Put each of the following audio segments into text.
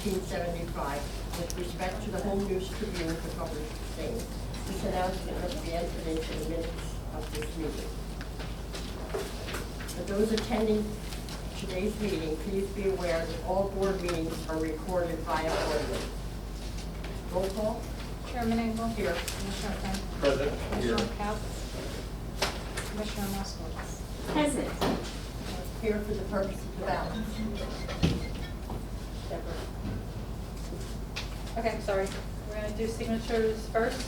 1975 with respect to the Home News Tribune for publishing. This announcement must be entered into the minutes of this meeting. For those attending today's meeting, please be aware that all board meetings are recorded via audio. Roll call. Chairman Engel. Here. Commissioner Finn. Present. Here. Commissioner Cap. Commissioner Moskowitz. Present. Here for the purpose of the ballot. Deborah. Okay, sorry. We're gonna do signatures first.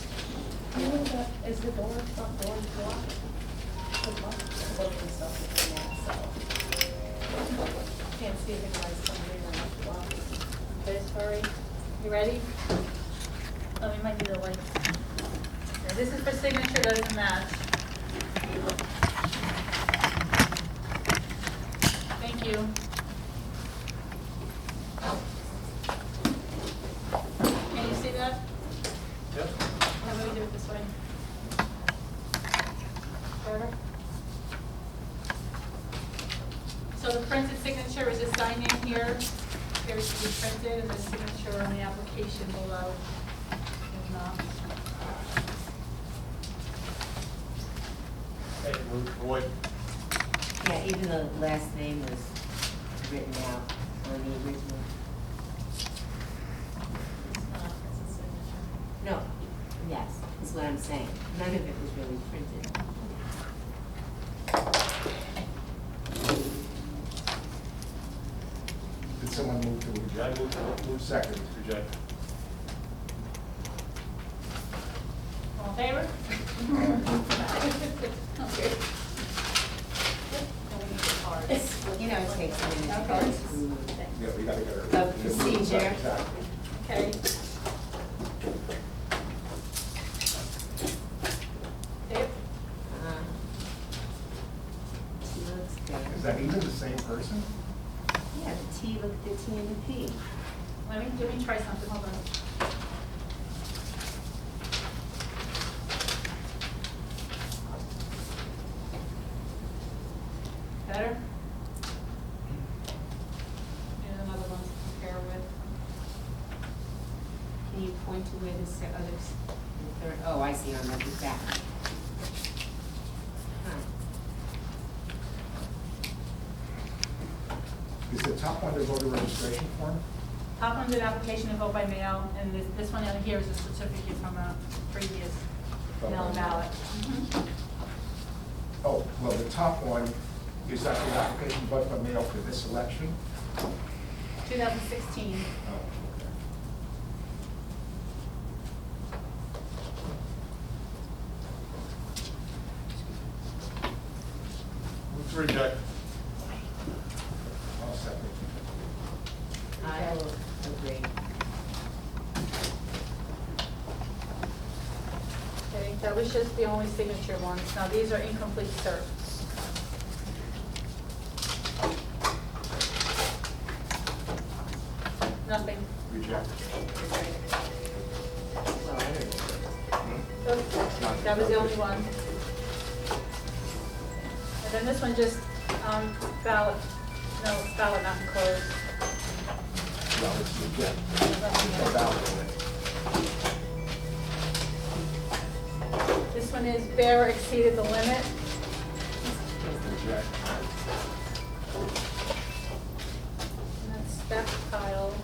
Is the door locked? Can't see the guys coming in on the block. Okay, sorry. You ready? Oh, we might need a light. Okay, this is for signature, doesn't match. Thank you. Can you see that? Yep. How about we do it this way? Better? So the printed signature is a sign in here. Here is to be printed, and the signature on the application below is not. Hey, Roy. Yeah, even the last name was written out on the original. No, yes, is what I'm saying. None of it was really printed. Did someone move to reject? Move second. Reject. All in favor? Okay. You know, it takes a minute to Okay. go through. Yeah, we gotta get her. Of procedure. Exactly. Okay. Dave? T looks Is good. that even the same person? Yeah, the T looked the T and the P. Let me try something, hold on. Better? Here's another one to compare with. Can you point to where the others, the third, oh, I see, on the back. Huh. Is the top one the voter registration form? Top one's an application to vote by mail, and this one down here is a certificate from a previous mail ballot. Oh, well, the top one, is that the application vote by mail for this election? 2016. Oh, okay. Move to reject. I'll second. I will agree. Okay, that was just the only signature ones. Now, these are incomplete certs. Nothing. Reject. Well, I don't know. That was the only one. And then this one just, ballot, no, ballot not enclosed. No, it's reject. No ballot in it. This one is bearer exceeded the limit. Reject. And that's that pile.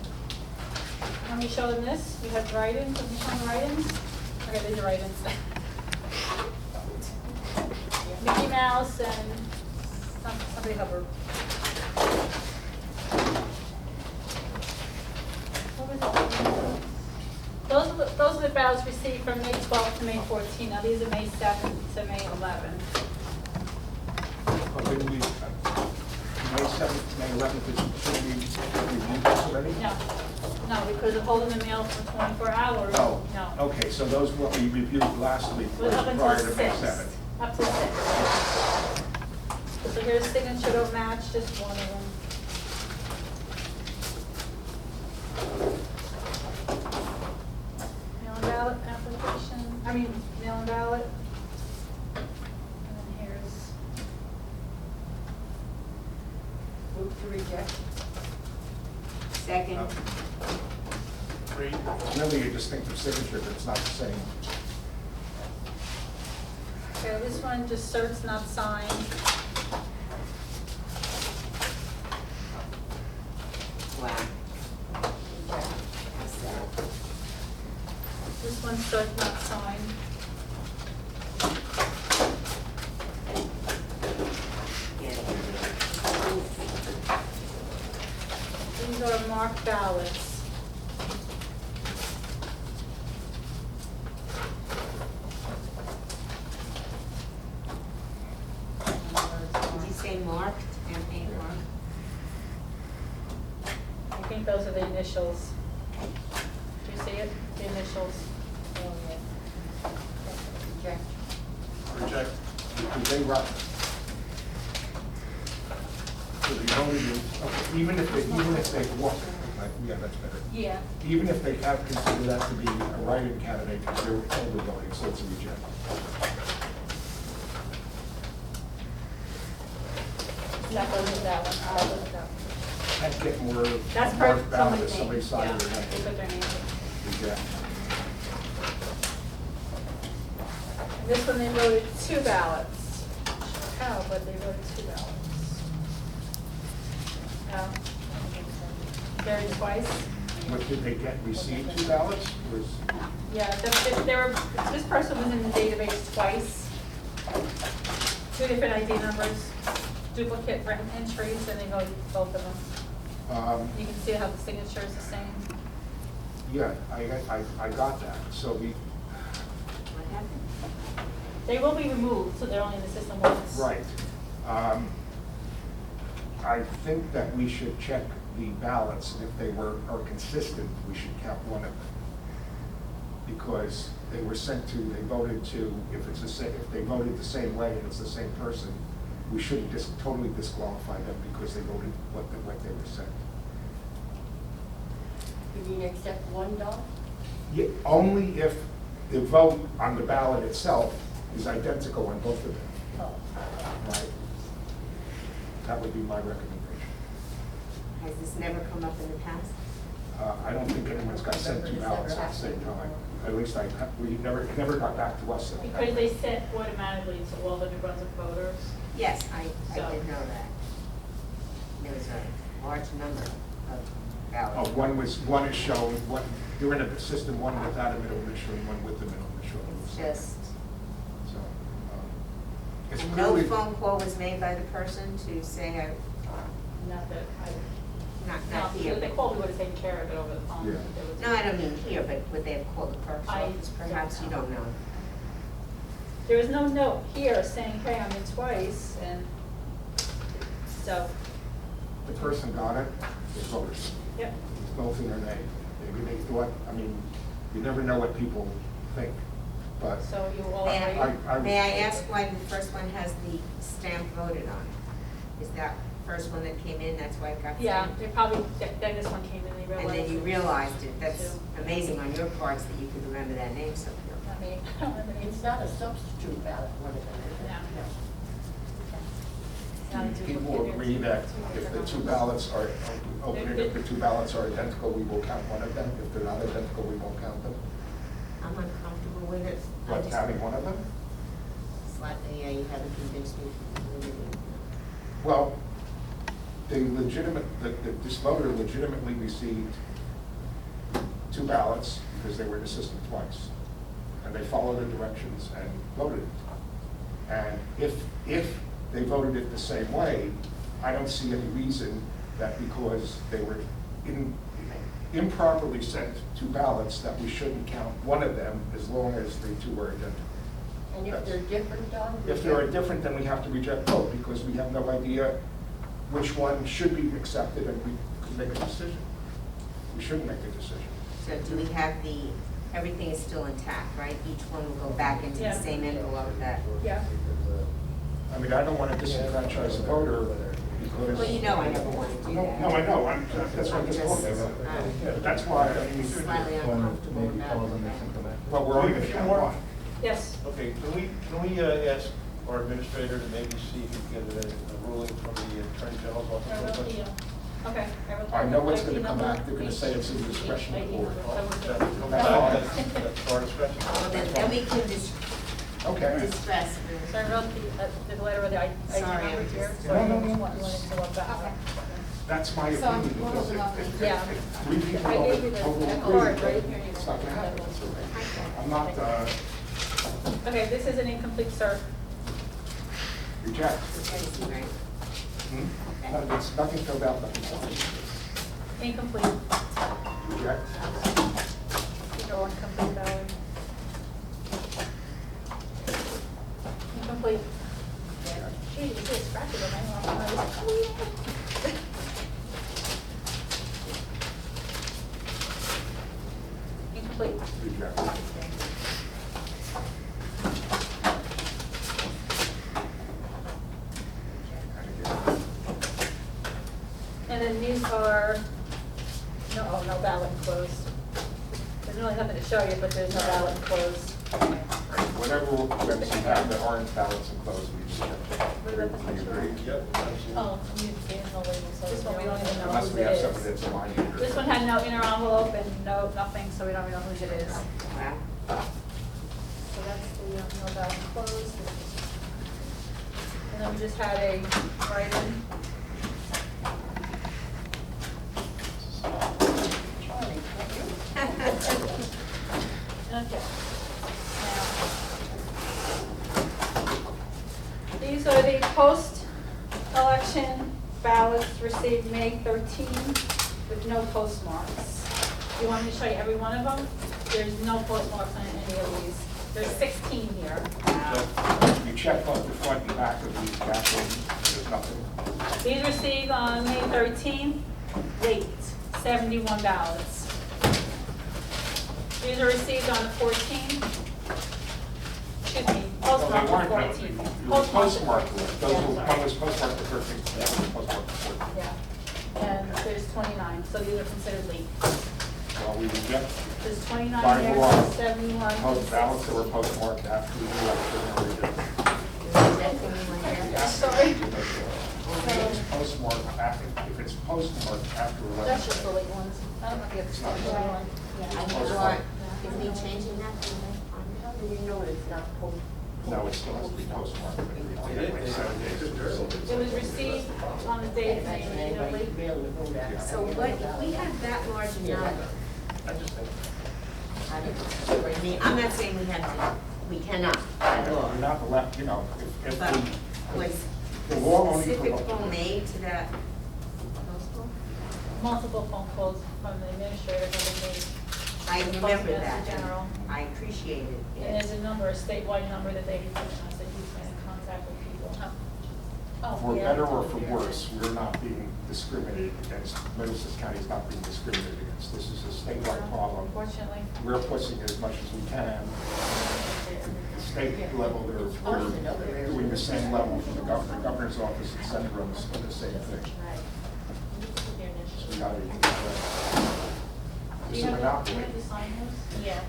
Let me show them this. You have write-ins. Let me show them write-ins. Okay, these are write-ins. Mickey Mouse and somebody Hubbard. What was it? Those are the ballots received from May 12th to May 14th. Now these are May 7th to May 11th. But didn't we, May 7th, May 11th, should we review this already? No, because of holding the mail for 24 hours. Oh, No. okay, so those what we reviewed last week It was was up until prior to May 6th. 7th. Up to 6th. So here's signature don't match, just one of them. Mail and ballot application, mail and ballot. And then here's, Move to reject. Second. Okay. Street. It's really a distinctive signature, but it's not the same. Okay, this one just certs not signed. Wow. This one certs not signed. These are marked ballots. Did you say marked, M-A marked? I think those are the initials. Do you see it? The initials. Oh, yeah. Reject. Reject. Because they run. So the only, okay, even if they walk, yeah, that's better. Yeah. Even if they have considered that to be a write-in candidate, they're only voting, so it's a reject. That goes with that one. That goes with that one. Can't get more, That's more per ballot if somebody's somebody name. signed Yeah, their they name. put their name. Reject. And this one, they voted 2 ballots. How, but they voted 2 ballots. No. Carried twice. What did they get, received 2 ballots? Was, Yeah, this person was in the database twice. 2 different ID numbers, duplicate written entries, and they voted both of them. You can see how the signature is the same. yeah, I got that, so we, What happened? They will be removed, so they're only in the system once. right. I think that we should check the ballots, and if they are consistent, we should count one of them. Because they were sent to, they voted to, if they voted the same way and it's the same person, we shouldn't totally disqualify them because they voted what they were sent. You mean accept $1? Yeah, only if the vote on the ballot itself is identical on both of them, Oh. right? That would be my recommendation. Has this never come up in the past? I don't think anyone's got sent 2 ballots at the same time. At least it never got back to us. Because they sent automatically to all the New Brunswick voters. Yes, I So- did know that. There was a large number of ballots. One is shown, they're in a system, one without a middle initial and one with the middle initial. It's just, So, it's and no clearly, phone call was made by the person to say, Not that not here, If they but, called, we would have taken care of it over the phone. Yeah. There was- no, I don't mean here, but would they have called the clerk's I office? Perhaps you don't know. There is no note here saying, hey, I'm in twice, and so, the person got it, they voted. yep. It's both in their name. Maybe they thought, I mean, you never know what people think, but So you all May agree? may I ask why the first one has the stamp voted on it? Is that first one that came in, that's why it got Yeah, stamped? they probably, then this one came in, they And realized. then you realized it, that's Two. amazing on your parts that you could remember that name so clearly. I mean, I don't have any. It's not a substitute ballot, one of them, is it? No. No. Not a people duplicate. agree that if the 2 ballots are, open it, if the 2 ballots are identical, we will count one of them. If they're not identical, we won't count them. I'm uncomfortable with it. I But just- counting one of them? Slightly, yeah, you haven't convinced me. Well, this voter legitimately received 2 ballots because they were in the system twice. And they followed the directions and voted. And if they voted it the same way, I don't see any reason that because they were improperly sent 2 ballots, that we shouldn't count one of them as long as the 2 were identical. And if they're different, Don? If they are different, then we have to reject both, because we have no idea which one should be accepted, and we can make a decision. We shouldn't make a decision. So do we have everything is still intact, right? Each one will go back into the Yeah. same envelope that, Yeah. I mean, I don't want to disenfranchise a voter because. well, you know I never want to do that. No, I know, that's what I'm just talking about. Yeah, that's why, I mean, Slightly uncomfortable about that. well, we're only going to count one. Yes. Okay, can we ask our administrator to maybe see if he can get a ruling from the Attorney General's office? No, on no, this? yeah. Okay. I know what's gonna come back, they're gonna say it's in the discretion of the board. That's our discretion. Well, then we can Okay. discuss. So I wrote the letter with the ID Sorry, number I'm here. just- So No, you no, no. wanted to look back. That's my So I'm opinion, going because to love if Yeah. three people I gave you don't the totally card, agree, right? Here you it's go. not gonna happen. I'm not, Okay, this is an incomplete cert. reject. Right. Hmm? No, there's nothing filled out, nothing signed. Incomplete. Reject. Or incomplete ballot. Incomplete. Gee, you did scratch it on my arm. Incomplete. Reject. And again. And then these are, no ballot closed. There's really nothing to show you, but there's no ballot closed. Whatever votes you have that aren't ballots enclosed, we just have What about this to one? agree. Yep, absolutely. Oh, there's no label, so this one we don't even know Unless who we it have is. something that's aligned here. This one had no inner envelope and nothing, so we don't even know whose it is. Wow. So that's the, no ballot closed. And then we just had a write-in. Okay. Now, these are the post-election ballots received May 13 with no postmarks. You want me to show you every one of them? There's no postmarks on any of these. There's 16 here. You check both the front and back of these captions, there's nothing. These received on May 13th, late, 71 ballots. These are received on the 14th. Excuse me, Well, postmarked they on the weren't, 14th. it was postmarked, those Yeah, were, sorry. one was postmarked the 13th, the other was postmarked the 14th. Yeah, and there's 29, so these are considered late. Well, we reject There's 29 By there, law, 71. most ballots that were postmarked after the election are rejected. Sorry. If it's postmarked after, if it's postmarked after election. That's just the late ones. I don't know if you have to start the one. I thought, is he changing that to You know it's not posted. No, it still has to be postmarked. but it They takes did, like they 7 said, days. It was received on the date of May, Anybody late. be able to know that. So what, if we have that large a number, I just think, I don't know. I mean, I'm not saying we have to, we cannot, by law. You're not allowed, you know, if But the, was the law only specific promotes. phone made to that postal? Multiple phone calls from the administrator have been made. I remember Postmaster that. General. I appreciate it. And there's a number, a statewide number that they've given us that he's been in contact with people. Oh, For yeah. better or for worse, we're not being discriminated against. Middlesex County is not being discriminated against. This is a statewide problem. Unfortunately. We're pushing as much as we can. The state level, we're doing the same level from the governor's office and Senate rooms for the same thing. So we gotta, Do it's you a have monopoly. to sign those? Yeah.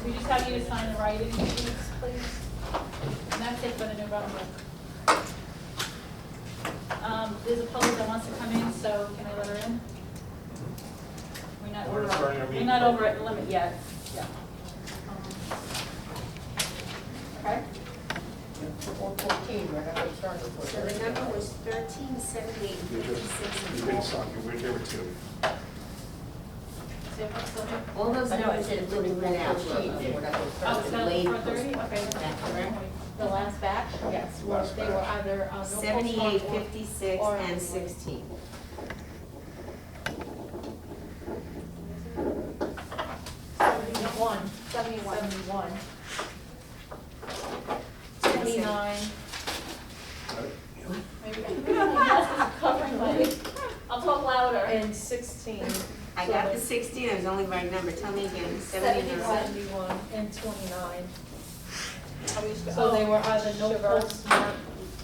We just have you to sign the writing sheets, please. And that's it for the New Brunswick. There's a public that wants to come in, so can I let her in? We're not We're starting our we're meeting. not over at the limit yet. Yeah. Okay? 414, we're not gonna start before. So the number was 1378 You did 56. something, we did it too. So what's the- All those numbers that have been read out. We're not gonna Oh, start. it's not Late 4:30? Okay. Is that correct? The last batch? Yes. Last They were batch. either, no 78, postmark or- 56, or- and 16. Seventy-one. 79. Maybe. Covering my, I'll talk louder. and 16. I So got the that's 16, I was only right number. Tell me again, 71 79. and 29. So they were either no sugar. postmark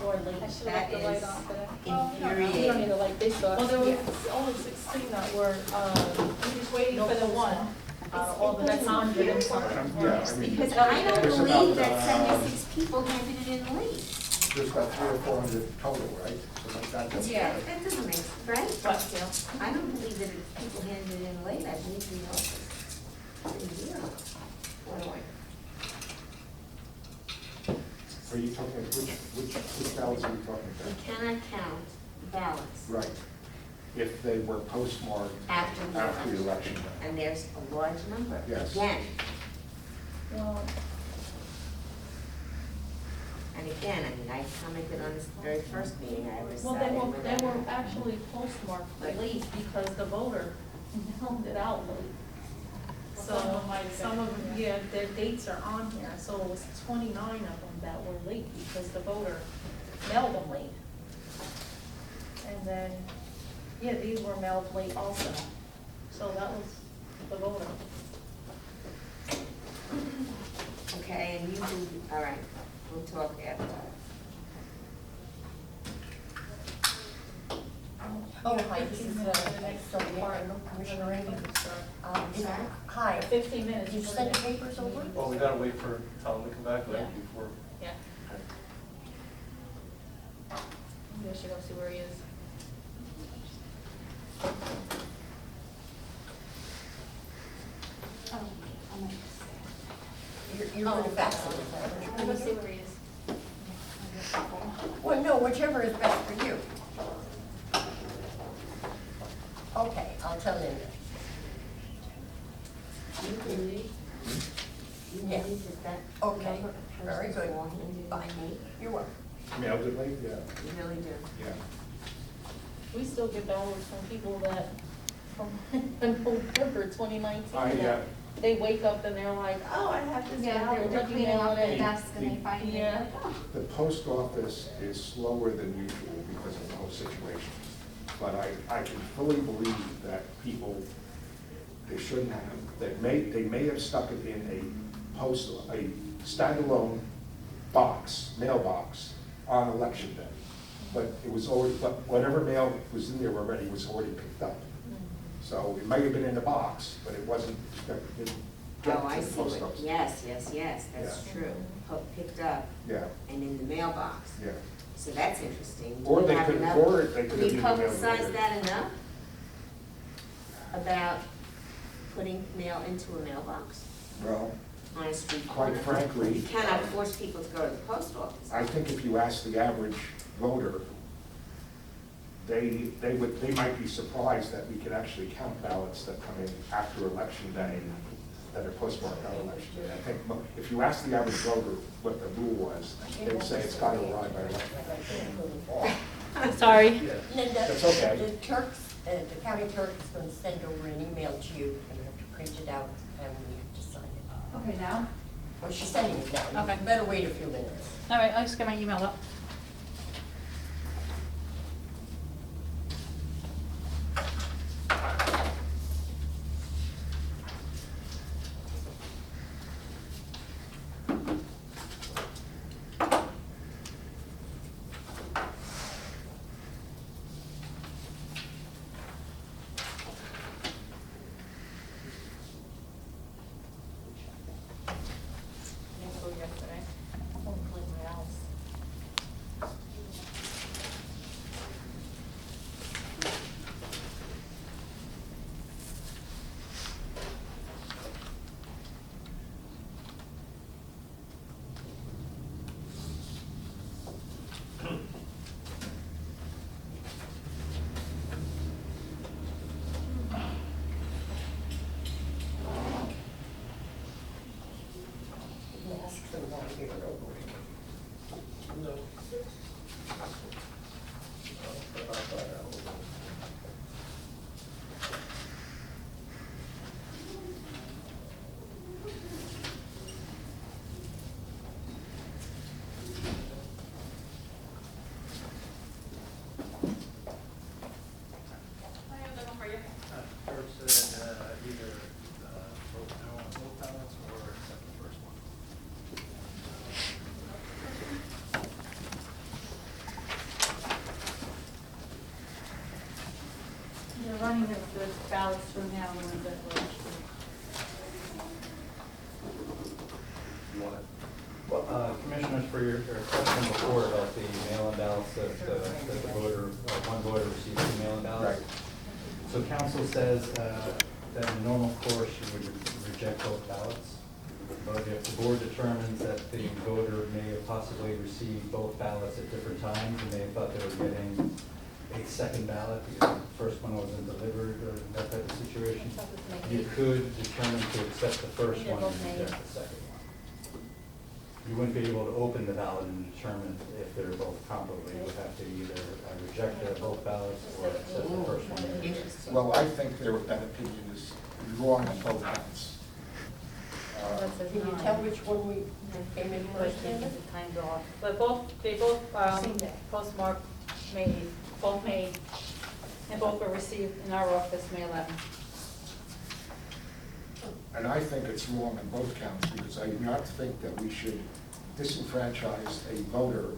or I late. should have left the That light is on for that. You don't infuriating. need a light, they saw. Well, there Yeah. were only 16 that were, I'm just waiting no for the one. postmark. All the It's 100 and Yeah, something. I mean, Because I don't There's believe about, that 76 people handed it in late. there's about 300 or 400 total, right? Something like that. That's Yeah, about it. that doesn't make sense, right? But, yeah. I don't believe that if people handed in late, I believe the office. Zero. Anyway. Are you talking, which ballots are you talking We about? cannot count ballots Right. If they were postmarked after after the the election. election day. And there's a large number. Yes. Again, Well, and again, I mean, I commented on this very first meeting I ever well, sat in. they were actually postmarked late because the voter mailed it out late. So, some of them, yeah, their dates are on here, so it was 29 of them that were late because the voter mailed them late. And then, yeah, these were mailed late also, so that was the voter. Okay, and you do, all right, we'll talk after. Oh, hi, this is, Commissioner Amy. Hi, 15 minutes. did you send the papers over? Well, we gotta wait for Tom to come back, Yeah. right, before. Yeah. Maybe I should go see where he is. You're going to fax it, is that what I'll you're go going see to do? where he is. Well, no, whichever is best for you. Okay, I'll tell Linda. You can leave. You Yeah. leave, is that Okay, number very good. all handed Bye. in late? You're welcome. Mailed it late? Yeah. You really do. Yeah. We still get ballots from people that, from November 2019, that they wake up and they're like, oh, I have this Yeah, ballot. they're let me cleaning mail up it their in." desk and they find it. Yeah. like, oh. The post office is slower than usual because of the whole situation. But I can fully believe that people, they shouldn't have, they may have stuck it in a standalone box, mailbox on election day. But it was already, but whatever mail was in there already was already picked up. So it might have been in the box, but it wasn't, it didn't get Oh, I to the see post what, office. yes, that's Yeah. true. Picked up Yeah, and in the mailbox. yeah. So that's interesting. Do Or we they have could- enough- or they could Do we have even mailed publicize later. that enough? About putting mail into a mailbox Well, on a street quite corner? frankly, You cannot force people to go to the post office. I think if you ask the average voter, they might be surprised that we can actually count ballots that come in after election day that are postmarked on election day. I think if you ask the average voter what the rule was, they'd say it's got to arrive by election. Sorry. Linda, That's okay. the the county clerk is going to send over an email to you, and you have to print it out, and we have to sign it. Okay, now? Well, she's sending it now. Okay. You better wait a few minutes. All right, I'll just get my email up. Yesterday. I want to clean my house. Ask them down here over it. No. I have that one for you. First, either vote no on both ballots or accept the first one. They're running the ballots through now in the declaration. You want it? Well, Commissioners, for your question before about the that the voter, one voter receives two mail-in ballots. Right. So council says that in normal course, you would reject both ballots. But if the board determines that the voter may have possibly received both ballots at different times, and they thought they were getting a second ballot because the first one wasn't delivered, or that type of situation, you could determine to accept the first one and reject the second one. You wouldn't be able to open the ballot and determine if they're both comparable. You would have to either reject both ballots or accept the first one. Interesting. Well, I think that opinion is wrong on both counts. Can you tell which one we came in first? Timed off. But they both postmarked both made, and both were received in our office May 11th. And I think it's wrong on both counts, because I do not think that we should disenfranchise a voter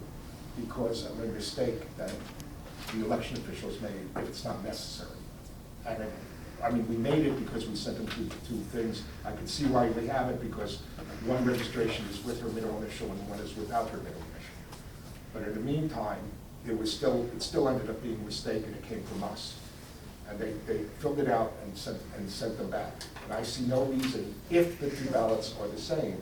because of a mistake that the election officials made if it's not necessary. And I mean, we made it because we sent them two things. I can see why we have it, because one registration is with her middle initial and one is without her middle initial. But in the meantime, it still ended up being a mistake, and it came from us. And they filled it out and sent them back. And I see no reason, if the two ballots are the same,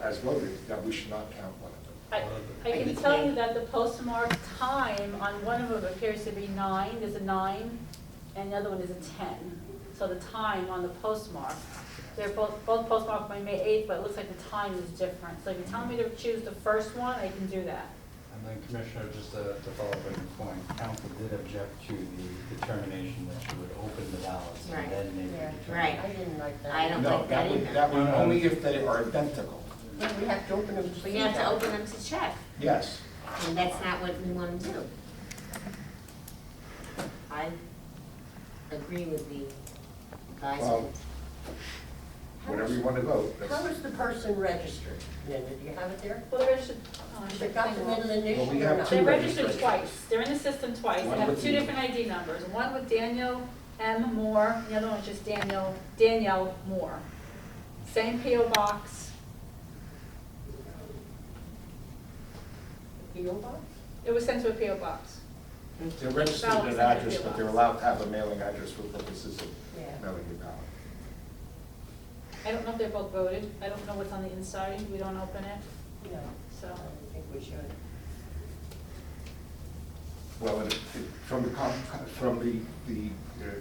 as voted, that we should not count one of them. I can tell you that the postmark time on one of them appears to be 9, there's a 9, and the other one is a 10. So the time on the postmark, they're both postmarked by May 8th, but it looks like the time is different. So if you tell me to choose the first one, I can do that. And then Commissioner, just to follow up on your point, council did object to the determination that you would open the ballots Right. and then make Yeah. the determination. Right. I didn't like that. I don't No, like that either. that would only if they are identical. Yeah, we have to open them to But see you have to that. open them to check, Yes. and that's not what we want to do. I agree with the Well, advisement. whatever you want to vote. How that's- was the person registered? Then, did you have it there? Well, they're registered, They got the middle initial Well, we or have not? two they're registered registrations. twice. They're in the system twice. They One have with two the- different ID numbers. One with Daniel M. Moore, the other one's just Danielle Moore. Same PO box. PO box? It was sent to a PO box. They're registered at an address, but they're allowed to have a mailing address for purposes of Yeah. mailing the ballot. I don't know if they're both voted. I don't know what's on the inside. We don't open it, No, so. I don't think we should. Well, from the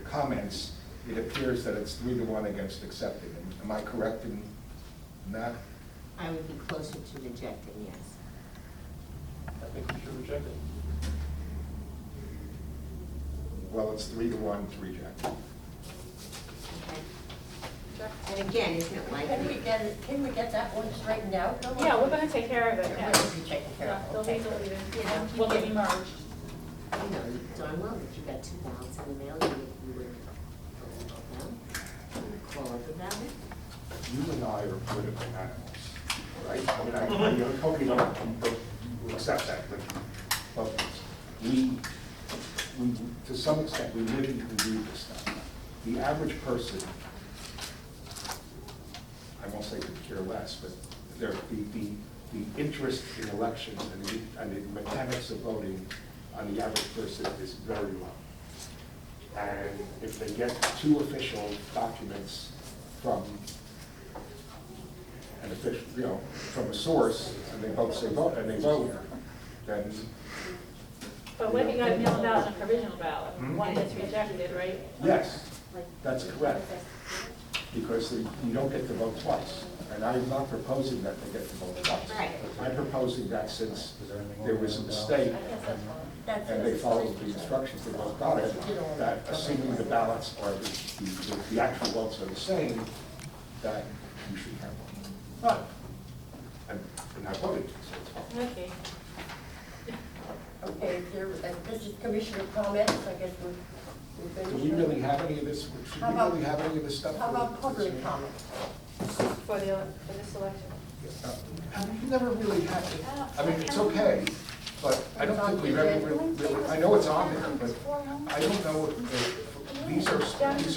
comments, it appears that it's 3-1 against accepting. Am I correct in that? I would be closer to rejecting, yes. I think we should reject it. Well, it's 3-1 to reject. Okay. And again, isn't it like? Can we get that one straightened out? No one- Yeah, we're gonna take care of it, Yeah, yeah. we'll be taken care Yeah, of. they'll Okay. be deleted. Yeah. Will they be merged? You know darn well that you got two ballots in the mail, you would vote them, you would call up about it. You and I are political animals, all right? I mean, I hope you don't accept that, but we, to some extent, we live and breathe this stuff. The average person, I won't say could care less, but the interest in elections and the mechanics of voting on the average person is very low. And if they get two official documents from an official, from a source, and they both say vote, and they vote, then. But what if you got it mailed out on a provisional ballot? Hmm? One that's rejected, right? Yes, that's correct, because you don't get to vote twice. And I'm not proposing that they get to vote twice. Right. I'm proposing that since there was a mistake, and they followed the instructions, they both got it, that assuming the ballots are, the actual votes are the same, that you should have one. But, and I voted, so it's fine. Okay. Okay, this is commissioner comments, I guess we're Do finished. we really have any of this, should How we about- really have any of this stuff? How about public comments? For this election. You never really had it. I mean, it's okay, but I don't think we've ever really, I know it's on there, but I don't know if these are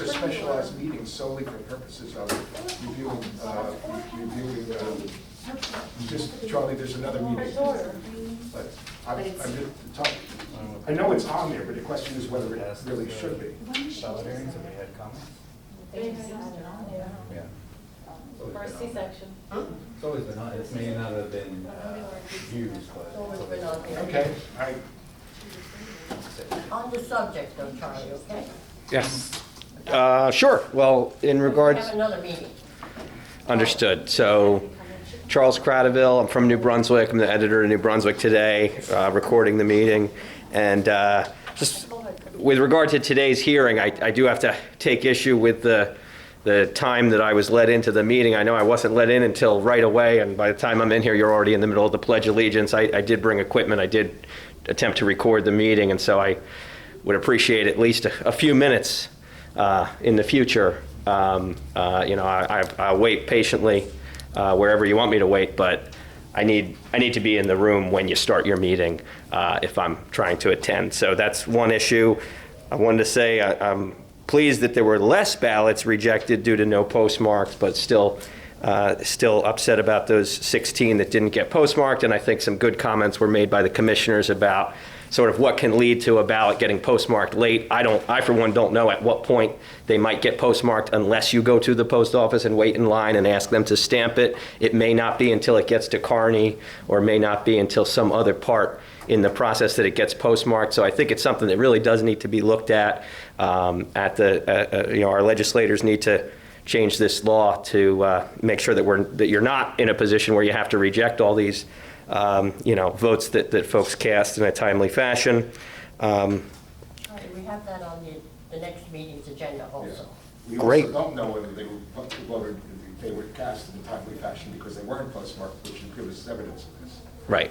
specialized meetings solely for purposes of reviewing, just, Charlie, there's another Her meeting. daughter. But I'm But it's- just talking, I know it's on there, but the question is whether it really should be. Ballot hearings, have we had comments? Yeah. For a C-section. It's always been on, it may not have been used, but. It's always been on there. Okay, On the subject though, Charlie, okay? Yes. Sure. Well, in We regards, have another meeting. understood. So Charles Cradaville, I'm from New Brunswick. I'm the editor of New Brunswick Today, recording the meeting. And just with regard to today's hearing, I do have to take issue with the time that I was let into the meeting. I know I wasn't let in until right away, and by the time I'm in here, you're already in the middle of the Pledge of Allegiance. I did bring equipment. I did attempt to record the meeting, and so I would appreciate at least a few minutes in the future. I'll wait patiently wherever you want me to wait, but I need to be in the room when you start your meeting if I'm trying to attend. So that's one issue. I wanted to say I'm pleased that there were less ballots rejected due to no postmarks, but still upset about those 16 that didn't get postmarked. And I think some good comments were made by the commissioners about sort of what can lead to a ballot getting postmarked late. I for one don't know at what point they might get postmarked unless you go to the post office and wait in line and ask them to stamp it. It may not be until it gets to Kearney, or may not be until some other part in the process that it gets postmarked. So I think it's something that really does need to be looked at. Our legislators need to change this law to make sure that you're not in a position where you have to reject all these votes that folks cast in a timely fashion. All right, we have that on the next meeting's agenda also. we Great. also don't know whether they were cast in a timely fashion because they weren't postmarked, which gives us evidence of this. Right.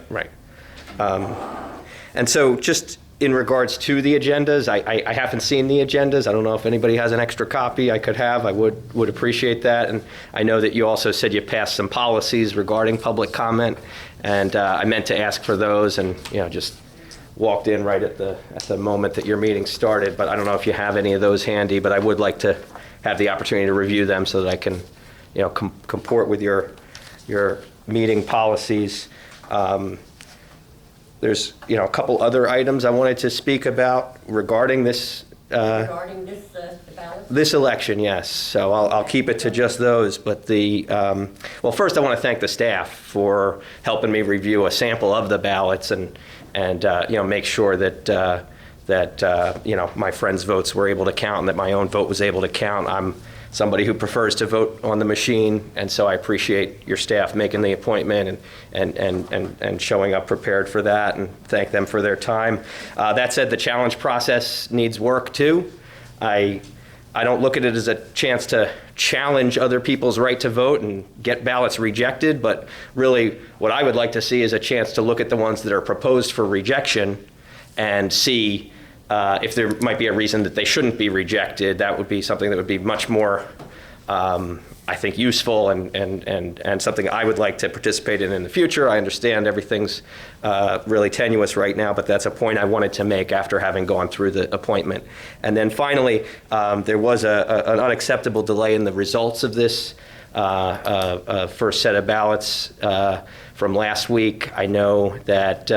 And so just in regards to the agendas, I haven't seen the agendas. I don't know if anybody has an extra copy I could have. I would appreciate that. And I know that you also said you passed some policies regarding public comment, and I meant to ask for those, and just walked in right at the moment that your meeting started. But I don't know if you have any of those handy, but I would like to have the opportunity to review them so that I can comport with your meeting policies. There's a couple other items I wanted to speak about regarding this Regarding this ballot? this election, yes. So I'll keep it to just those. But well, first I want to thank the staff for helping me review a sample of the ballots and make sure that my friends' votes were able to count and that my own vote was able to count. I'm somebody who prefers to vote on the machine, and so I appreciate your staff making the appointment and showing up prepared for that, and thank them for their time. That said, the challenge process needs work too. I don't look at it as a chance to challenge other people's right to vote and get ballots rejected, but really what I would like to see is a chance to look at the ones that are proposed for rejection and see if there might be a reason that they shouldn't be rejected. That would be something that would be much more, I think, useful and something I would like to participate in the future. I understand everything's really tenuous right now, but that's a point I wanted to make after having gone through the appointment. And then finally, there was an unacceptable delay in the results of this first set of ballots from last week. I know that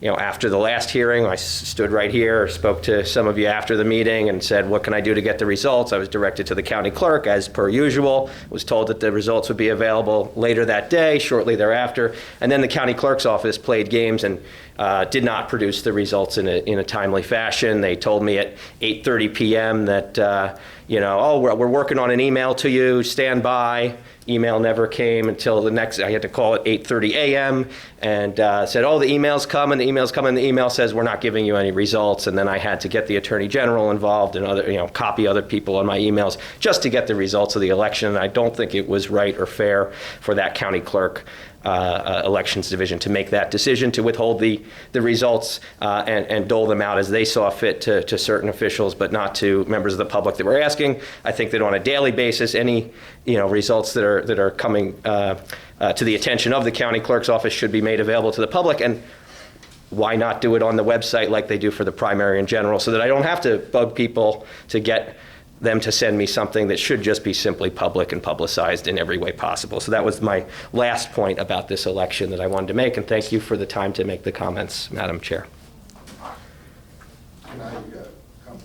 after the last hearing, I stood right here, spoke to some of you after the meeting and said, what can I do to get the results? I was directed to the county clerk as per usual, was told that the results would be available later that day, shortly thereafter. And then the county clerk's office played games and did not produce the results in a timely fashion. They told me at 8:30 p.m. that, we're working on an email to you, stand by. Email never came until I had to call at 8:30 a.m. and said, the email's coming, the email says we're not giving you any results. And then I had to get the Attorney General involved and copy other people on my emails just to get the results of the election. And I don't think it was right or fair for that county clerk elections division to make that decision to withhold the results and dole them out as they saw fit to certain officials, but not to members of the public that were asking. I think that on a daily basis, any results that are coming to the attention of the county clerk's office should be made available to the public. And why not do it on the website like they do for the primary in general, so that I don't have to bug people to get them to send me something that should just be simply public and publicized in every way possible. So that was my last point about this election that I wanted to make, and thank you for the time to make the comments, Madam Chair. Can I come?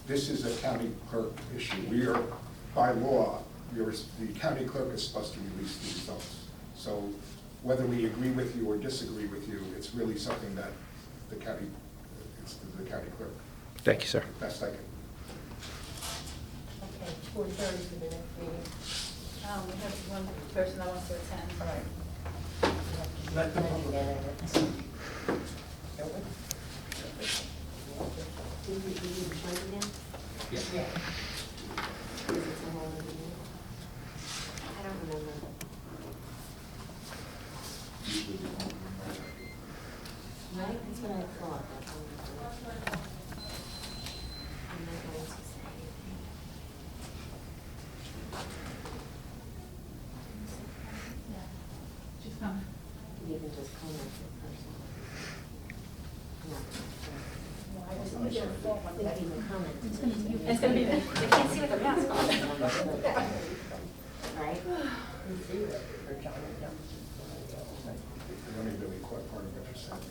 This is a county clerk issue. We are, by law, the county clerk is supposed to release the results. So whether we agree with you or disagree with you, it's really something that the county clerk. Thank you, sir. Best I can. Okay, 4:30 for the next meeting. We have one person that wants to attend. All right. Let the Don't we? Did we do the budget again? Yeah. Is it the whole other meeting? I don't remember. Right, that's what I thought. I'm not going to say anything. She's coming. You can just comment it personally. No. We can even comment. It's gonna be, they can't see with their mask on. Right? You see it, or John, yeah. I only really caught part of what you said.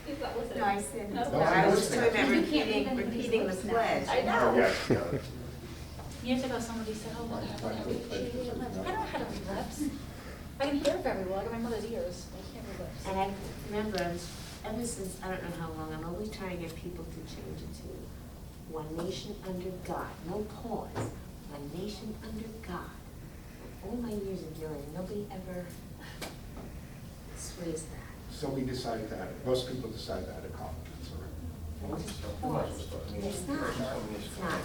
He's not listening. No, I said, No. no, I was No. talking about You can't repeating, read repeating the anybody's pledge. I know. Oh, yes, got it. Years ago, somebody said, oh, look, I have really shady lips. I don't know how to read lips. I can hear very well, I got my mother's ears, I can't read lips. And I remember, ever since, I don't know how long, I'm always trying to get people to change it to one nation under God, no pause, one nation under God. All my years of doing it, nobody ever sways that. So we decided to add it. Most people decide to add a comment. That's all right. Just pause. It's not, it's not.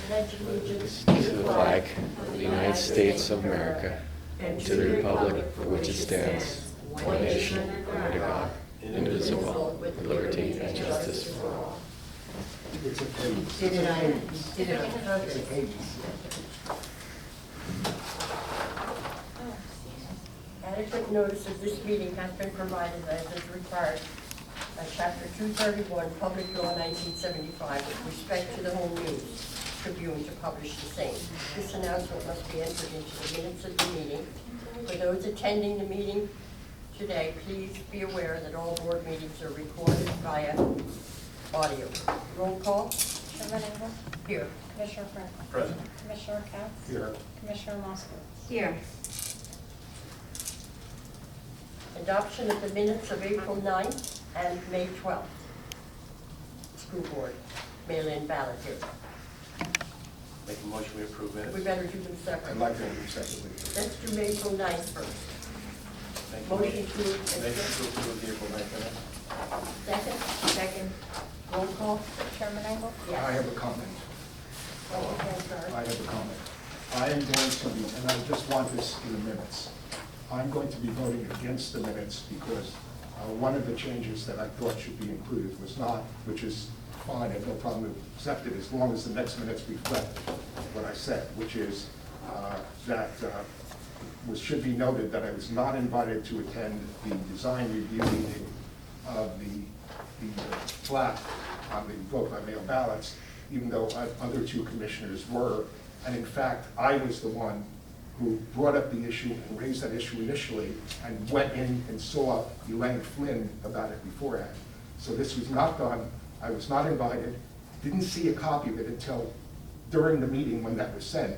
Pledge allegiance To the flag of the United States of America, and to the republic for which it stands, one nation, under God, indivisible, with liberty and justice for all. It's a page. Did it on, did it on It's a purpose. page. Adequate notice of this meeting has been provided as is required by Chapter 231, Public Law 1975, with respect to the Home News Tribune to publish the same. This announcement must be entered into the minutes of the meeting. For those attending the meeting today, please be aware that all board meetings are recorded via audio. Roll call. Commissioner Engel? Here. Commissioner Franklin? Present. Commissioner Katz? Here. Commissioner Moskowitz? Here. Adoption of the minutes of April 9th and May 12th. School board, mail-in ballot here. Make a motion, we approve minutes. We better do them I'd separately. like to do separately. Let's do April 9th first. Thank you. Motion to Motion accept. to approve the April 9th minutes. Second? Second. Roll call? Chairman Engel? I have a comment. Oh, okay, sorry. I have a comment. I am going to be, and I just want this in the minutes, I'm going to be voting against the minutes because one of the changes that I thought should be included was not, which is fine, I have no problem with accepting it as long as the next minutes reflect what I said, which is that should be noted that I was not invited to attend the design review meeting of the flat on the vote by mail ballots, even though other two commissioners were. And in fact, I was the one who brought up the issue and raised that issue initially and went in and saw Elaine Flynn about it beforehand. So this was not done. I was not invited, didn't see a copy of it until during the meeting when that was sent.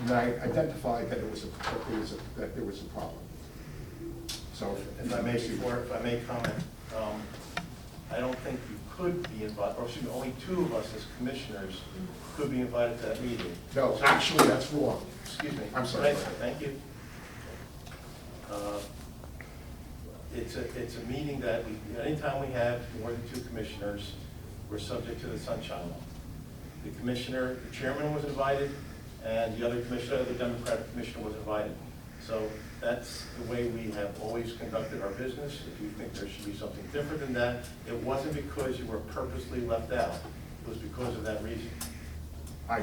And I identified that that there was a problem. So If I may comment, I don't think you could be invited, or excuse me, only two of us as commissioners could be invited to that meeting. no, actually, that's wrong. Excuse me. I'm sorry. Thank you. It's a meeting that anytime we have more than two commissioners, we're subject to the sunshine law. The commissioner, the chairman was invited, and the other commissioner, the Democratic commissioner was invited. So that's the way we have always conducted our business. If you think there should be something different than that, it wasn't because you were purposely left out. It was because of that reason. I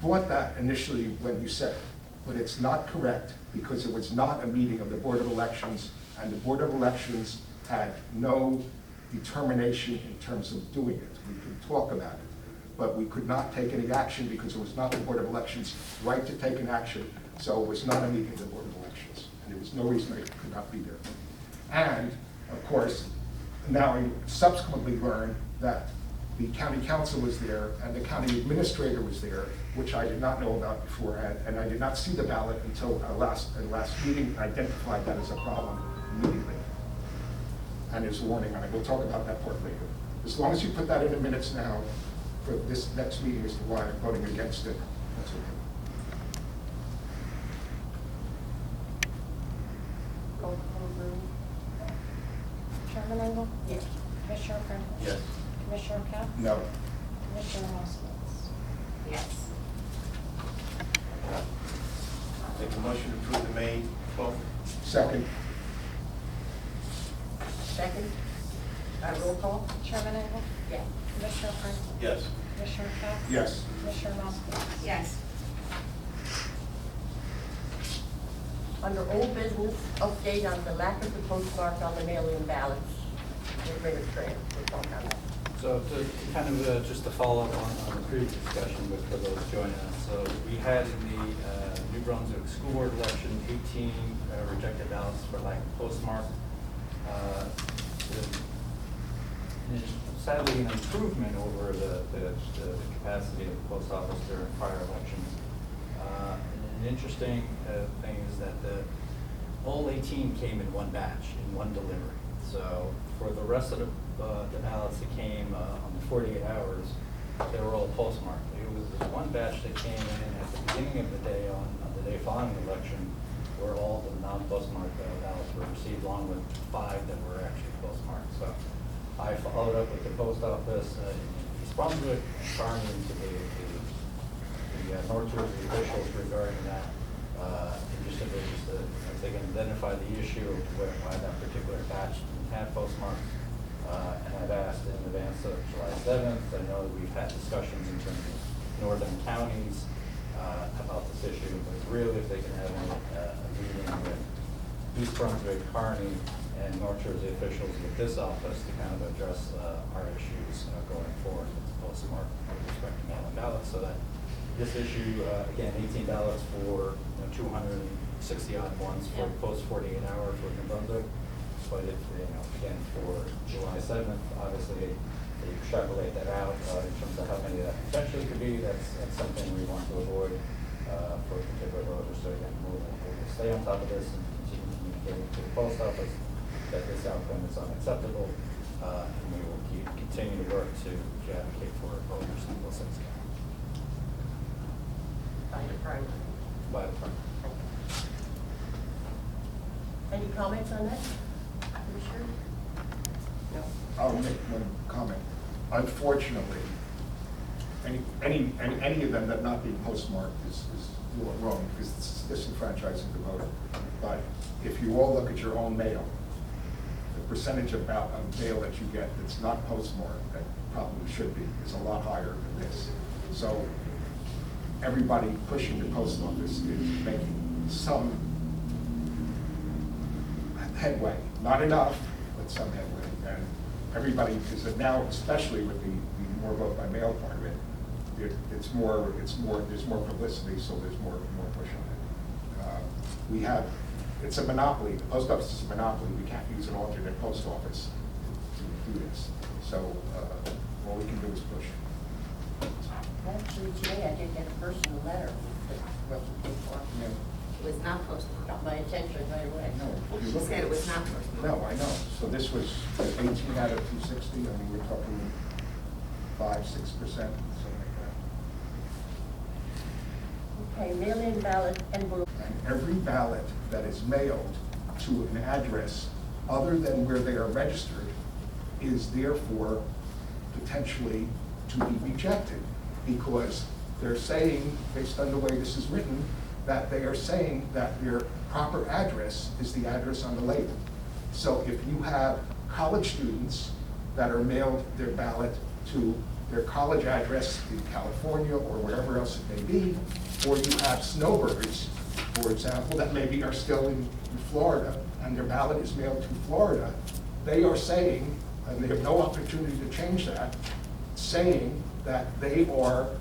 thought that initially when you said it, but it's not correct because it was not a meeting of the Board of Elections, and the Board of Elections had no determination in terms of doing it. We could talk about it, but we could not take any action because it was not the Board of Elections' right to take an action, so it was not a meeting of the Board of Elections, and there was no reason it could not be there. And, of course, now I subsequently learned that the county council was there and the county administrator was there, which I did not know about beforehand, and I did not see the ballot until our last meeting identified that as a problem immediately. And as a warning, and I will talk about that part later. As long as you put that in the minutes now for this next meeting as to why I'm voting against it, that's okay. Roll call vote. Chairman Engel? Yes. Commissioner Franklin? Yes. Commissioner Cap? No. Commissioner Moskowitz? Yes. Make a motion to approve the May 12th. Second. Second. Roll call? Chairman Engel? Yes. Commissioner Franklin? Yes. Commissioner Cap? Yes. Commissioner Moskowitz? Yes. Under old business, update on the lack of the postmark on the mail-in ballots. Administrator, we'll talk on that. So to kind of just to follow up on the previous discussion, but for those joining us, so we had in the New Brunswick School Board election 18 rejected ballots for lack of postmark. Sadly, an improvement over the capacity of the post office during prior elections. An interesting thing is that all 18 came in one batch, in one delivery. So for the rest of the ballots that came on the 48 hours, they were all postmarked. It was this one batch that came in at the beginning of the day on the day following the election, where all the non-postmarked ballots were received, along with 5 that were actually postmarked. So I followed up with the post office in East Brunswick, and Carney to the North Jersey officials regarding that. If they can identify the issue of why that particular batch didn't have postmarks. And I've asked in advance of July 7th. I know that we've had discussions in terms of northern counties about this issue, but really if they can have a meeting with East Brunswick, Kearney, and North Jersey officials with this office to kind of address our issues going forward with the postmark with respect to mail-in ballots, so that this issue, again, $18 for 260 odd ones for post 48 hour for New Brunswick. But if, again, for July 7th, obviously they extrapolate that out in terms of how many that potentially could be. That's something we want to avoid for particular voters. So again, we'll stay on top of this and continue communicating to the post office that this outcome is unacceptable, and we will continue to work to advocate for voters in Middlesex County. By the primary. By the front. Any comments on that? Commissioner? No. I'll make one comment. Unfortunately, any of them that not being postmarked is wrong because it's disenfranchising the voter. But if you all look at your own mail, the percentage of mail that you get that's not postmarked, that probably should be, is a lot higher than this. So everybody pushing the post office is making some headway. Not enough, but some headway. And everybody is now, especially with the more vote by mail part of it, there's more publicity, so there's more push on it. It's a monopoly. The post office is a monopoly. We can't use an alternate post office to do this. So all we can do is push. Actually, today I did get a personal letter that wasn't paid for. Yeah. It was not postmarked. Got my attention right away. No, if you She look said at it was not postmarked. No, I know. So this was 18 out of 260. I mean, we're talking 5-6%, something like that. Okay, mail-in ballot envelope. And every ballot that is mailed to an address other than where they are registered is therefore potentially to be rejected, because they're saying, based on the way this is written, that they are saying that their proper address is the address on the label. So if you have college students that are mailed their ballot to their college address in California or wherever else it may be, or you have snowbirds, for example, that maybe are still in Florida and their ballot is mailed to Florida, they are saying and they have no opportunity to change that, saying that they live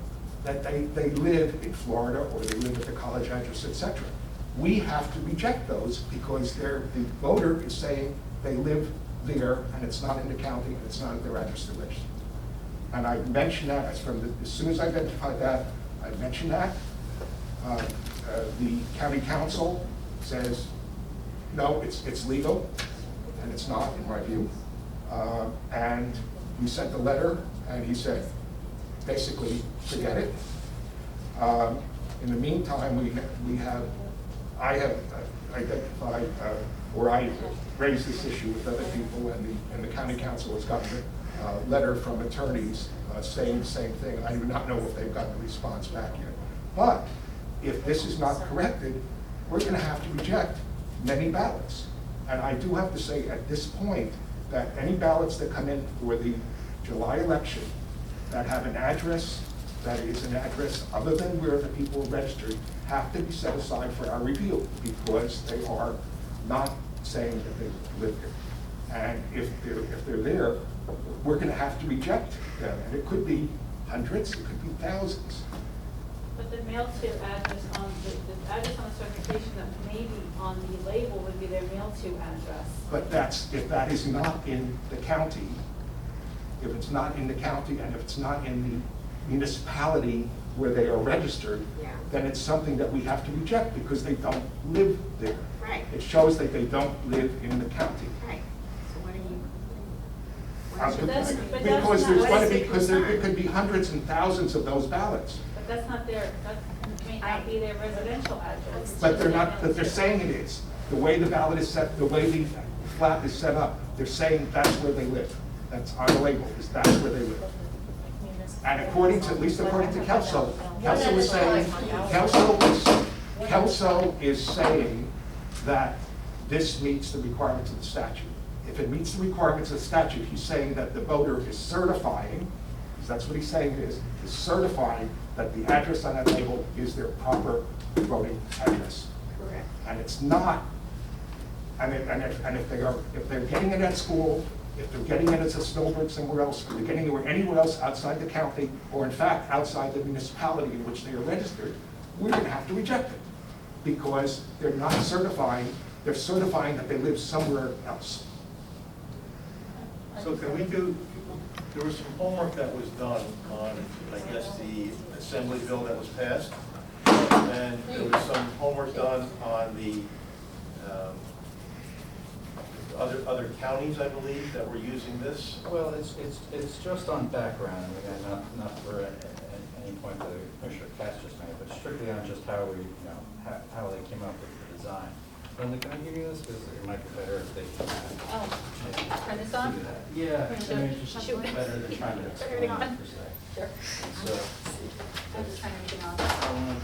in Florida, or they live at the college address, etc. We have to reject those because the voter is saying they live there, and it's not in the county, and it's not at their address to register. And I mentioned that, as soon as I identified that, I mentioned that. The county council says, no, it's legal, and it's not, in my view. And we sent a letter, and he said, basically, forget it. In the meantime, I have identified, or I raised this issue with other people, and the county council has gotten a letter from attorneys saying the same thing. I do not know if they've gotten a response back yet. But if this is not corrected, we're going to have to reject many ballots. And I do have to say at this point that any ballots that come in for the July election that have an address that is an address other than where the people are registered have to be set aside for our review because they are not saying that they live here. And if they're there, we're going to have to reject them. And it could be hundreds, it could be thousands. But the mail-to address on the address on the certification that may be on the label would be their mail-to address. But if that is not in the county, if it's not in the county and if it's not in the municipality where they are registered, then it's something that we have to reject because they don't live there. Right. It shows that they don't live in the county. Right. So what are you? Because there could be hundreds and thousands of those ballots. But that's not that may not be their residential address. But they're not, but they're saying it is. The way the ballot is set, the way the flap is set up, they're saying that's where they live. That's on the label, is that's where they live. And at least according to Kelso, Kelso is saying, Kelso is saying that this meets the requirements of the statute. If it meets the requirements of the statute, he's saying that the voter is certifying, because that's what he's saying it is certifying that the address on that label is their proper voting address. Correct. And it's not, and if they're getting it at school, if they're getting it as a snowbird somewhere else, if they're getting it anywhere else outside the county, or in fact outside the municipality in which they are registered, we're going to have to reject it because they're not certifying, they're certifying that they live somewhere else. So can we there was some homework that was done on, I guess, the assembly bill that was passed, and there was some homework done on the other counties, I believe, that were using this. Well, it's just on background, and again, not for any point that Commissioner Cass just made, but strictly on just how we, how they came up with the design. Linda, can I give you this? Because it might be better if they can. Turn this on? Yeah, I mean, it's just Shoot. better than trying to explain Turn it on. it per se. Sure. So, I'm just trying to get on. that one,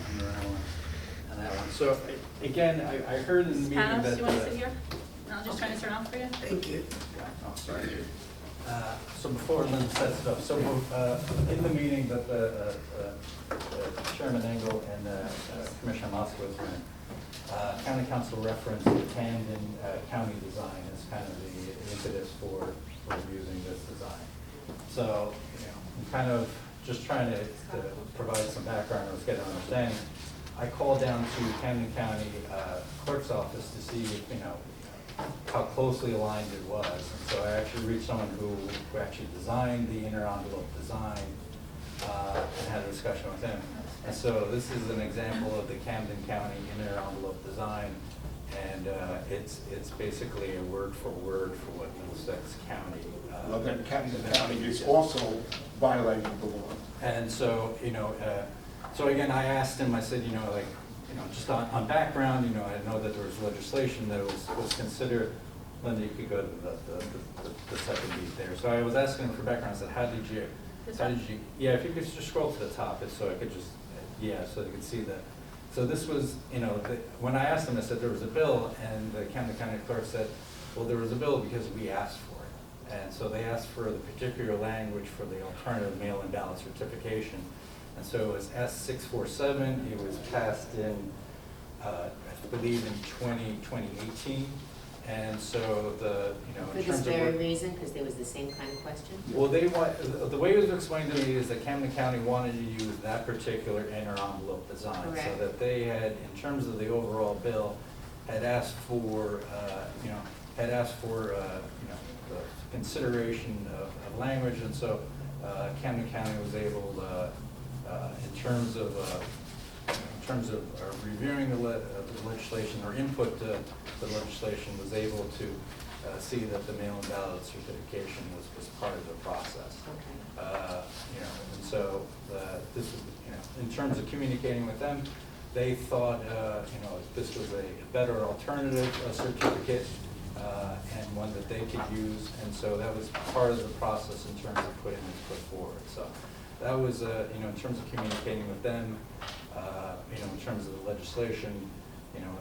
and that one. So, again, I heard in the meeting that. Panos, you want to sit here? I'll just turn this around for you. Thank you. Oh, sorry. So before Linda sets it up, so in the meeting that the Chairman Engel and Commissioner Moskowitz were in, County Council referenced the Camden County design as kind of the impetus for using this design. So, I'm kind of just trying to provide some background or get an understanding. I called down to Camden County Clerk's office to see if, how closely aligned it was. And so I actually reached someone who actually designed the inner envelope design and had a discussion with him. And so this is an example of the Camden County inner envelope design, and it's basically a word for word for what Middlesex County. Well, then Camden County is also violating the law. And so, so again, I asked him, I said, just on background, I know that there was legislation that was considered. Linda, you could go to the second beat there. So I was asking him for background. I said, how did you, yeah, if you could just scroll to the top, so I could just, so you could see that. So this was, when I asked him, I said there was a bill, and the Camden County Clerk said, well, there was a bill because we asked for it. And so they asked for the particular language for the alternative mail-in ballot certification. And so it was S647. It was passed in, I believe, in 2018. And so For in this terms of. very reason, because there was the same kind of question? Well, they want, the way it was explained to me is that Camden County wanted to use that particular inner envelope design. So Correct. that they had, in terms of the overall bill, had asked for, the consideration of language. And so Camden County was able, in terms of reviewing the legislation or input to the legislation, was able to see that the mail-in ballot certification was part of the process. Okay. And so this is, in terms of communicating with them, they thought, this was a better alternative certificate and one that they could use. And so that was part of the process in terms of putting this put forward. So that was, in terms of communicating with them, in terms of the legislation,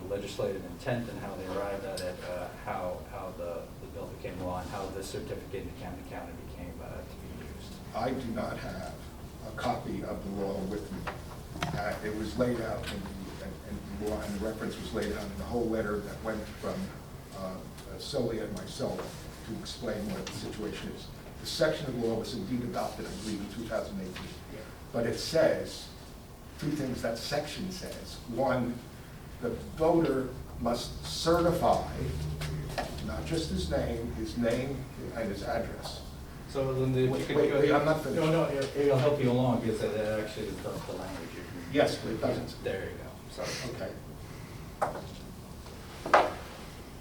legislative intent and how they arrived at it, how the bill became law and how the certificate in Camden County became to be used. I do not have a copy of the law with me. It was laid out in the law, and the reference was laid out in the whole letter that went from Sully and myself to explain what the situation is. The section of the law was indeed adopted, I believe, in 2018. But it says, two things that section says. One, the voter must certify not just his name and his address. So then the. Wait, I'm not finished. No, it'll help you along because it actually is the language. Yes, but it doesn't. There you go. Sorry. Okay.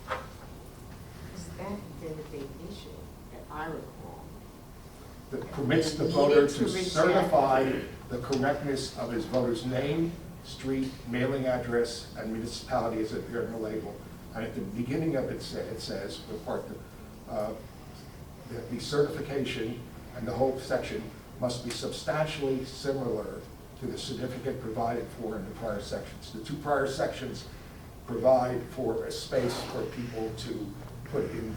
Because that had been a big issue that I recall. That permits the Needed voter to to reject. certify the correctness of his voter's name, street, mailing address, and municipality as appeared on the label. And at the beginning of it, it says, the part that the certification and the whole section must be substantially similar to the certificate provided for in the prior sections. The two prior sections provide for a space for people to put in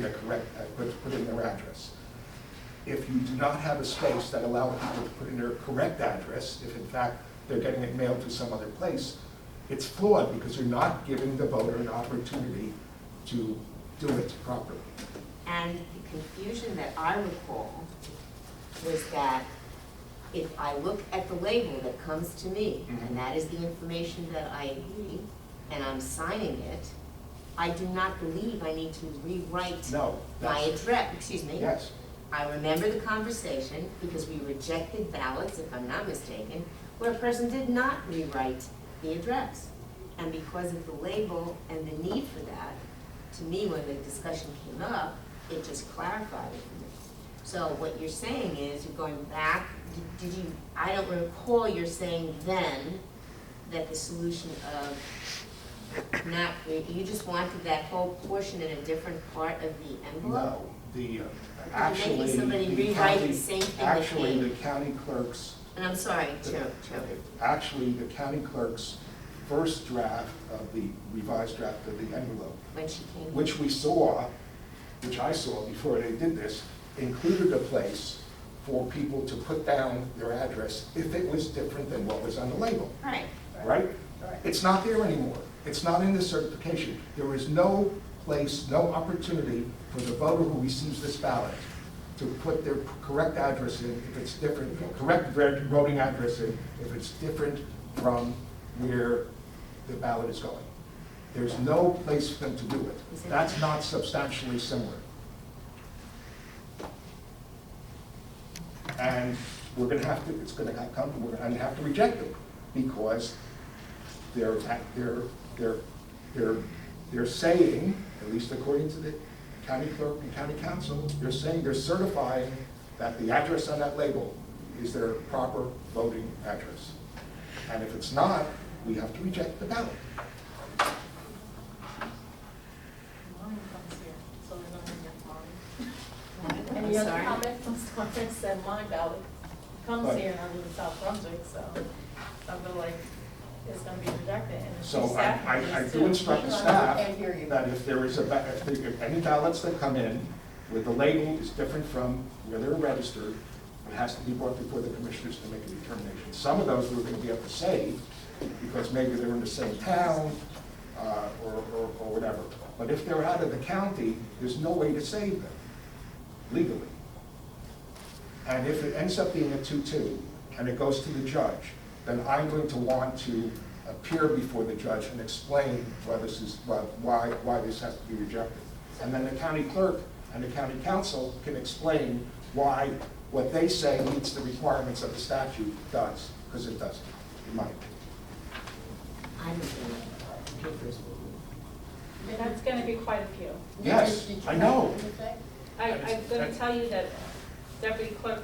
their address. If you do not have a space that allows people to put in their correct address, if in fact they're getting it mailed to some other place, it's flawed because you're not giving the voter an opportunity to do it properly. And the confusion that I recall was that if I look at the label that comes to me, and that is the information that I agree, and I'm signing it, I do not believe I need to rewrite No. my address, excuse me. Yes. I remember the conversation because we rejected ballots, if I'm not mistaken, where a person did not rewrite the address. And because of the label and the need for that, to me, when the discussion came up, it just clarified it for me. So what you're saying is, you're going back, did you, I don't recall you're saying then that the solution of not, you just wanted that whole portion in a different part of the envelope? No, Making actually, somebody the rewrite county, the same thing actually, again. the county clerk's, And I'm sorry, Joe. actually, the county clerk's first draft of the revised draft of the envelope, When she came. which we saw, which I saw before they did this, included a place for people to put down their address if it was different than what was on the label, Right. right? It's not there anymore. It's not in the certification. There is no place, no opportunity for the voter who receives this ballot to put their correct address in if it's different, correct voting address in if it's different from where the ballot is going. There's no place for them to do it. That's not substantially similar. And we're going to have to, it's going to come, we're going to have to reject them because they're saying, at least according to the county clerk and county council, they're saying, they're certifying that the address on that label is their proper voting address. And if it's not, we have to reject the ballot. Mine comes here, so they're gonna get mine. Any other Sorry. comments? It said my ballot comes But- here and I live in South Brunswick, so I feel like it's gonna be rejected and the So staff I needs do to- instruct the I staff can't hear you. that if there is if any ballots that come in where the label is different from where they're registered, it has to be brought before the commissioners to make a determination. Some of those we're going to be able to save because maybe they're in the same town or whatever. But if they're out of the county, there's no way to save them legally. And if it ends up being a 2-2 and it goes to the judge, then I'm going to want to appear before the judge and explain why this is, why this has to be rejected. And then the county clerk and the county council can explain why what they say meets the requirements of the statute does, because it doesn't, in my opinion. I'm in papers. That's gonna be quite a few. Yes, Did you I have know. something to say? I'm gonna tell you that Deputy Clerk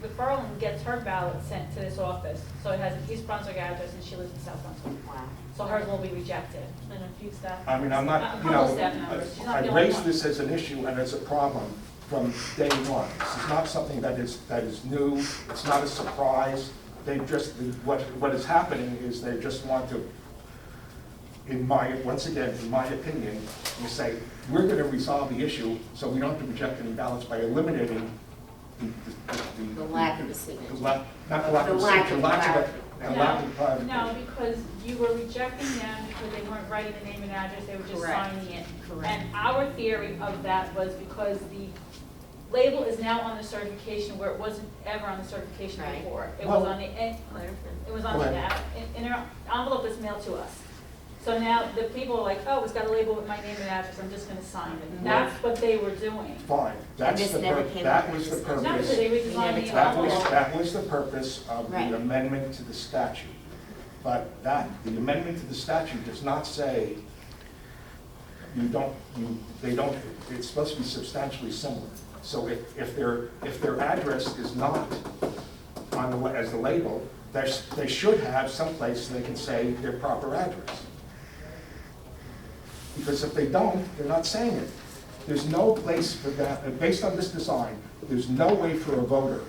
McFarland gets her ballot sent to this office, so it has an East Brunswick address and she lives in South Brunswick. Wow. So hers will be rejected. And a few staff. I mean, I'm not, A you couple know, staff members. She's not the I only raised one. this as an issue and as a problem from day one. This is not something that is new, it's not a surprise. They just, what is happening is they just want to, once again, in my opinion, you say, we're gonna resolve the issue so we don't have to reject any ballots by eliminating The lack of a signature. not the lack of The lack signature, of lack of, clarification. a lack of clarification. No, because you were rejecting them because they weren't writing the name and address, they were just Correct. signing it. Correct. And our theory of that was because the label is now on the certification where it wasn't ever on the certification Right. before. It Well- was on the, it was on Go the ahead. in our envelope that's mailed to us. So now the people are like, oh, it's got a label with my name and address, I'm just gonna sign it. That's what they were doing. Fine, that's this the never came that up was in the discussion. Not purpose. because they We redesigned never the talked envelope. That was the purpose of Right. the amendment to the statute. But the amendment to the statute does not say they don't, it's supposed to be substantially similar. So if their address is not on the, as the label, they should have someplace they can say their proper address. Because if they don't, they're not saying it. There's no place for that, based on this design, there's no way for a voter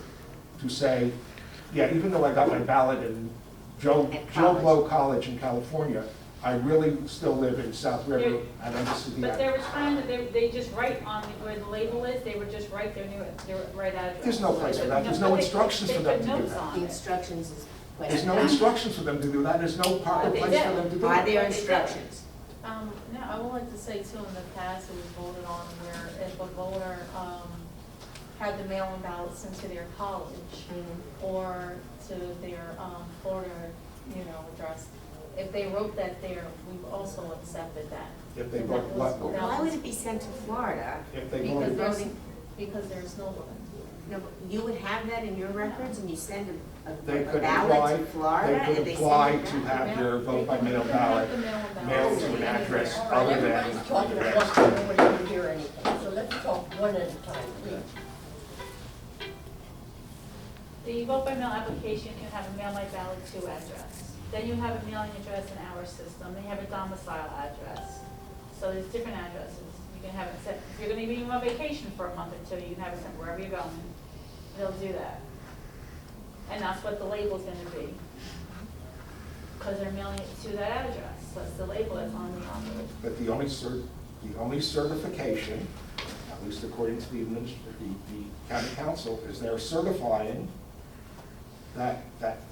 to say, yeah, even though I got my ballot in Joe Blow College in California, I really still live in South River, and I'm just. But they were trying to, they just write on where the label is, they would just write their right address. There's no place for that. There's no But they- instructions for them to They do put notes that. on The it. instructions is quite. There's no instructions for them to do that, there's no proper They place did. for them to do By it. their instructions. Now, I would like to say too, in the past, it was voted on where if a voter, had the mail-in ballots sent to their college or to their, Florida, address, if they wrote that there, we've also accepted that. If they And vote that was- what? that Why would was- it be sent to Florida? If they Because voted, there's, voting- because there's no, No, but you would have that in your records and you send they a could ballot apply, to Florida they and could they apply send it to back? have their vote by mail They ballot have the mail-in mailed ballots. to an address All right, other than everybody's talking at address. once, nobody can hear anything, so let's talk one at a time, please. The vote by mail application can have a mail by ballot to address. Then you have a mailing address in our system, then you have a domicile address. So there's different addresses. You can have it set, if you're gonna be on vacation for a month or two, you can have it sent wherever you're going. They'll do that. And that's what the label's gonna be. Because they're mailing it to that address. That's the label that's on the envelope. But the only certification, at least according to the county council, is they're certifying that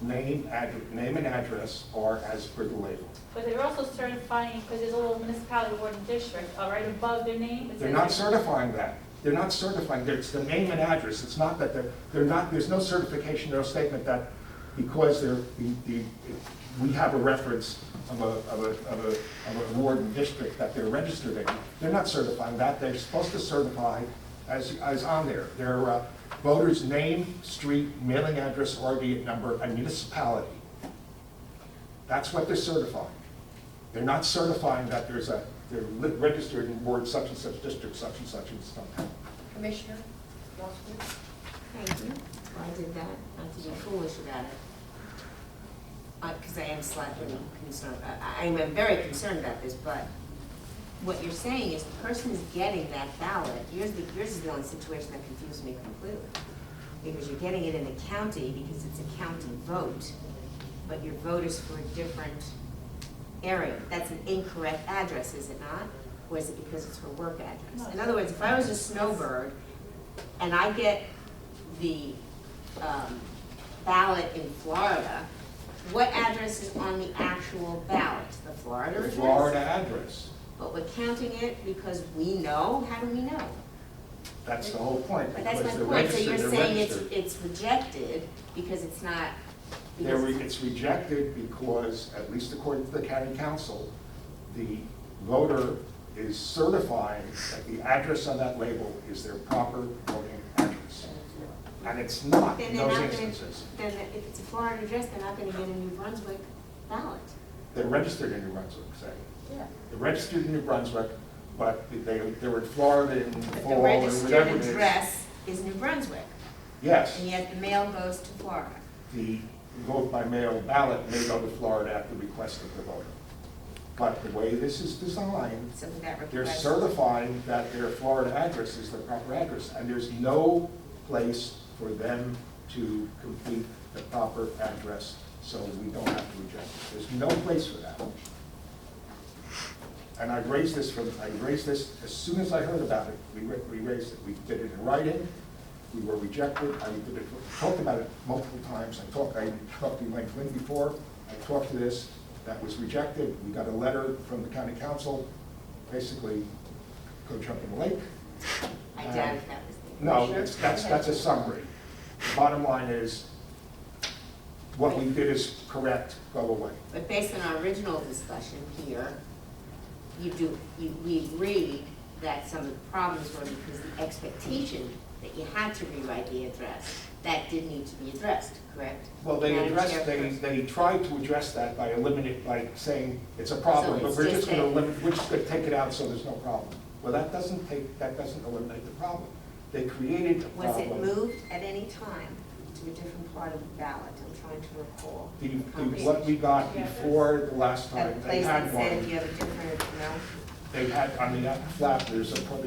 name and address are as per the label. But they're also certifying, because there's a little municipality ward and district, right above their name. it They're says- not certifying that. They're not certifying, it's the name and address. It's not that they're not, there's no certification, no statement that because we have a reference of a ward and district that they're registered in. They're not certifying that. They're supposed to certify as on there. Their voter's name, street, mailing address, RD number, and municipality. That's what they're certifying. They're not certifying that they're registered in ward such and such, district such and such, and stuff. Commissioner Moskowitz? Thank you. I did that, not to be foolish about it. Because I am slightly concerned, I am very concerned about this, but what you're saying is the person is getting that ballot. Yours is the only situation that confused me completely. Because you're getting it in the county because it's a county vote, but your vote is for a different area. That's an incorrect address, is it not? Or is it because it's her work address? In other words, if I was a snowbird and I get the ballot in Florida, what address is on the actual ballot? The Florida The address? Florida address. but we're counting it because we know, how do we know? That's the whole point. But that's my because they're point, so you're registered, they're saying registered. it's rejected because it's not, because It's rejected because, at least according to the county council, the voter is certifying that the address on that label is their proper voting address. And it's not then in they're those not gonna, instances. then if it's a Florida address, they're not gonna get a New Brunswick ballot. They're registered in New Brunswick, say. Yeah. They're registered in New Brunswick, but they were in Florida in But the fall or registered whatever it is. address is New Brunswick, Yes, and yet the mail goes to Florida. the vote by mail ballot may go to Florida at the request of the voter. But the way this is designed, So that they're request. certifying that their Florida address is their proper address, and there's no place for them to complete the proper address, so we don't have to reject it. There's no place for that. And I raised this as soon as I heard about it, we raised it. We did it in writing, we were rejected, talked about it multiple times. I talked to Mike Flynn before, I talked to this, that was rejected. We got a letter from the county council, basically, go jump in the lake. I doubt if that was the. No, Commissioner. that's a summary. Bottom line is, what we did is correct, go away. But based on our original discussion here, we agreed that some of the problems were because the expectation that you had to rewrite the address, that did need to be addressed, correct? Well, they Madam addressed, Chairperson. they tried to address that by by saying it's a problem, So but it's we're just just gonna a- we're just gonna take it out so there's no problem. Well, that doesn't eliminate the problem. They created a Was it problem. moved at any time to a different part of the ballot? I'm trying to recall. What we got before the last A time, they place that had said one. you have a different, no? They had, on the flap, there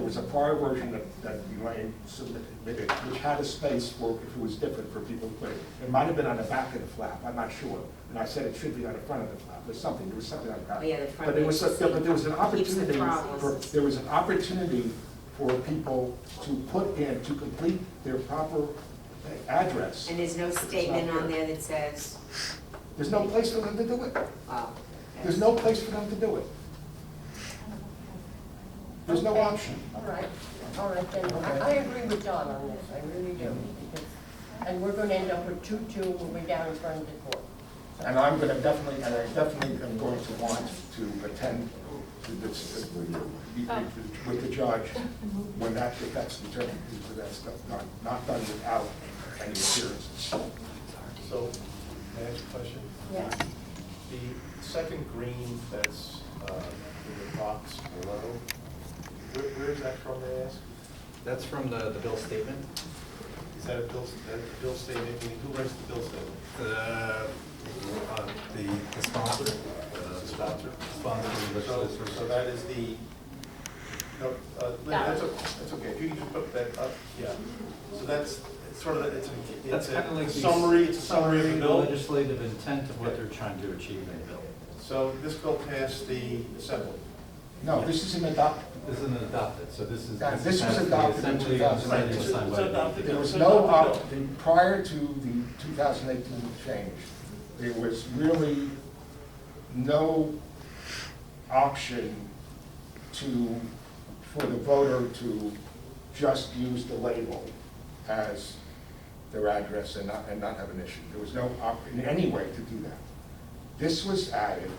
was a prior version that Elaine submitted, which had a space for, if it was different for people to put it. It might have been on the back of the flap, I'm not sure. And I said it should be on the front of the flap, there was something on the back. Oh, yeah, the front But there was, page, but there was an keeps the opportunity, problems. there was an opportunity for people to put in, to complete their proper address. And there's no statement on there that says, There's no place for them to do it. oh. There's no place for them to do it. There's no Okay. option. All right, then, I agree with John on this, I really do, because, and we're gonna end up with 2-2 when we're down in front of the court. And I'm gonna definitely, and I definitely am going to want to attend to this, with the judge, when if that's determined, because that's not done without any appearances. So, may I ask a question? Yeah. The second green that's in the box below, where is that from, may I ask? That's from the bill statement. Is that a bill statement? Who writes the bill statement? The sponsor. The sponsor? Sponsor of the legislature. So that is the, no, that's okay, if you can just put that up, yeah. So that's sort of, it's That's kind of like a the summary, it's a summary of the bill. legislative intent of what they're trying to achieve in the bill. So this bill passed the assembly. No, this isn't adopted. This isn't adopted, so this is. This was adopted in Assembly and 2000. decided to sign by the- adopted. There was no, prior to the 2018 change, there was really no option for the voter to just use the label as their address and not have an issue. There was no in any way to do that. This was added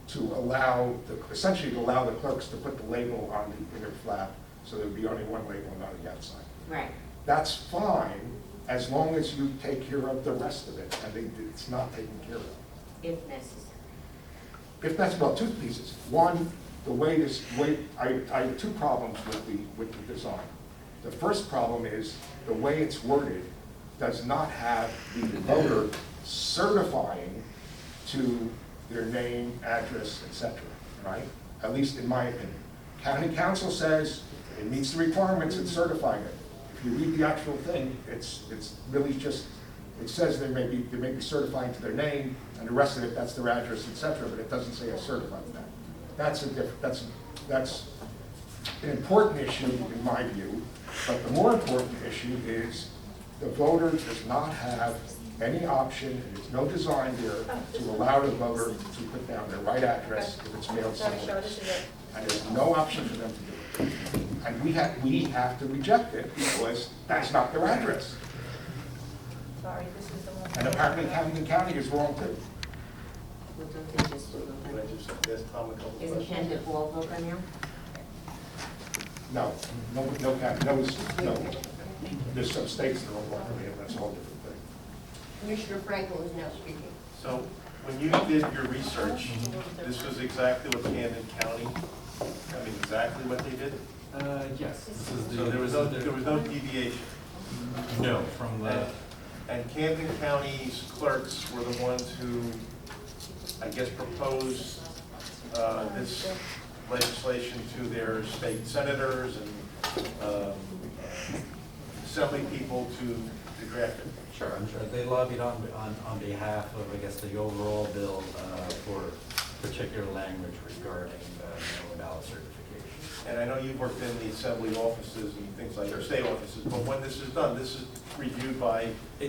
to allow, essentially to allow the clerks to put the label on the inner flap, so there would be only one label, not on the outside. Right. That's fine, as long as you take care of the rest of it, and it's not taken care of. If necessary. If that's, well, two pieces. One, I have two problems with the design. The first problem is the way it's worded does not have the voter certifying to their name, address, etc., right? At least in my opinion. County council says it meets the requirements, it's certifying it. If you read the actual thing, it's really just, it says they may be certifying to their name, and the rest of it, that's their address, etc., but it doesn't say I certified that. That's an important issue in my view, but the more important issue is the voter does not have any option, and there's no design there to allow the voter to put down their right address if it's mailed Madam Chair, somewhere. this is it. And there's no option for them to do it. And we have to reject it because that's not their address. Sorry, this is the one. And apparently Camden County is wrong too. Well, don't they just do Can I it? just ask Tom a couple of Isn't questions? Camden all over now? No, there's some states that are wrong, that's a whole different thing. Commissioner Frankel is now speaking. So, when you did your research, this was exactly what Camden County, I mean, exactly what they did? Yes, this is the. So there was no deviation? No, from the, And Camden County's clerks were the ones who, I guess, proposed this legislation to their state senators and assembly people to draft it. sure, I'm sure, they lobbied on behalf of, I guess, the overall bill for particular language regarding mail-in ballot certification. And I know you've worked in the assembly offices and things like, or state offices, but when this is done, this is reviewed by, There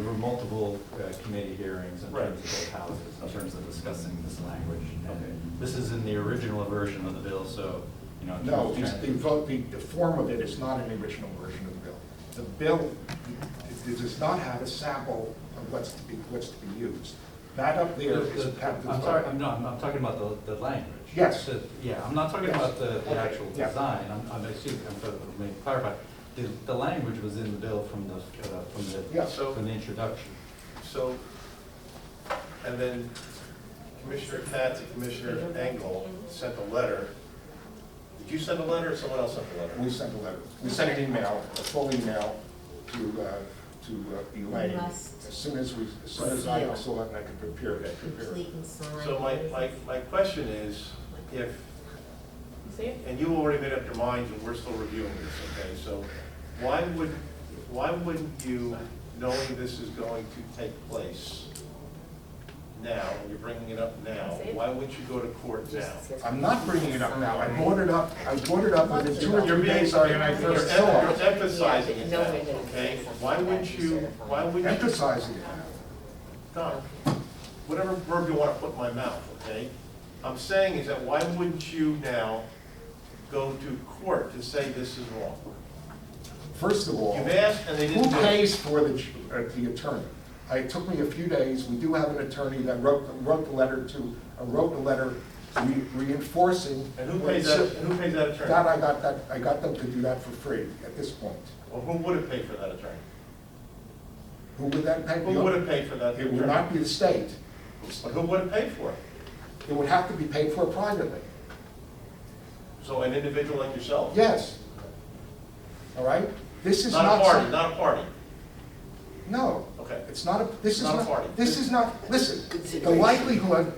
were multiple committee hearings in Right. terms of both houses, in terms of discussing this language. And this is in the original version of the bill, so, you know. in No, terms of the vote, the form of it is not an original version of the bill. The bill, it does not have a sample of what's to be used. That up there is. I'm sorry, I'm talking about the language. Yes. Yeah, I'm not talking Yes. about the Okay, actual yeah. design, let me clarify. The language was in the bill from Yeah. from the introduction. so, and then Commissioner Katz and Commissioner Engel sent a letter. Did you send a letter or someone else sent a letter? We sent a letter. We sent an email, a full email to Elaine. As soon as I saw it and I could prepare it. Complete and signed. So my question is, if, You see it? and you already made up your minds and we're still reviewing this, okay? So why wouldn't you, knowing this is going to take place now, and you're bringing it up now, why wouldn't you go to court now? I'm not bringing it up now. I brought it up within 2 or 3 days when I You're first saw it. emphasizing it now, okay? Why wouldn't you, Emphasizing it now. Don, whatever verb you want to put in my mouth, okay? I'm saying is that why wouldn't you now go to court to say this is wrong? First of all, You've asked and they didn't who do it. pays for the attorney? It took me a few days. We do have an attorney that wrote the letter reinforcing. And who pays that attorney? I got them to do that for free at this point. Well, who would have paid for that attorney? Who would that pay? Who would have paid for that It attorney? would not be the state. But who would have paid for it? It would have to be paid for privately. So an individual like yourself? Yes. All right? This is Not not. a party, not a party. No. Okay. It's not a, this is Not a not, party. this is not, listen, the likelihood,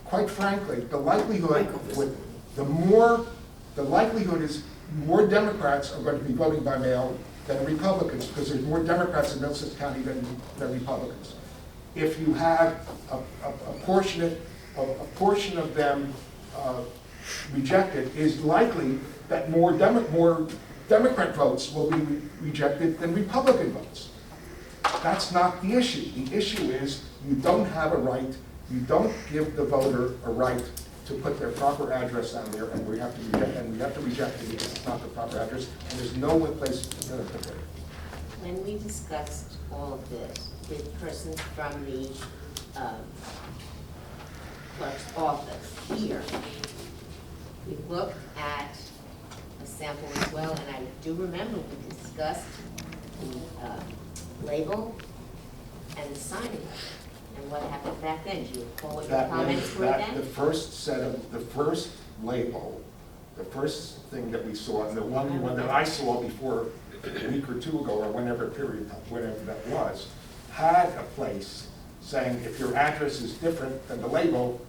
quite frankly, the likelihood is more Democrats are going to be voting by mail than Republicans, because there's more Democrats in Middlesex County than Republicans. If you have a portion of them rejected, is likely that more Democrat votes will be rejected than Republican votes. That's not the issue. The issue is you don't have a right, you don't give the voter a right to put their proper address on there, and we have to reject it because it's not the proper address, and there's no place to put it. When we discussed all of this with persons from the clerk's office here, we looked at a sample as well, and I do remember we discussed the label and the signing of it. And what happened back then? Do you recall what your comments were then? The first label, the first thing that we saw, and the one that I saw before a week or two ago, or whenever that was, had a place saying if your address is different than the label,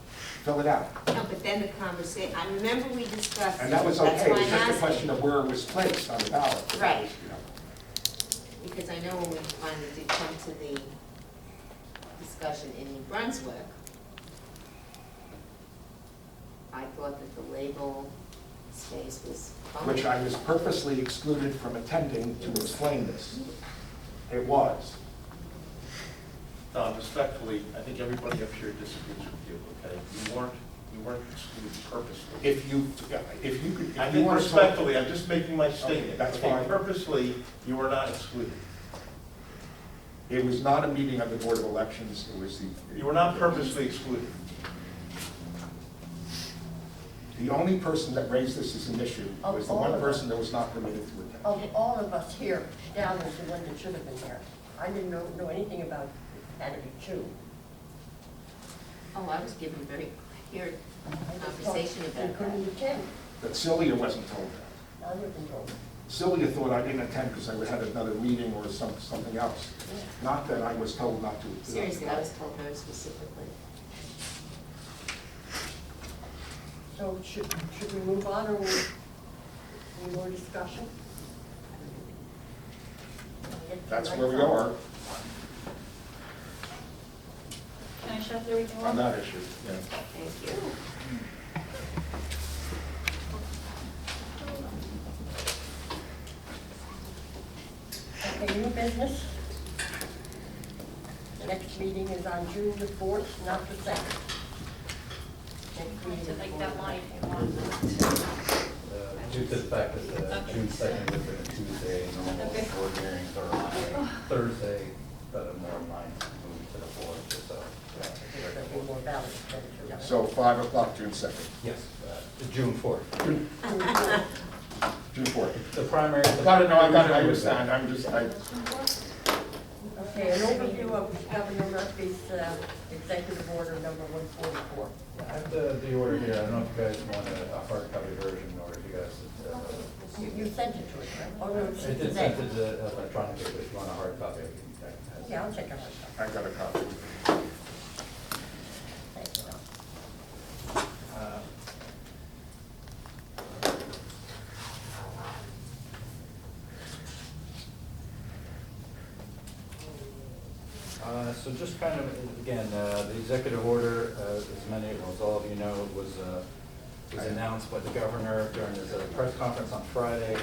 fill it out. No, but then the conversation, I remember we discussed. And that was That's okay, why it was I'm just a asking. question of where it was placed on the ballot. Right. You know. Because I know when we finally did come to the discussion in New Brunswick, I thought that the label space was fine. Which I was purposely excluded from attending to explain this. It was. Don, respectfully, I think everybody up here disagrees with you, okay? You weren't You weren't excluded purposely. If you could, I if you think want to talk. respectfully, I'm just making my statement. that's Okay, fine. Purposely, you were not excluded. It was not a meeting of the Board of Elections, it was the. You were not purposely excluded. The only person that raised this as an issue was the All one of person us. that was not permitted to attend. Of all of us here, Dal was the one that should have been there. I didn't know anything about Academy 2. Oh, I was given very clear conversation I about couldn't that. attend. But Sylvia wasn't told that. I wasn't told. Sylvia thought I didn't attend because I had another meeting or something else. Not that I was told not to. Seriously, I was told very specifically. So should we move on, or any more discussion? That's where we are Can I shut everything off? on that issue. Yeah. Thank you. Okay, new business. The next meeting is on June the 4th, not the 2nd. Next meeting To is make for- that line if you want. Due to the fact that June 2nd is a Tuesday, normal Okay. board hearings are on a Thursday, that are more in line to move to the 4th, so. There'll be more ballots then, So 5 o'clock, June 2nd. Yes, June 4th. June 4th. The primary. Got it, no, I got it, I understand, Okay, an overview of Governor Murphy's executive order number 144. I have the order here, I don't know if you guys want a hard copy version, or if you guys. You sent it to us, right? Oh, no, it's I did today. send it electronically, but if you want a hard copy, I can. Yeah, I'll check it out. I got a copy. Thank you. So just kind of, again, the executive order, as all of you know, was announced by the governor during his press conference on Friday.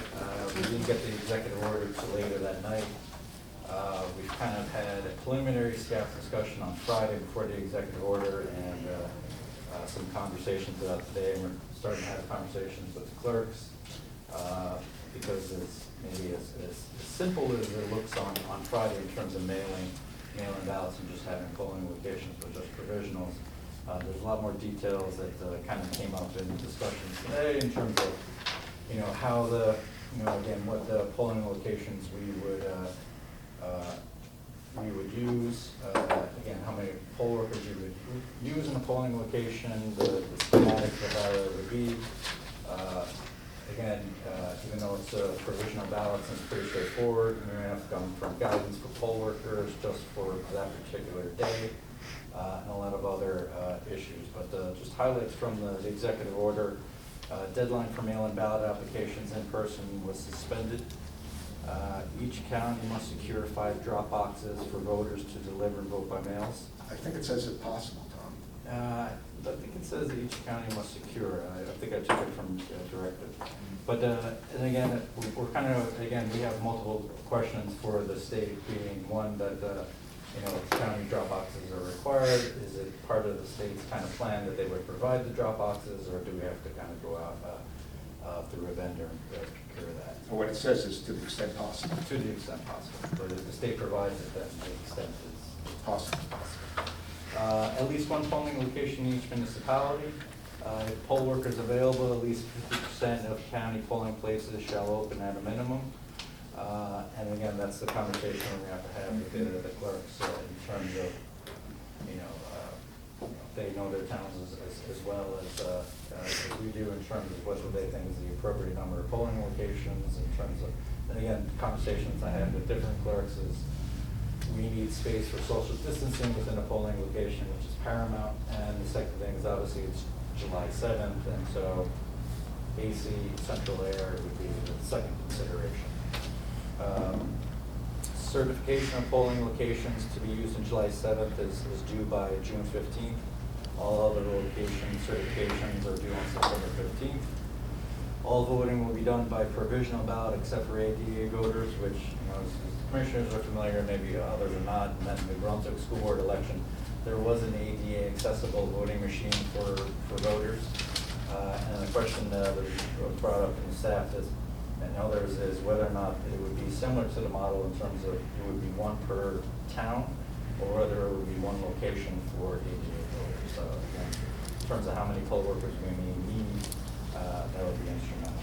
We didn't get the executive order till later that night. We've kind of had a preliminary staff discussion on Friday before the executive order, and some conversations about today. And we're starting to have conversations with the clerks, because it's maybe as simple as it looks on Friday in terms of mailing ballots and just having polling locations with just provisionals. There's a lot more details that kind of came up in discussions today in terms of, how again, what the polling locations we would use, again, how many poll workers you would use in a polling location, the schematics of how it would be. Again, even though it's provisional ballots and it's pretty straightforward, we may have to come from guidance for poll workers just for that particular day, and a lot of other issues. But just highlights from the executive order, deadline for mail-in ballot applications in person was suspended. Each county must secure 5 drop boxes for voters to deliver and vote by mails. I think it says if possible, Tom. I think it says that each county must secure. I think I took it from directive. But, and again, we're kind of, again, we have multiple questions for the state, being one that, county drop boxes are required. Is it part of the state's kind of plan that they would provide the drop boxes, or do we have to kind of go out through a vendor and procure that? Well, what it says is to the extent possible. To the extent possible. But if the state provides it, then the extent is Possible. At least one polling location in each municipality. If poll workers available, at least 50% of county polling places shall open at a minimum. And again, that's the conversation we have to have with the clerks in terms of, they know their towns as well as we do, in terms of what they think is the appropriate number of polling locations, in terms of, and again, conversations I have with different clerks is, we need space for social distancing within a polling location, which is paramount. And the second thing is, obviously, it's July 7th, and so AC, central air would be the second consideration. Certification of polling locations to be used on July 7th is due by June 15th. All other location certifications are due on September 15th. All voting will be done by provisional ballot except for ADA voters, which, as commissioners are familiar, maybe others are not. And then the Brunswick School Board election, there was an ADA accessible voting machine for voters. And the question that was brought up from the staff is, and others, is whether or not it would be similar to the model in terms of it would be one per town, or whether it would be one location for ADA voters. So again, in terms of how many poll workers we may need, that would be instrumental.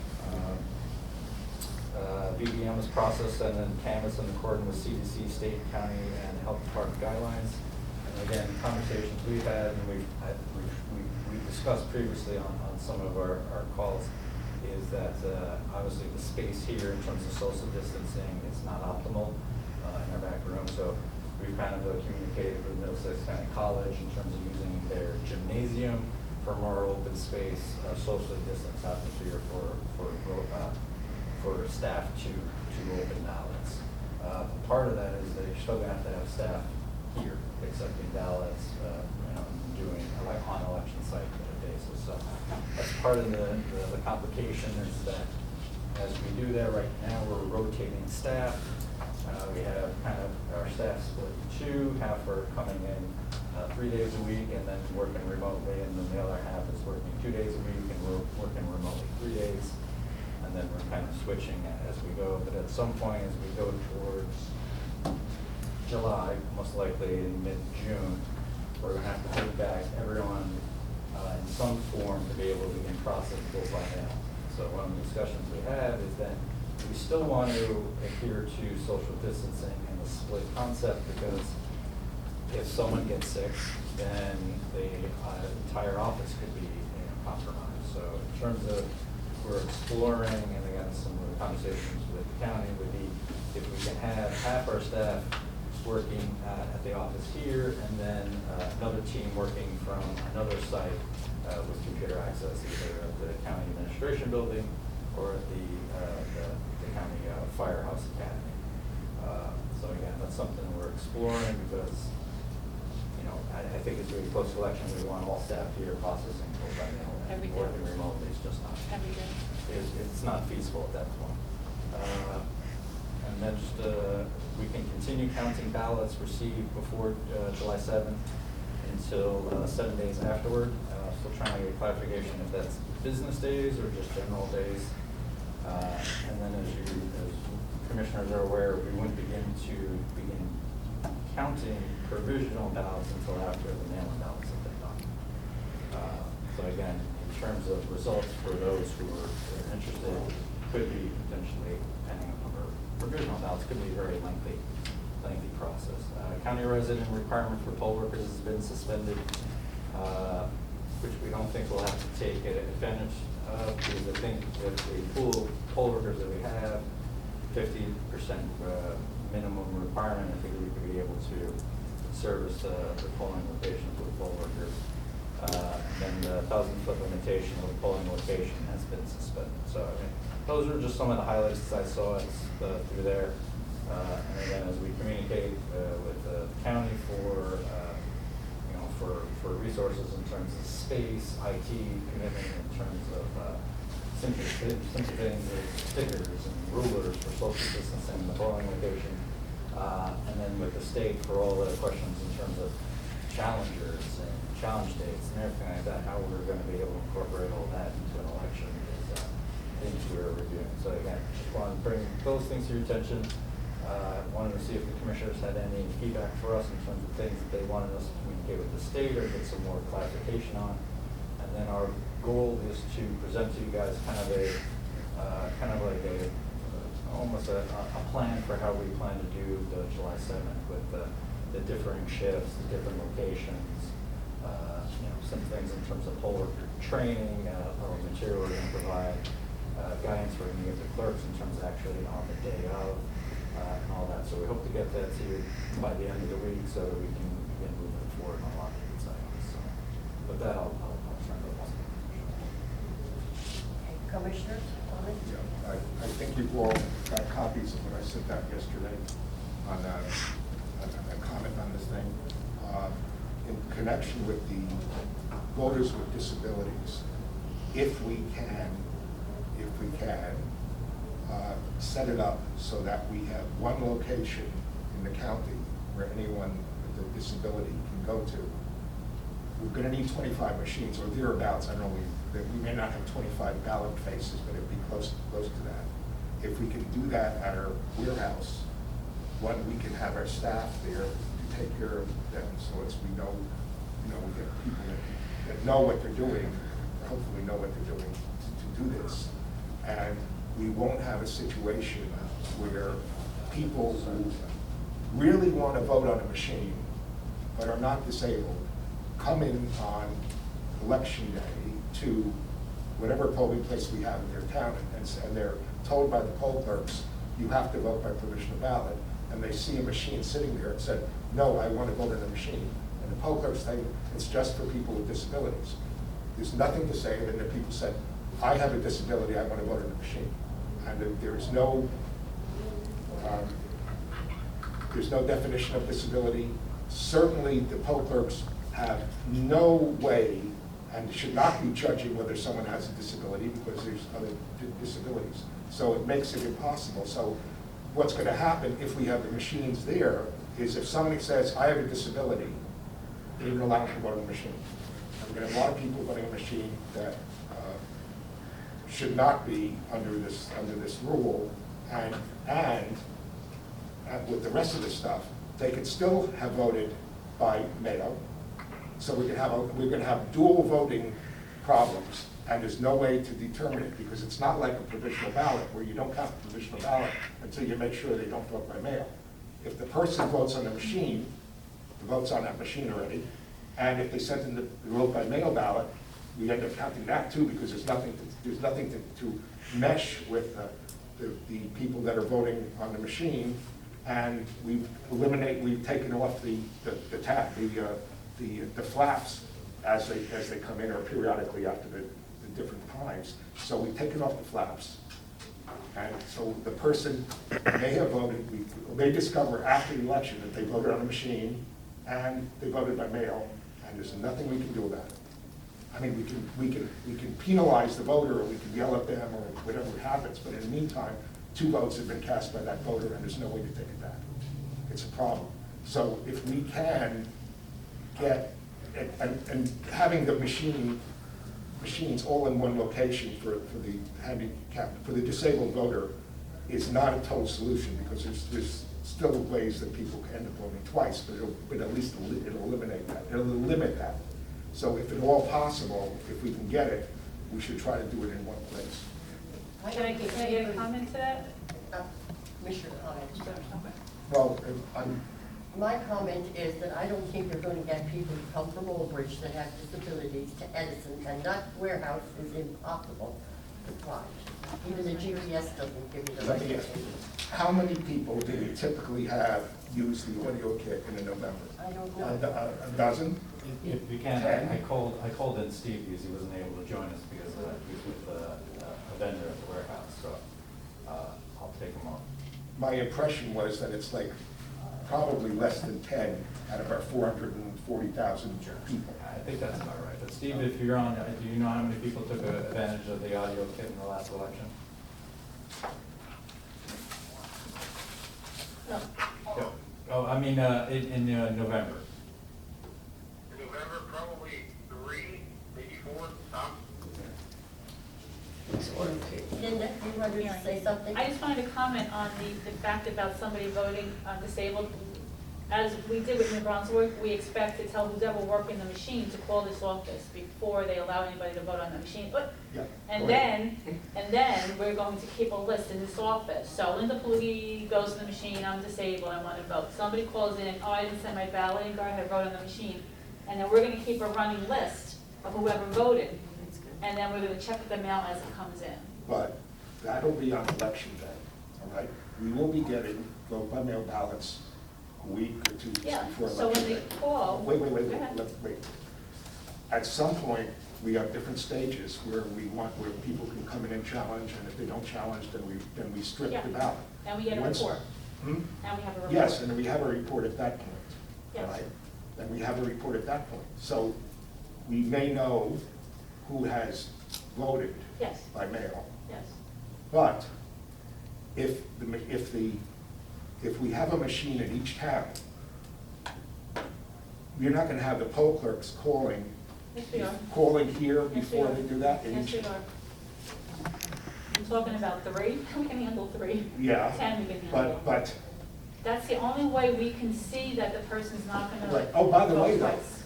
BBM was processed and then canvassed in accordance with CDC, state, county, and health department guidelines. And again, conversations we've had and we've discussed previously on some of our calls is that obviously the space here in terms of social distancing is not optimal in our back room. So we've kind of communicated with Middlesex County College in terms of using their gymnasium for more open space, socially distanced atmosphere for staff to open ballots. Part of that is that you're still going to have staff here accepting ballots, doing on election site basis. So that's part of the complication is that as we do that right now, we're rotating staff. We have kind of our staff split in two. Half are coming in 3 days a week and then working remotely, and then the other half is working 2 days a week and we're working remotely 3 days. And then we're kind of switching as we go. But at some point, as we go towards July, most likely in mid-June, we're going to have to bring back everyone in some form to be able to begin processing vote by mail. So one of the discussions we have is that we still want to adhere to social distancing and the split concept, because if someone gets sick, then the entire office could be compromised. So in terms of we're exploring, and again, some of the conversations with the county would be if we can have half our staff working at the office here, and then another team working from another site with computer access, either at the county administration building or at the county firehouse academy. So again, that's something we're exploring because, I think as we get close to election, we want all staff here processing vote by mail. Every day. Working remotely is just not. Every day. It's not feasible at that point. And then just, we can continue counting ballots received before July 7th until 7 days afterward. Still trying to get clarification if that's business days or just general days. And then as commissioners are aware, we wouldn't begin counting provisional ballots until after the mail-in ballots have been done. So again, in terms of results for those who are interested, could be potentially, depending on number of provisional ballots, could be a very lengthy process. County resident requirement for poll workers has been suspended, which we don't think we'll have to take advantage of, because I think with the pool of poll workers that we have, 50% minimum requirement, I think we could be able to service the polling location for the poll workers. And then the 1,000-foot limitation of the polling location has been suspended. So those are just some of the highlights that I saw through there. And again, as we communicate with the county for resources in terms of space, IT commitment, in terms of simple things like stickers and rulers for social distancing in the polling location, and then with the state for all the questions in terms of challengers and challenge dates and everything like that, how we're going to be able to incorporate all that into an election is things we're reviewing. So again, just want to bring those things to your attention. Wanted to see if the commissioners had any feedback for us in terms of things that they wanted us to communicate with the state or get some more clarification on. And then our goal is to present to you guys almost a plan for how we plan to do the July 7th with the differing shifts, the different locations, some things in terms of poll worker training, or material we're going to provide, guidance we're going to give the clerks in terms of actually on the day of, and all that. So we hope to get that to you by the end of the week so that we can begin moving forward on a lot of these items. So with that, I'll turn it over. Commissioners, comments? Yeah, I think you've all got copies of what I sent out yesterday on a comment on this thing. In connection with the voters with disabilities, if we can, set it up so that we have one location in the county where anyone with with a disability can go to. We're gonna need 25 machines or thereabouts. I know we may not have 25 ballot faces, but it'd be close to that. If we can do that at our warehouse, one, we can have our staff there to take care of them, so it's, we get people that know what they're doing, or hopefully know what they're doing to do this. And we won't have a situation where people who really want to vote on a machine, but are not disabled, come in on election day to whatever polling place we have in their town, and they're told by the poll clerks, you have to vote by provisional ballot, and they see a machine sitting there and said, no, I want to vote on a machine. And the poll clerks say, it's just for people with disabilities. There's nothing to say, and then the people said, I have a disability, I want to vote on a machine. And there's no definition of disability. Certainly, the poll clerks have no way and should not be judging whether someone has a disability because there's other disabilities. So it makes it impossible. So what's going to happen if we have the machines there is if somebody says, I have a disability, they're going to allow them to vote on the machine. And we're going to have a lot of people voting on a machine that should not be under this rule, and with the rest of the stuff, they could still have voted by mail. So we're going to have dual voting problems, and there's no way to determine it because it's not like a provisional ballot where you don't count the provisional ballot until you make sure they don't vote by mail. If the person votes on the machine, the vote's on that machine already, and if they sent in the vote by mail ballot, we end up counting that too because there's nothing to mesh with the people that are voting on the machine, and we've taken off the flaps as they come in or periodically after the different times. So we've taken off the flaps, and so the person may have voted. We may discover after the election that they voted on a machine and they voted by mail, and there's nothing we can do about it. I mean, we can penalize the voter, or we can yell at them, or whatever happens. But in the meantime, 2 votes have been cast by that voter, and there's no way to take it back. It's a problem. So if we can get and having the machines all in one location for the handicapped, for the disabled voter, is not a total solution because there's still ways that people can end up voting twice, but at least it'll eliminate that. It'll limit that. So if at all possible, if we can get it, we should try to do it in one place. Can I get a comment to that? Commissioner comment. Well, My comment is that I don't think you're going to get people to come from Old Bridge that have disabilities to Edison, and that warehouse is impossible to find. Even the GPS doesn't give you the let right me ask you, answer. how many people do you typically have use the audio kit in a November? I don't know. A dozen? If you can, 10? I called in Steve because he wasn't able to join us because he's with a vendor at the warehouse, so I'll take him on. My impression was that it's like probably less than 10 out of our 440,000 people. I think that's about right. But Steve, if you're on, do you know how many people took advantage of the audio kit in the last election? No. Yeah. Oh, I mean, in November. In November, probably 3, maybe 4, top. Linda, you wanted to say something? I just wanted to comment on the fact about somebody voting disabled. As we did with New Brunswick, we expect to tell who's ever working the machine to call this office before they allow anybody to vote on the machine. Yeah, And go then we're going to keep a list in this office. So Linda Palugi goes to the machine, I'm disabled, I want to vote. Somebody calls in, oh, I didn't send my ballot in, go ahead, vote on the machine. And then we're going to keep a running list of whoever voted. And then we're going to check the mail as it comes in. But that'll be on election day, all right? We will be getting vote by mail ballots a week or 2 weeks Yeah, before so election when day. they call. Wait. Go ahead. At some point, we have different stages where people can come in and challenge, and if they don't challenge, then we strip Yeah. the ballot. And we get a Once- report. Hmm? And we have a report. Yes, and we have a report at that point. Yes. Right? And we have a report at that point. So we may know who has voted Yes. by mail. Yes. But if we have a machine in each town, you're not gonna have the poll clerks calling, Yes, we are. calling here Yes, we before are. they do that? Yes, we are. I'm talking about 3, we can handle 3. Yeah, 10 we can handle. but, That's the only way we can see that the person's not gonna. right, oh, by the way, vote though, twice.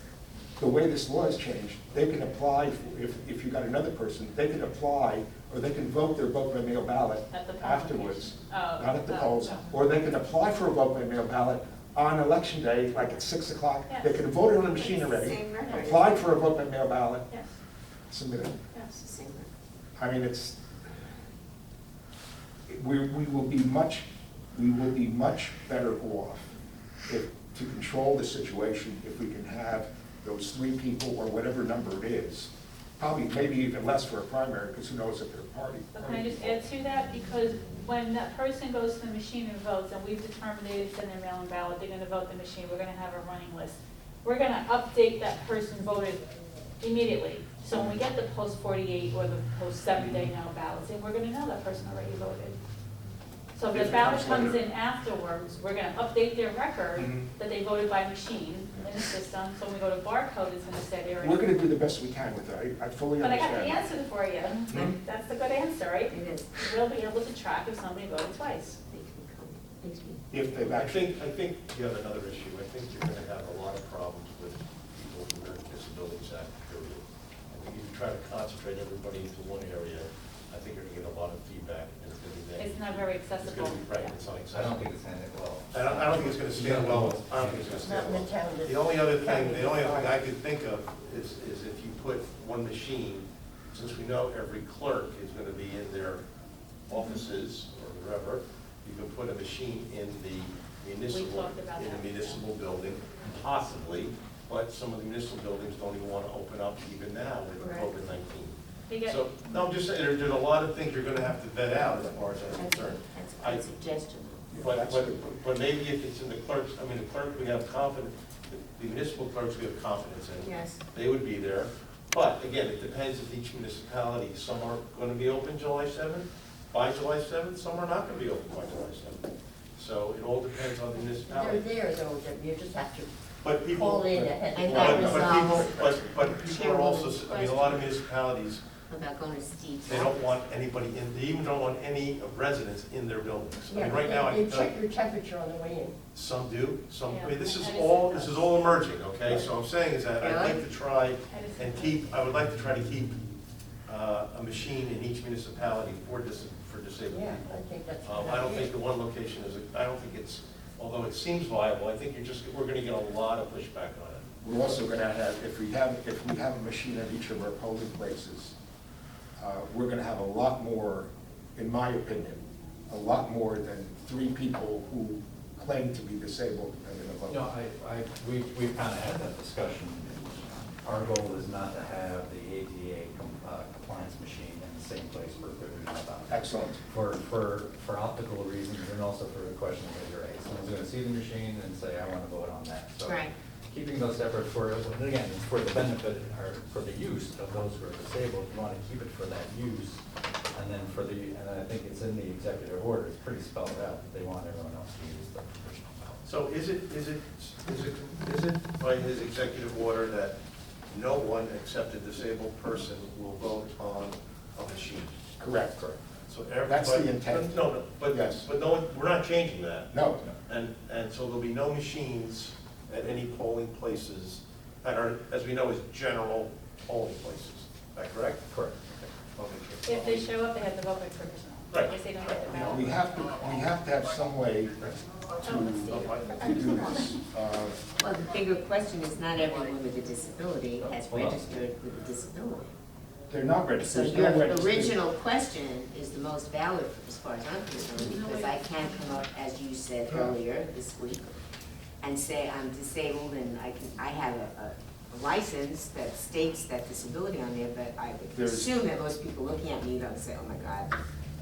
the way this law has changed, they can apply, if you got another person, they can apply, or they can vote their vote by mail ballot At the polling afterwards, station. Oh, not at the oh, polls, oh. or they can apply for a vote by mail ballot on election day, like at 6 o'clock. Yes. They can vote it on the machine already, Same record. applied for a vote by mail ballot, Yes, submit it. It's the yes. same record. I mean, we will be much better off to control the situation if we can have those 3 people or whatever number it is, probably maybe even less for a primary, because who knows if they're party. But can I just add to that? Because when that person goes to the machine and votes, and we've determined they send their mail-in ballot, they're gonna vote the machine, we're gonna have a running list. We're gonna update that person voted immediately. So when we get the post 48 or the post 7-day now ballots, and we're gonna know that person already voted. So if If the it ballot comes comes later. in afterwards, we're gonna update their record Mhm. that they voted by machine in the system. So when we go to barcode, it's gonna say they already. We're gonna do the best we can with it, I fully But I got understand. the answer for you. Mhm. That's the good answer, right? It is. We'll be able to track if somebody voted twice. Makes me. If they've I actually, think you have another issue. I think you're gonna have a lot of problems with people who are disabilities act, period. I think if you try to concentrate everybody into one area, I think you're gonna get a lot of feedback, and it's gonna be negative. It's not very It's accessible. gonna be, right, it's not I don't accessible. think it's handled well. I don't think it's gonna stand well, I don't think it's gonna Not stand in the well. town. The only other thing I could think of is if you put one machine, since we know every clerk is gonna be in their offices or wherever, you can put a machine in the municipal, talked about in that. a municipal building, possibly, but some of the municipal buildings don't even wanna open up even now with Right. COVID-19. They get- So, no, I'm just saying, there's a lot of things you're gonna have to vet out as far as I'm That's concerned. a good suggestion. But maybe if it's in the clerks, I mean, the clerk, we have confidence, the municipal clerks we have confidence in. Yes. They would be there. But again, it depends if each municipality, some are gonna be open July 7th, by July 7th, some are not gonna be open by July 7th. So it all depends on the They're municipality. there though, that you just have to But people. call in ahead And of that time. But people are also, I mean, a lot of municipalities, About going to Steve's. they don't want anybody in, they even don't want any residents in their buildings. I mean, right now, I They can tell check you, your temperature on the way in. some do, some, I mean, this is Yeah. all emerging, okay? So I'm saying is that I'd like to try Edison. and keep, I would like to try to keep a machine in each municipality for disabled Yeah, people. I think that's a good I don't idea. think the one location is, I don't think it's, although it seems viable, I think we're gonna get a lot of pushback on it. we're also gonna have, if we have a machine at each of our polling places, we're gonna have a lot more, in my opinion, a lot more than 3 people who claim to be disabled and gonna vote. No, we've kind of had that discussion. Our goal is not to have the ADA compliance machine in the same place for 39,000. Excellent. For optical reasons and also for the questions that you're raising. Someone's going to see the machine and say, I want to vote on that. So Right. keeping those separate for, and again, it's for the benefit or for the use of those who are disabled. You want to keep it for that use. And then and I think it's in the executive order, it's pretty spelled out that they want everyone else to use the provisional ballot. So is it by his executive order that no one except a disabled person will vote on a machine? Correct. So That's the intent. No, but Yes. but no one, we're not changing that. No, And so there'll be no machines at any polling places that are, as we know, is general polling places. Is that correct? Correct. Okay. If they show up, they have to vote by provisional. Right. I guess they don't get the ballot. we have to have some way to do this. Well, the bigger question is not everyone with a disability has registered with a disability. They're not So registered. your There's no registered. original question is the most valid as far as I'm concerned, because I can come up, as you said earlier this week, and say I'm disabled and I have a license that states that disability on there, but I would There's- assume that most people looking at me don't say, oh my God.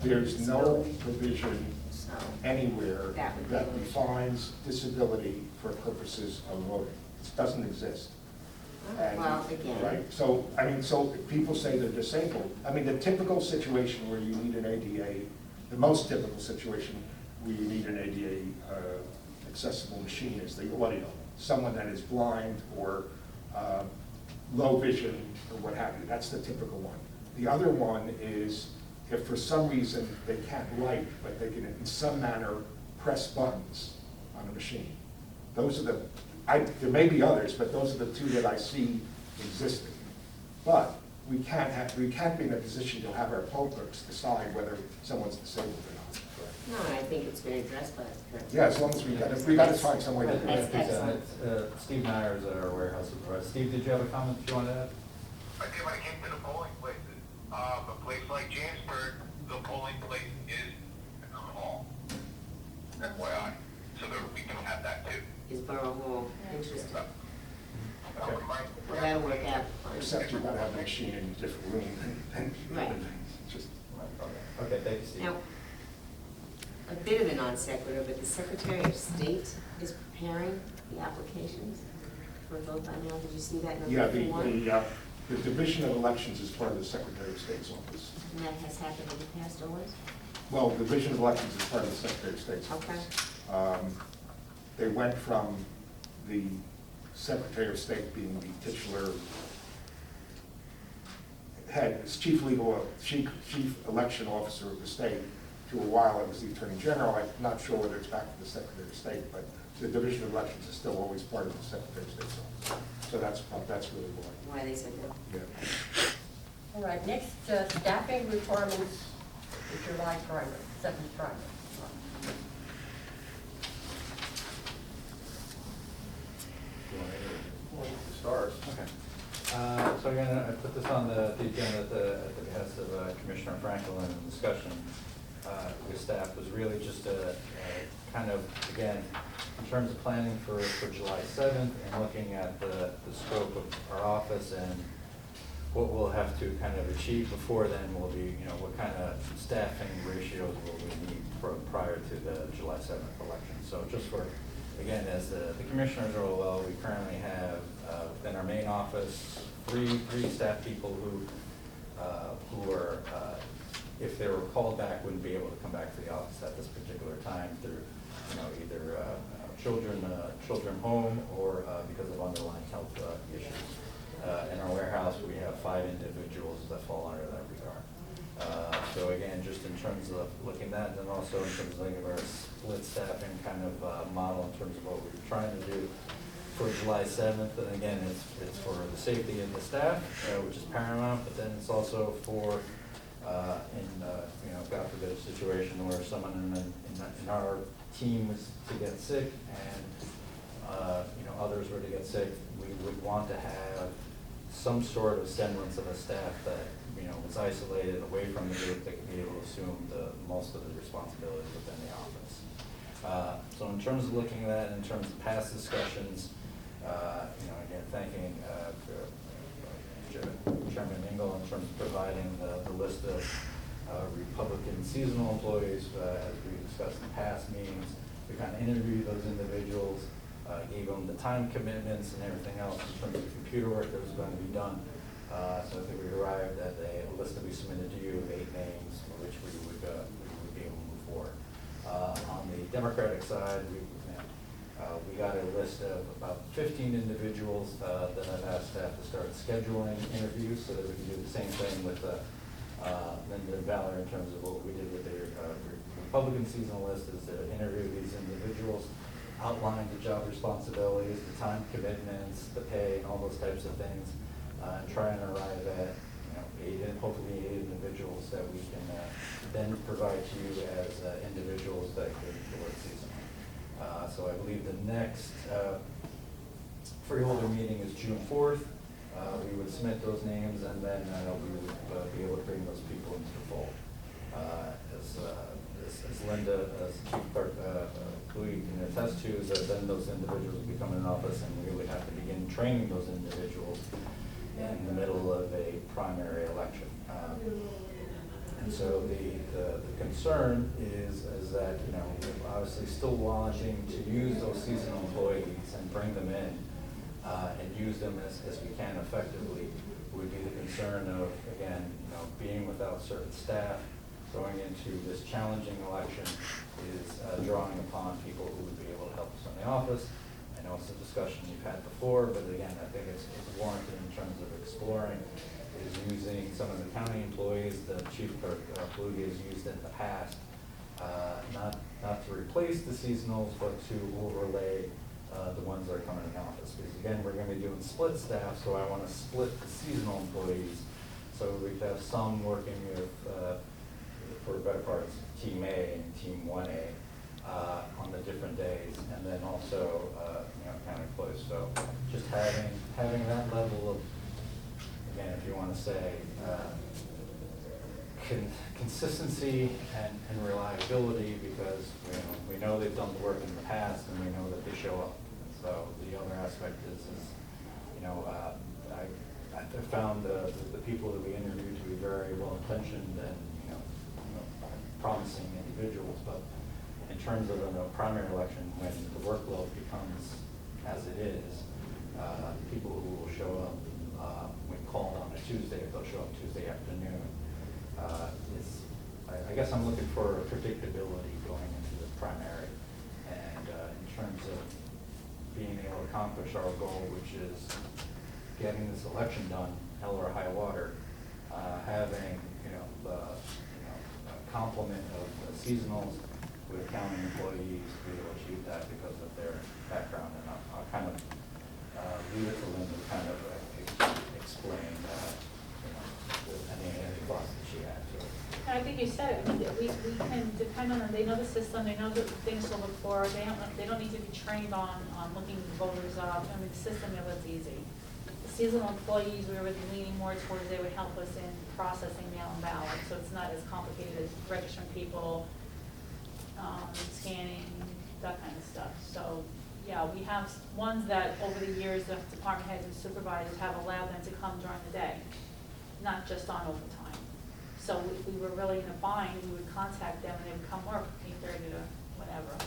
There's no provision So, anywhere That would be that the- defines disability for purposes of voting. It doesn't exist. And- well, again. Right, so, I mean, so if people say they're disabled, I mean, the typical situation where you need an ADA, the most typical situation where you need an ADA accessible machine is the audio. someone that is blind or low vision or what have you. That's the typical one. The other one is if for some reason they can't write, but they can in some manner press buttons on a machine. Those are there may be others, but those are the two that I see existing. But we can't be in a position to have our poll clerks decide whether someone's disabled or not. No, I think it's been addressed by the current. Yeah, as long as we got to find some way to do That's it. excellent. Steve Myers, our warehouse supervisor. Steve, did you have a comment that you wanted to add? I think when it came to the polling places, a place like Jamesburg, the polling place is in the hall. FYI, so that we can have that too. Is Borough Hall interested? Okay. Well, that'll work out fine. Except you've got to have a machine in a different room and Right. it's just. Okay, thank you, Steve. Now, a bit of a non sequitur, but the Secretary of State is preparing the applications for a vote by mail. Did you see that in Yeah, the one? the Division of Elections is part of the Secretary of State's office. And that has happened in the past always? Well, the Division of Elections is part of the Secretary of State's Okay. office. They went from the Secretary of State being the titular head, as chief election officer of the state, to a while it was the Attorney General. I'm not sure whether it's back to the Secretary of State, but the Division of Elections is still always part of the Secretary of State's office. So that's really why. Why they said that? Yeah. All right, next, staffing requirements for July primary, 7th primary. Stars. Okay. So again, I put this on the agenda at the behest of Commissioner Franklin in discussion with staff was really just a kind of, again, in terms of planning for July 7th and looking at the scope of our office and what we'll have to kind of achieve before then will be, what kind of staffing ratios will we need prior to the July 7th election. So just for, again, as the commissioners are all well, we currently have within our main office three staff people who are, if they were called back, wouldn't be able to come back to the office at this particular time through, either children home or because of underlying health issues. In our warehouse, we have 5 individuals that fall under that regard. So again, just in terms of looking at that, and then also in terms of thinking of our split staffing kind of model in terms of what we're trying to do for July 7th. And again, it's for the safety of the staff, which is paramount, but then it's also for, God forbid, a situation where someone in our team was to get sick and, others were to get sick, we would want to have some sort of semblance of a staff that, was isolated away from the group that could be able to assume most of the responsibilities within the office. So in terms of looking at that, in terms of past discussions, again, thanking Chairman Engel in terms of providing the list of Republican seasonal employees, as we discussed in past meetings. We kind of interviewed those individuals, gave them the time commitments and everything else in terms of computer work that was going to be done. So I think we arrived at a list that we submitted to you of 8 names, which we would be able to move forward. On the Democratic side, we got a list of about 15 individuals that I've asked staff to start scheduling interviews so that we can do the same thing with Linda and Valerie in terms of what we did with the Republican seasonal list, is to interview these individuals, outline the job responsibilities, the time commitments, the pay, and all those types of things, and try and arrive at, hopefully 8 individuals that we can then provide to you as individuals that could work seasonally. So I believe the next freeholder meeting is June 4th. We would submit those names and then we would be able to bring those people into the fold. As Linda, as Chief Clerk Louis can attest to, is that then those individuals would become in office and we would have to begin training those individuals in the middle of a primary election. And so the concern is that, obviously still wanting to use those seasonal employees and bring them in and use them as we can effectively would be the concern of, again, being without certain staff, going into this challenging election is drawing upon people who would be able to help us in the office and know it's a discussion you've had before, but again, I think it's warranted in terms of exploring, is using some of the county employees, the chief clerk, Flutie has used in the past, not to replace the seasonals, but to overlay the ones that are coming in the office. Because again, we're gonna be doing split staff, so I wanna split the seasonal employees. So we could have some working with, for better parts, Team A and Team 1A on the different days, and then also, county employees. So just having that level of, again, if you wanna say, consistency and reliability, because we know they've done the work in the past and we know that they show up. So the other aspect is I found the people that we interviewed to be very well intentioned and promising individuals, but in terms of a primary election, when the workload becomes as it is, people who will show up, we call on a Tuesday, if they'll show up Tuesday afternoon. I guess I'm looking for predictability going into the primary, and in terms of being able to accomplish our goal, which is getting this election done, hell or high water, having a complement of seasonals with county employees to be able to achieve that because of their background, and I'll kind of leave it to Lynn to kind of explain any thoughts that she had to it. I think you said it. We can depend on them. They know the system. They know the things to look for. They don't need to be trained on looking voters up. I mean, the system, it's easy. The seasonal employees, we were leaning more towards they would help us in processing mail-in ballots, so it's not as complicated as registering people, scanning, that kind of stuff. So, yeah, we have ones that over the years the department heads and supervisors have allowed them to come during the day, not just on overtime. So if we were really in a bind, we would contact them and they would come work 8:30 to whatever.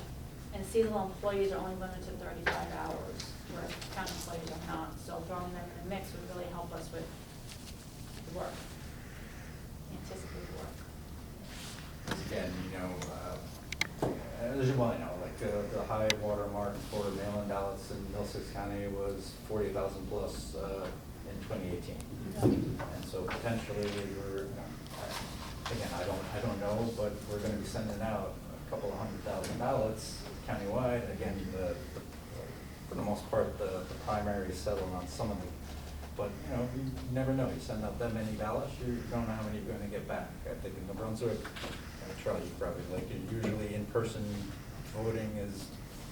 And seasonal employees are only limited to 35 hours, where county employees are not. So throwing them in the mix would really help us with the work, anticipated work. Again, as you well know, like the high water mark for mail-in ballots in Middlesex County was 40,000 plus in 2018. And so potentially we're, again, I don't know, but we're going to be sending out a couple of 100,000 ballots countywide. Again, for the most part, the primary is settled on some of them. But, you never know. You send out that many ballots, you don't know how many you're going to get back. I think in the Brunswick, Charlie, you probably like it. Usually in-person voting is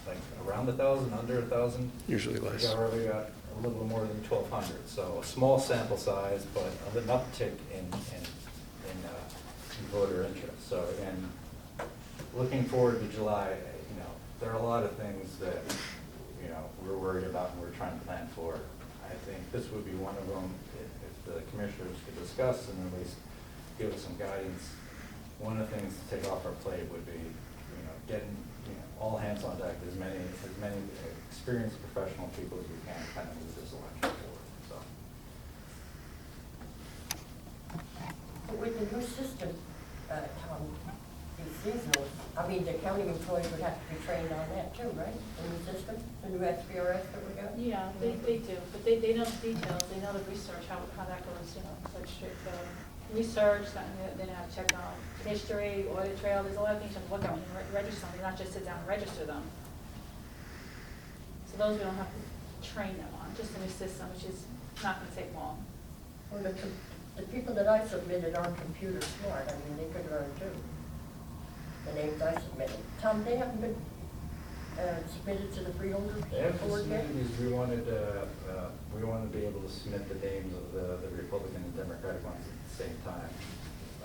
like around 1,000, under 1,000. Usually less. We already got a little more than 1,200. So a small sample size, but an uptick in voter interest. So again, looking forward to July, there are a lot of things that we're worried about and we're trying to plan for. I think this would be one of them if the commissioners could discuss and at least give us some guidance. One of the things to take off our plate would be, getting all hands on deck, as many experienced professional people as we can, kind of move this election forward. So. With the new system, Tom, the seasonal, the county employees would have to be trained on that too, right? The new system, the new SPRS that we got? Yeah, they do, but they know the details, they know the research, how that goes, such strict research, then have to check on history, audit trail, there's a lot of things you have to look at when you register them, not just sit down and register them. So those we don't have to train them on, just a new system, which is not gonna take long. Well, the people that I submitted aren't computer smart, they could learn too. The names I submitted. Tom, they haven't been submitted to the freeholder board yet? We wanted to be able to submit the names of the Republican and Democratic ones at the same time.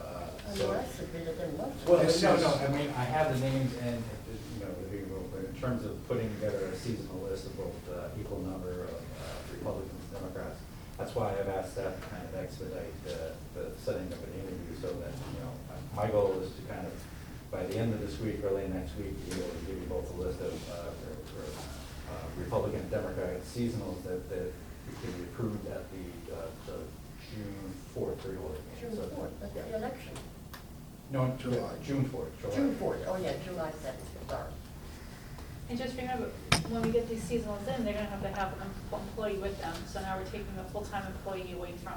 I submitted them once. Well, no, I have the names and, in terms of putting together a seasonal list of both equal number of Republicans and Democrats, that's why I've asked staff to kind of expedite the setting of an interview so that, my goal is to kind of, by the end of this week, early next week, be able to give you both a list of Republican and Democratic seasonals that can be approved at the June 4th reorg. June 4th, but the election. No, July. June 4th. June 4th, oh yeah, July 7th, sorry. And just remember, when we get these seasonals in, they're gonna have to have an employee with them, so now we're taking a full-time employee away from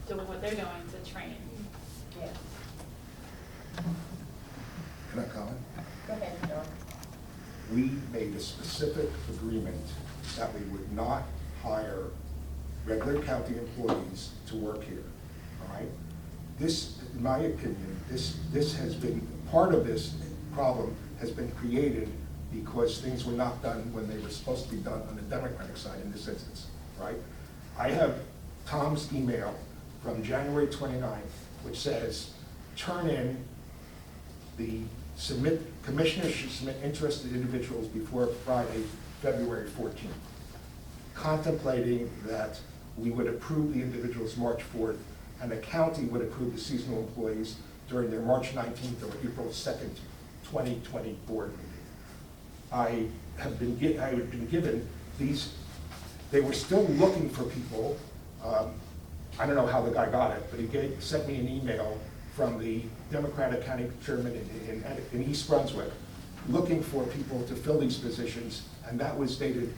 doing what they're doing to train. Yeah. Can I comment? Go ahead, John. We made a specific agreement that we would not hire regular county employees to work here, all right? This, in my opinion, this has been, part of this problem has been created because things were not done when they were supposed to be done on the Democratic side in this instance, right? I have Tom's email from January 29th, which says, turn in commissioners should submit interested individuals before Friday, February 14th, contemplating that we would approve the individuals March 4th, and the county would approve the seasonal employees during their March 19th or April 2nd, 2020 board meeting. I had been given these, they were still looking for people. I don't know how the guy got it, but he sent me an email from the Democratic County Chairman in East Brunswick, looking for people to fill these positions, and that was dated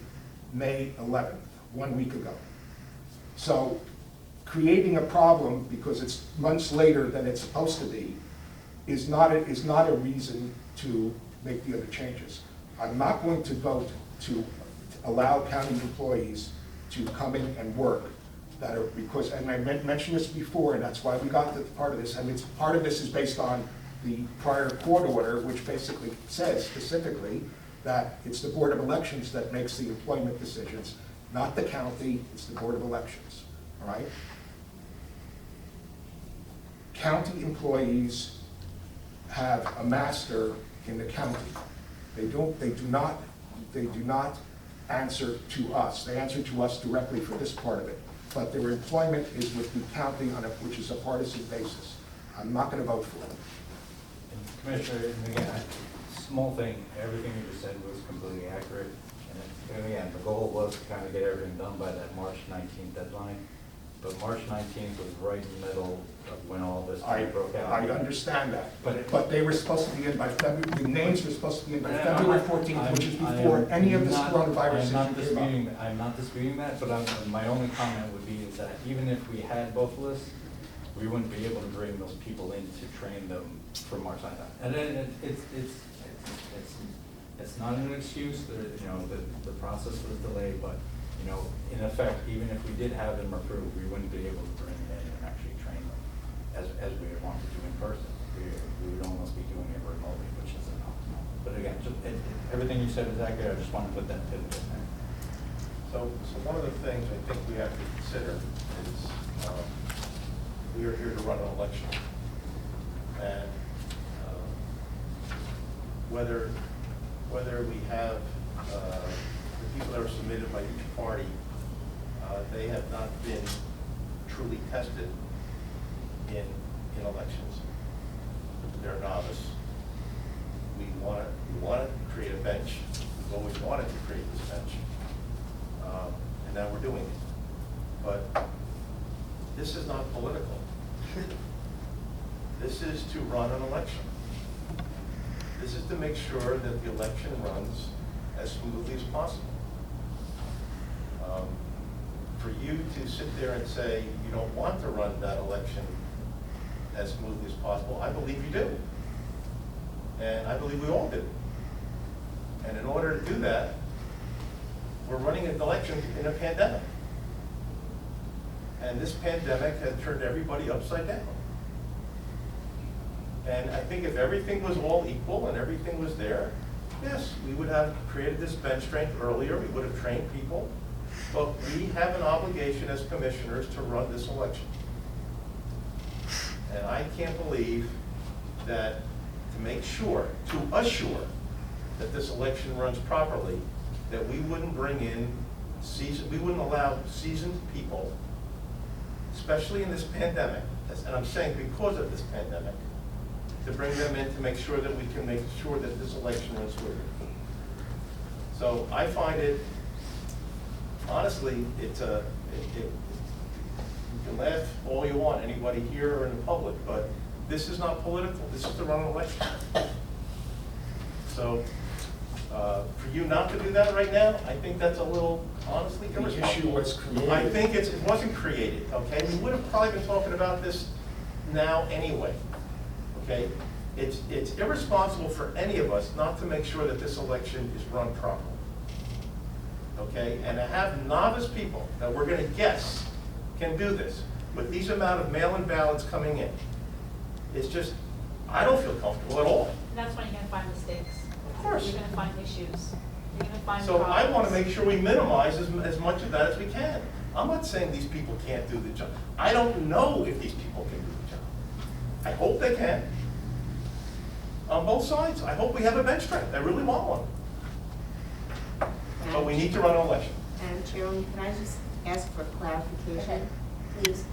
May 11th, 1 week ago. So creating a problem because it's months later than it's supposed to be is not a reason to make the other changes. I'm not going to vote to allow county employees to come in and work that are, because, and I mentioned this before, and that's why we got to part of this. I mean, part of this is based on the prior court order, which basically says specifically that it's the Board of Elections that makes the employment decisions, not the county, it's the Board of Elections, all right? County employees have a master in the county. They do not answer to us. They answer to us directly for this part of it. But their employment is with the county which is a partisan basis. I'm not going to vote for them. And Commissioner, and again, small thing, everything you just said was completely accurate. And again, the goal was to kind of get everything done by that March 19th deadline. But March 19th was right in the middle of when all this broke out. I understand that. But- But they were supposed to be in by February, the names were supposed to be in by February 14th, which is before any of this coronavirus issue came up. I'm not disputing that, but my only comment would be is that even if we had both lists, we wouldn't be able to bring those people in to train them for March 9th. And then it's not an excuse, the process was delayed, but in effect, even if we did have them approved, we wouldn't be able to bring them in and actually train them as we would want to do in person. We would almost be doing it remotely, which is enough. But again, everything you said is accurate. I just want to put that pivot in there. So one of the things I think we have to consider is we are here to run an election. And whether we have the people that are submitted by each party, they have not been truly tested in elections. They're novice. We want to create a bench. We've always wanted to create this bench. And now we're doing it. But this is not political. This is to run an election. This is to make sure that the election runs as smoothly as possible. For you to sit there and say you don't want to run that election as smoothly as possible, I believe you do. And I believe we all do. And in order to do that, we're running an election in a pandemic. And this pandemic has turned everybody upside down. And I think if everything was all equal and everything was there, yes, we would have created this bench strength earlier, we would have trained people, but we have an obligation as commissioners to run this election. And I can't believe that to make sure, to assure that this election runs properly, that we wouldn't bring in we wouldn't allow seasoned people, especially in this pandemic, and I'm saying because of this pandemic, to bring them in to make sure that we can make sure that this election runs smoothly. So I find it, honestly, you can laugh all you want, anybody here or in the public, but this is not political. This is to run an election. So For you not to do that right now, I think that's a little, honestly, The issue irresponsible. was created. I think it wasn't created, okay? We would have probably been talking about this now anyway, okay? It's irresponsible for any of us not to make sure that this election is run properly, okay? And to have novice people that we're gonna guess can do this with these amount of mail-in ballots coming in, it's just, I don't feel comfortable at all. And that's when you're gonna find mistakes. Of course. You're gonna find issues. You're gonna find So I want to problems. make sure we minimize as much of that as we can. I'm not saying these people can't do the job. I don't know if these people can do the job. I hope they can. On both sides. I hope we have a bench strength. I really want one. But we need to run an election. Madam Chairwoman, can I just ask for clarification, please?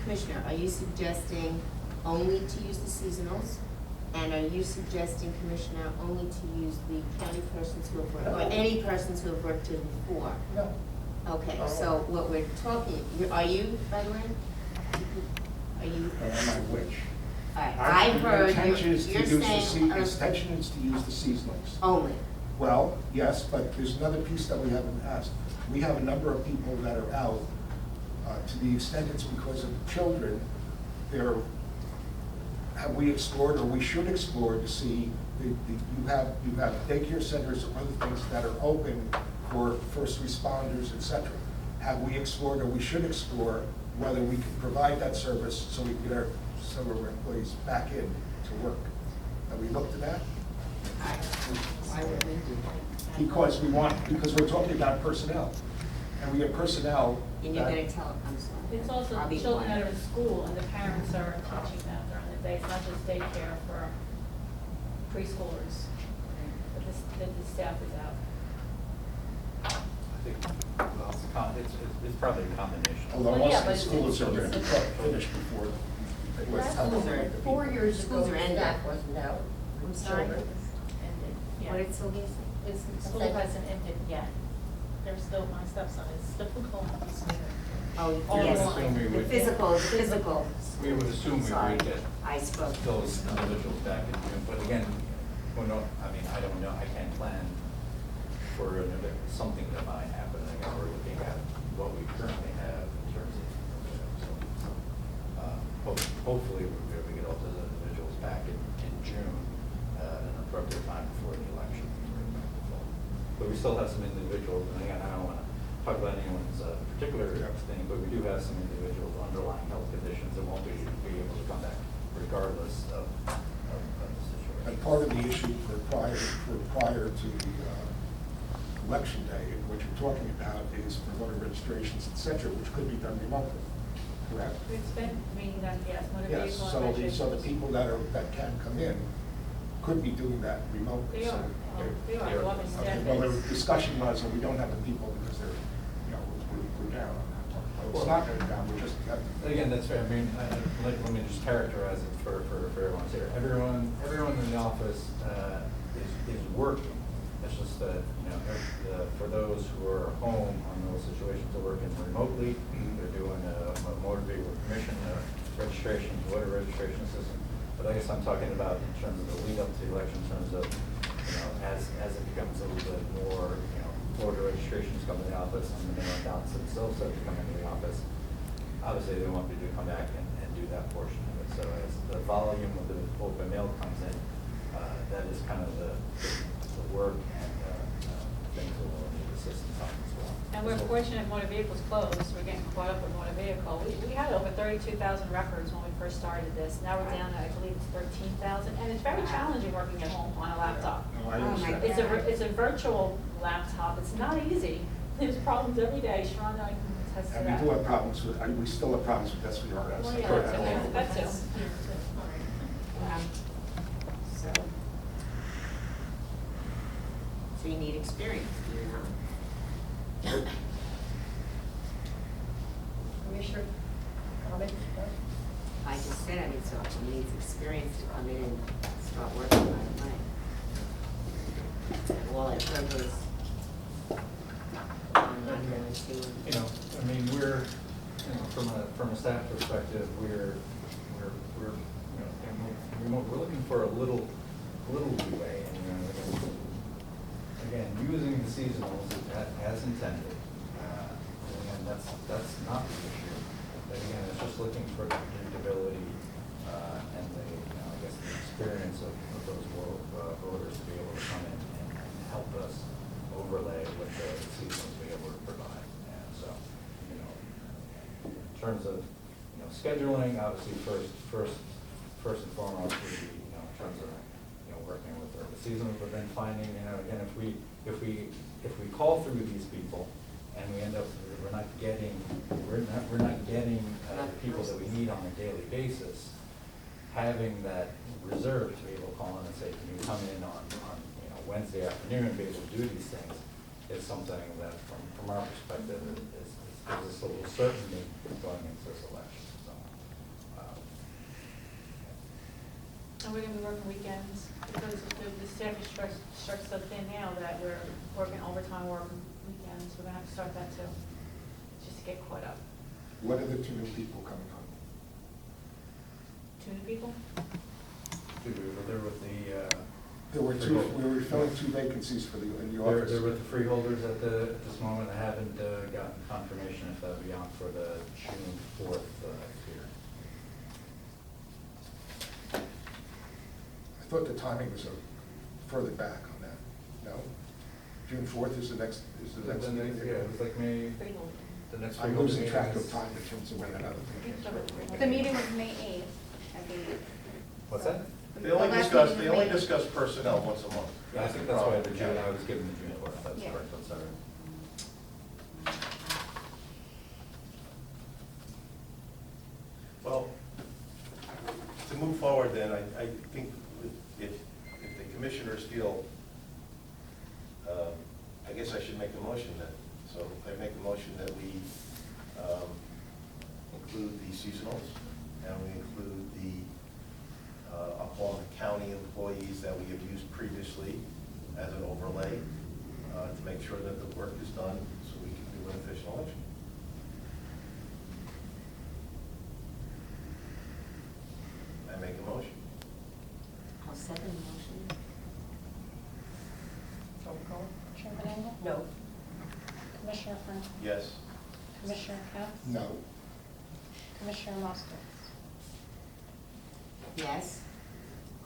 Commissioner, are you suggesting only to use the seasonals? And are you suggesting, Commissioner, only to use the county persons who have worked, or any persons who have worked here before? No. Okay, so what we're talking, are you, by the way? Are you? Am I which? All right, I heard The intention is to you're use the saying. the intention is to use the seasonals. Only. Well, yes, but there's another piece that we haven't asked. We have a number of people that are out, to the extent it's because of children, have we explored, or we should explore to see, you have daycare centers or other things that are open for first responders, et cetera. Have we explored, or we should explore, whether we can provide that service so we can get some of our employees back in to work? Have we looked at that? Why would we do that? Because we're talking about personnel, and we have personnel. And you're that- gonna tell, I'm sorry. It's also I'll be children that quiet. are in school and the parents are teaching them during the day. It's not just daycare for preschoolers. But the staff is out. I think, well, it's probably a combination. Although Well, most yeah, of the but schools are it's- finished before. they was Schools telling are- the people. 4 years ago, Schools are ended. staff wasn't out. I'm sorry? Children. Ended, yeah. What did Sylvia say? It's, school hasn't ended yet. There's still, my stepson is still going to school. Oh, All yes, online. the physical. We would assume we Sorry, would get I spoke. those individuals back in June, but again, I don't know, I can't plan for something that might happen. Again, we're looking at what we currently have in terms of, hopefully we'll be able to get all those individuals back in June, at an appropriate time before the election. But we still have some individuals, and again, I don't want to talk about anyone's particular thing, but we do have some individuals with underlying health conditions that won't be able to come back regardless of the situation. And part of the issue for prior to the election day, what you're talking about is for voter registrations, et cetera, which could be done remotely, correct? It's been meeting that, yes, motor Yes, vehicle so the registrations. people that can come in could be doing that remotely. They so are, they're- they are, well, it's Okay, well, the discussion was, we don't have the people because they're, we're down on that part. Well, it's not going down, we just have. Again, that's fair. I mean, let me just characterize it for everyone here. Everyone in the office is working. It's just that, for those who are home on those situations, they're working remotely. They're doing a motor vehicle commission, registration, voter registration system. But I guess I'm talking about in terms of the lead up to the election, in terms of, as it becomes a little bit more, voter registrations come to the office and the mail-in ballots themselves start to come into the office. Obviously, they want me to come back and do that portion of it. So as the volume of the open mail comes in, that is kind of the work and things that we'll need assistance on as well. And we're fortunate motor vehicles closed, we're getting caught up with motor vehicle. We had over 32,000 records when we first started this. Now we're down to, I believe it's 13,000. And it's very challenging working at home on a laptop. No, I Oh, my understand. It's a virtual laptop. It's not easy. There's problems every day. Sharon and I can attest to And that. we do have problems with, we still have problems with SVRS. Well, yeah, that's it. So you need experience, Commissioner, comments? I just said, so it needs experience to come in and start working right away. All I heard was, I'm really seeing. From a staff perspective, we're looking for a little leeway, and, again, using the seasonals as intended, again, that's not the issue. But again, it's just looking for the predictability, and the, I guess, the experience of those voters to be able to come in and help us overlay what the seasonals be able to provide. And so, in terms of, scheduling, obviously first and foremost would be, in terms of, working with the seasonals, but then finding, again, if we call through these people and we end up, we're not getting the people that we need on a daily basis, having that reserve to be able to call in and say, can you come in on Wednesday afternoon and be able to do these things, is something that from our perspective is gives us a little certainty going into this election. So, And we're gonna be working weekends, because the staff is stretched so thin now that we're working overtime, working weekends, we're gonna have to start that too, just to get caught up. What are the two new people coming on? 2 new people? they're with the. There were two, we were filling 2 vacancies for in the office. They're with the freeholders at this moment. I haven't gotten confirmation if that'll be on for the June 4th hearing. I thought the timing was further back on that. No? June 4th is the next meeting? Yeah, it was like May, the next. I'm freeholder losing meeting track is- of time in terms of when another thing. The meeting was May 8th, I believe. What's that? They only The last discuss, meeting they was only May 8th. discuss personnel once a month. Yeah, I think that's why the June, I was given the June 4th, that's Yeah. correct, I'm sorry. Well, to move forward then, I think if the commissioners feel, I guess I should make a motion then. So I make a motion that we include the seasonals, and we include the, I'll call them the county employees that we have used previously as an overlay, to make sure that the work is done so we can do an efficient election. I make a motion. I'll second the motion. Roll call? Chairman Engel? No. Commissioner Flynn? Yes. Commissioner Capps? No. Commissioner Moskowitz? Yes.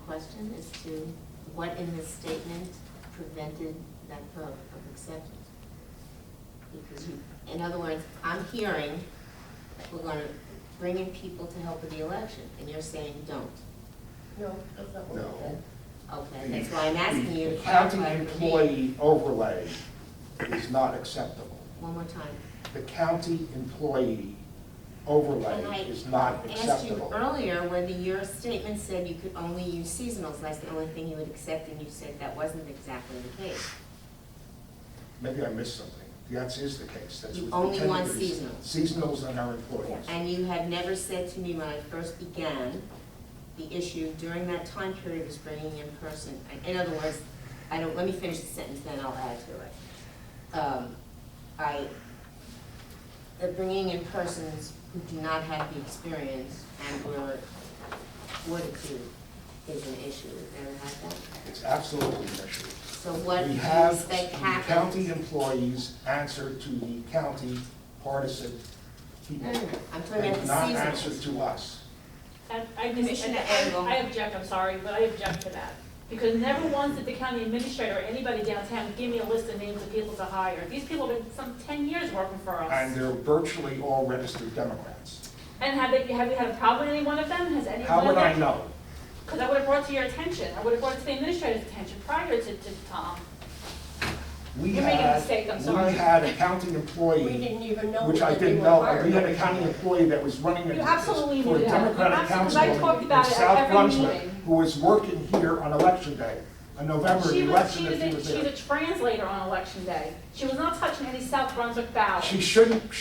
Question as to what in this statement prevented that vote of acceptance? Because you, in other words, I'm hearing that we're gonna bring in people to help with the election, and you're saying don't. No, that's not what No. we said. Okay, that's why I'm asking you to The county clarify for me. employee overlay is not acceptable. One more time. The county employee overlay And I is not asked you acceptable. earlier whether your statement said you could only use seasonals, that's the only thing you would accept, and you said that wasn't exactly the case. Maybe I missed something. That is the case. That's You what only intended want to be. seasonals. Seasonals and our employees. And you had never said to me when I first began, the issue during that time period was bringing in person. In other words, let me finish the sentence, then I'll add to it. The bringing in persons who do not have the experience and were fortitude is an issue. We've never had that. It's absolutely an issue. So what do We you have expect the happens? county employees answer to the county partisan people. No. I'm talking They about do the not seasonals. answer to us. Commissioner Engel. I object, I'm sorry, but I object to that. Because never once did the county administrator or anybody downtown give me a list of names of people to hire. These people have been some 10 years working for us. And they're virtually all registered Democrats. And have we had a problem with any one of them? Has any How one of would I them? know? Because I would have brought it to your attention. I would have brought it to the administrator's attention prior to Tom. We You're making a mistake, I'm sorry. We had a county We employee, didn't even know which I that they didn't were know, hired. we had a county employee that was running You absolutely for a knew that. Democratic You absolutely- 'cause I councilwoman talked in about it at South every Brunswick, meeting. who was working here on election day, on November She election was that she was she's a there. translator on election day. She was not touching any South Brunswick ballots. She shouldn't,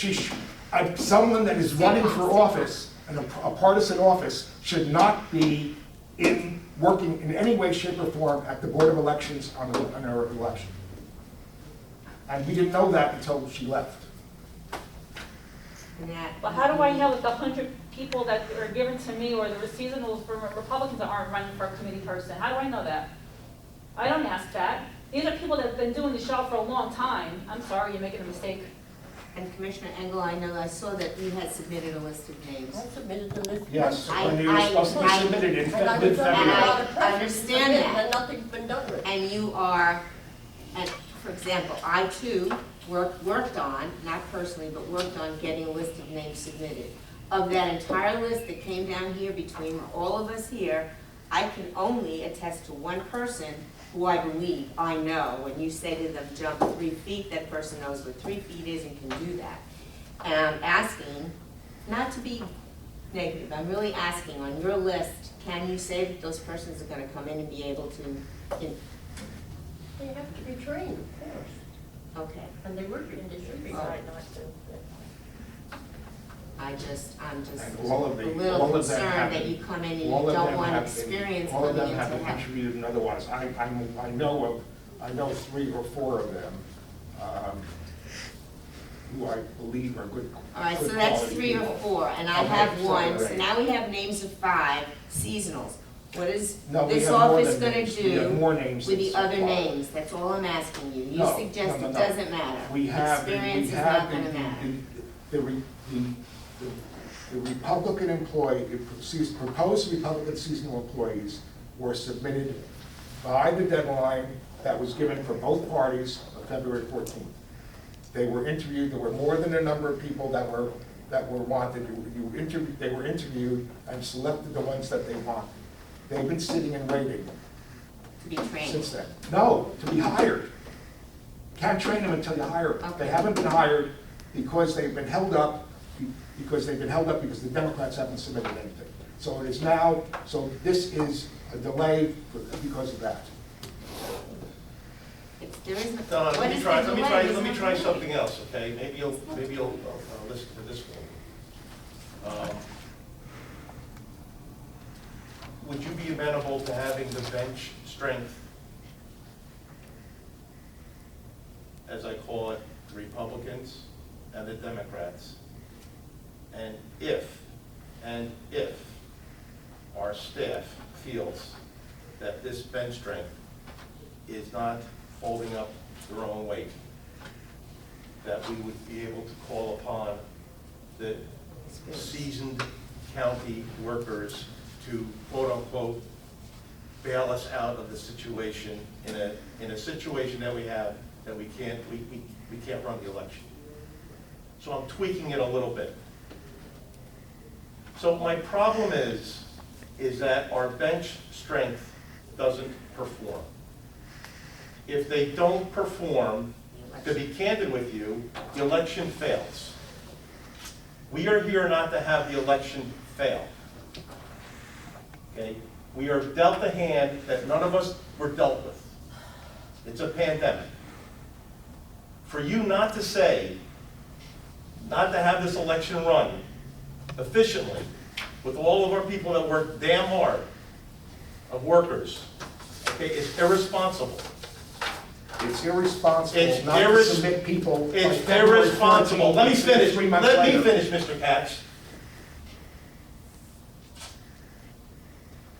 someone that is running for office, and a partisan office, should not be working in any way, shape, or form at the Board of Elections on her election. And we didn't know that until she left. And that. But how do I know that the 100 people that are given to me or the seasonals for Republicans that aren't running for a committee person? How do I know that? I don't ask that. These are people that have been doing the show for a long time. I'm sorry, you're making a mistake. And Commissioner Engel, I know, I saw that you had submitted a list of names. I submitted the list. Yes, I- when you were supposed to be I- submitted in And I was mid-February. under a lot of I pressure to understand submit, that. and nothing's been done with it. And you are, and for example, I too worked on, not personally, but worked on getting a list of names submitted. Of that entire list that came down here between all of us here, I can only attest to one person who I believe, I know, when you say to them, jump 3 feet, that person knows what 3 feet is and can do that. And I'm asking, not to be negative, I'm really asking, on your list, can you say that those persons are gonna come in and be able to, They have to be trained, of course, okay. and they should be Oh. right not to. I'm just And all of a the, little all of them concerned have. that you come in and you all of don't them want have- experience All of coming them have into been help. interviewed and otherwise. I know 3 or 4 of them, who I believe are good. All right, so good that's quality 3 or people. 4, and I Okay, have so 1, so right. now we have names of 5 seasonals. What is No, we this have more office than gonna names. We have do more names with than the other 5. names? That's all I'm asking you. You No, suggest no, it no. doesn't matter. We have, Experience is we not have gonna matter. the Republican employee, proposed Republican seasonal employees were submitted by the deadline that was given for both parties of February 14th. They were interviewed, there were more than a number of people that were wanted. They were interviewed and selected the ones that they wanted. They've been sitting and waiting To be trained. since then. No, to be hired. Can't train them until you hire them. They Okay. haven't been hired because they've been held up, because the Democrats haven't submitted anything. So it is now, so this is a delay because of that. There is, Donna, what let is me the try, delay? let There's me no try delay. something else, okay? Maybe you'll listen to this one. Would you be amenable to having the bench strength, as I call it, the Republicans and the Democrats? And if our staff feels that this bench strength is not holding up their own weight, that we would be able to call upon the seasoned county workers to quote-unquote bail us out of the situation in a situation that we have that we can't run the election. So I'm tweaking it a little bit. So my problem is that our bench strength doesn't perform. If they don't perform, to be candid with you, the election fails. We are here not to have the election fail. Okay? We are dealt a hand that none of us were dealt with. It's a pandemic. For you not to say, not to have this election run efficiently with all of our people that work damn hard, of workers, okay, is irresponsible. It's irresponsible It's not to submit people. by It's February irresponsible. 14th, Let me finish. 3 months Let me later. finish, Mr. Katz.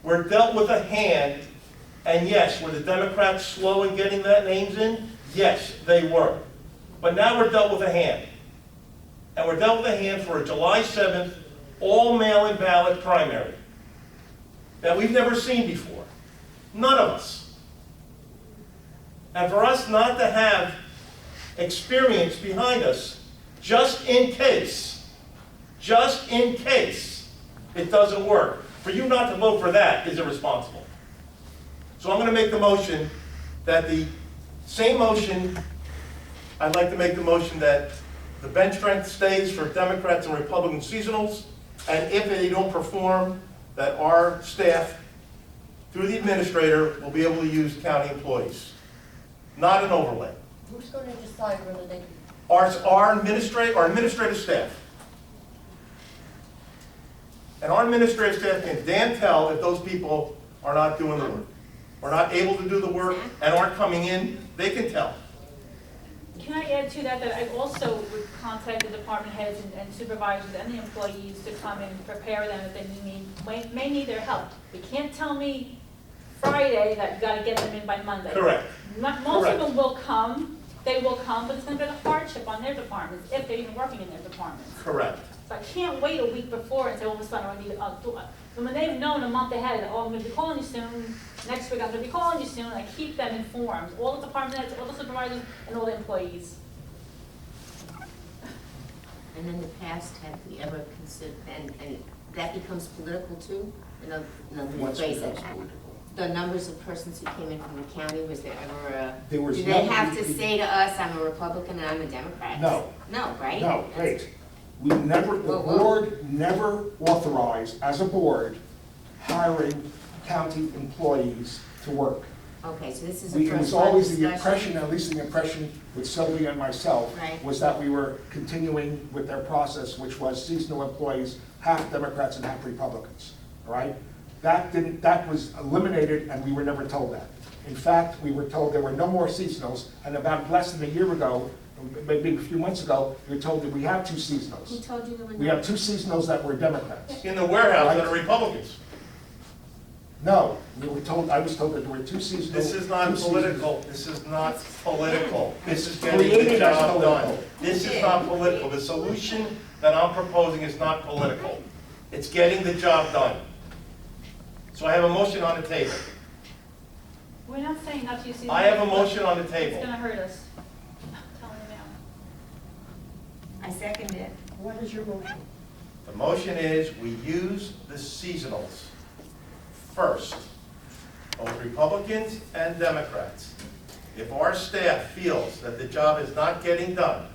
We're dealt with a hand, and yes, were the Democrats slow in getting that names in? Yes, they were. But now we're dealt with a hand. And we're dealt with a hand for a July 7th, all mail-in ballot primary that we've never seen before. None of us. And for us not to have experience behind us, just in case it doesn't work, for you not to vote for that is irresponsible. So I'm going to make the motion that the same motion, I'd like to make the motion that the bench strength stays for Democrats and Republican seasonals, and if they don't perform, that our staff, through the administrator, will be able to use county employees. Not an overlay. Who's going to decide whether they, Our administrative staff. And our administrative staff can damn tell if those people are not doing the work, or not able to do the work, and aren't coming in, they can tell. Can I add to that, that I also would contact the department heads and supervisors and the employees to come and prepare them if they may need their help. You can't tell me Friday that you gotta get them in by Monday. Correct. Most Correct. of them will come, they will come, but it's gonna be a hardship on their departments, if they're even working in their departments. Correct. So I can't wait a week before and say, all of a sudden, I need, so when they've known a month ahead, oh, I'm gonna be calling you soon, next week I'm gonna be calling you soon, I keep them informed, all the department heads, all the supervisors, and all the employees. And in the past, have we ever considered, and that becomes political too? In other What's ways, becomes political? the numbers of persons who came in from the county, was there ever a? There was Do they no- have to say to us, I'm a Republican and I'm a Democrat? No. No, right? No, wait. We never, the Whoa, whoa. board never authorized, as a board, hiring county employees to work. Okay, so this is a It was first time always the discussion. impression, at least the impression with Sylvia and myself, Right. was that we were continuing with their process, which was seasonal employees, half Democrats and half Republicans, all right? That was eliminated, and we were never told that. In fact, we were told there were no more seasonals, and about less than a year ago, maybe a few months ago, we were told that we have two Who seasonals. told you there were We no? have two seasonals that were Democrats. In the warehouse that are Republicans. No, we were told, I was told that there were two seasonals. This is not two seasonals. political, this is not political. This is getting Created the as job done. political. This is not political. The solution that I'm proposing is not political. It's getting the job done. So I have a motion on the table. We're not saying not to use seasonal. I have a motion on the It's table. gonna hurt us. I'm telling you now. I second it. What is your motion? The motion is we use the seasonals first, both Republicans and Democrats. If our staff feels that the job is not getting done,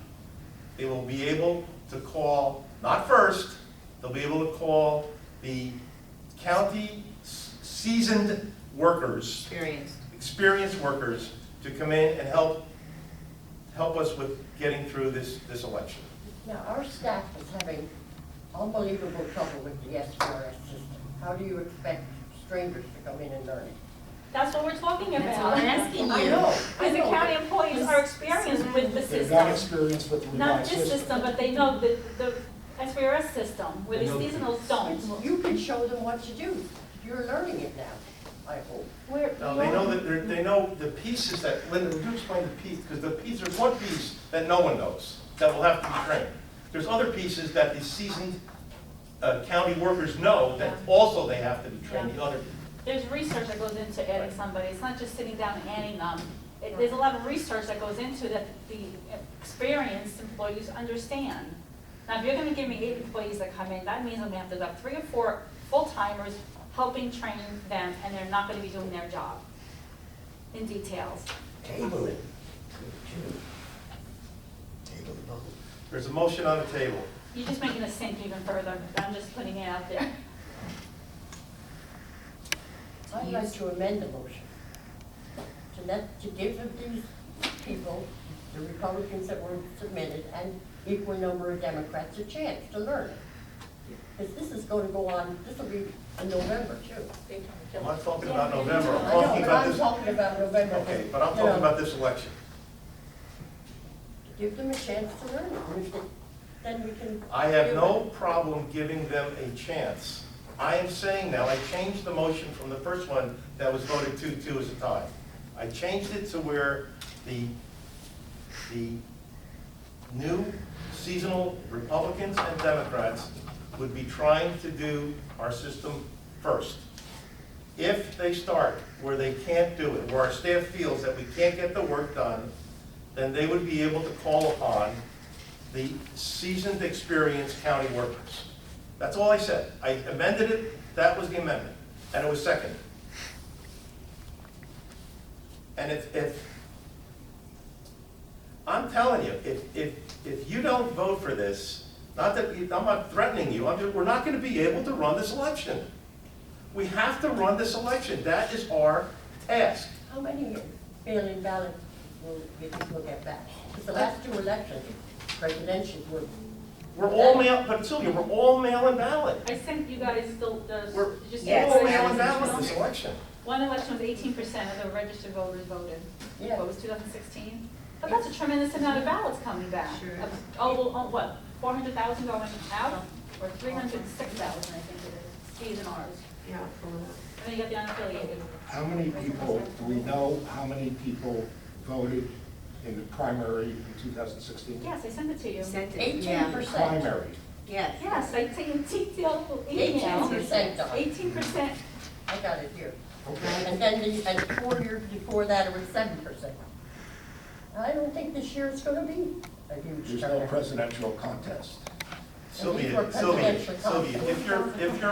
they will be able to call, not first, they'll be able to call the county seasoned workers, experienced workers, to come in and help us with getting through this election. Now, our staff is having unbelievable trouble with the SRS system. How do you expect strangers to come in and learn it? That's what we're talking about. That's what I'm asking I you. know. Because the county employees are experienced with the They're not system. experienced with the Not revised this system, but they know the SVRS system, where the seasonals don't. You can show them what to do. You're learning it now, I hope. Now, they know that, they know the pieces that, Linda, would you explain the piece? Because the piece, there's one piece that no one knows, that will have to be trained. There's other pieces that the seasoned county workers know, that also they have to be trained, the other. There's research that goes into adding somebody. It's not just sitting down and adding them. There's a lot of research that goes into that the experienced employees understand. Now, if you're gonna give me 8 employees that come in, that means I'm gonna have to have 3 or 4 full-timers helping train them, and they're not gonna be doing their job in details. Table it. There's a motion on the table. You're just making us sink even further. I'm just putting it out there. I'd like to amend the motion to give these people, the Republicans that were submitted, and equal number of Democrats a chance to learn it. Because this is going to go on, this will be in November too. I'm not talking about November, I'm I know, talking but about I'm this. talking about November. Okay, but I'm you talking know, about this election. Give them a chance to learn it, and if they- then we can. I have do no it. problem giving them a chance. I am saying now, I changed the motion from the first one that was voted 2-2 as a tie. I changed it to where the new seasonal Republicans and Democrats would be trying to do our system first. If they start where they can't do it, where our staff feels that we can't get the work done, then they would be able to call upon the seasoned, experienced county workers. That's all I said. I amended it, that was the amendment, and it was seconded. And if I'm telling you, if you don't vote for this, not that, I'm not threatening you, we're not gonna be able to run this election. We have to run this election, that is our task. How many mail-in ballots will you think we'll get back? Because the last 2 elections, presidential were. We're all mail, but Sylvia, we're all mail-in ballot. I sent you guys We're just. Yes. all mail-in ballot this election. One election was 18% of the registered voters voted. Yeah. What was 2016? But that's a tremendous amount of ballots coming back. Sure. What, 400,000 going out, or 306,000, I think it is, C's and R's. Yeah, I'll pull it up. And then you got the unaffiliated. How many people, do we know how many people voted in the primary in 2016? Yes, I sent it to you. Sent it, 18%. Primary. Yes. Yes, I take a detailed email. 18%, Don. 18%. I got it here. Okay. And then, and 4 years before that, it was 7%. I don't think this year it's gonna be a huge There's no turnout. presidential contest. Sylvia, if you're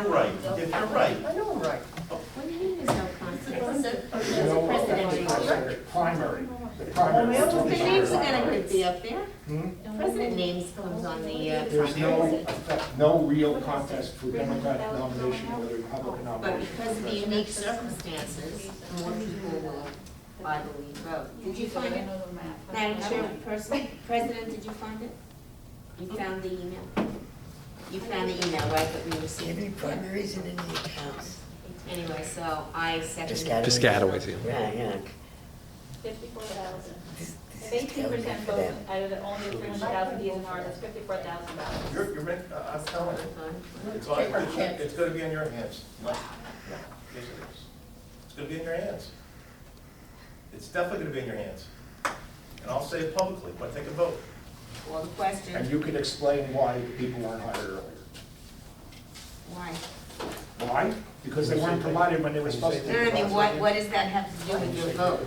right, I know I'm right. What do you mean there's no contest? You know, Presidential. primary, the Well, primary. we also The think names are gonna be up there. Hmm? President names comes on the, There's primary. no real contest for Democratic nomination or the Republican But nomination. because of the unique circumstances, more people will, I believe, vote. Did you find it? Madam President, did you find it? You found the email? You found the email, right, that we received? Any primaries in any accounts? Anyway, so I second. Piscataways, yeah. Yeah. 54,000. This If is 18% tailgate for vote them. out of the only 300,000 DSNR, that's $54,000. you're, I'm telling you, it's gonna be in your hands. Yes, it is. It's gonna be in your hands. It's definitely gonna be in your hands. And I'll say it publicly, but take a vote. Well, the question, And you can explain why the people weren't hired earlier. why? Why? Because they weren't provided when they were supposed to. No, I mean, what does that have to do with your vote?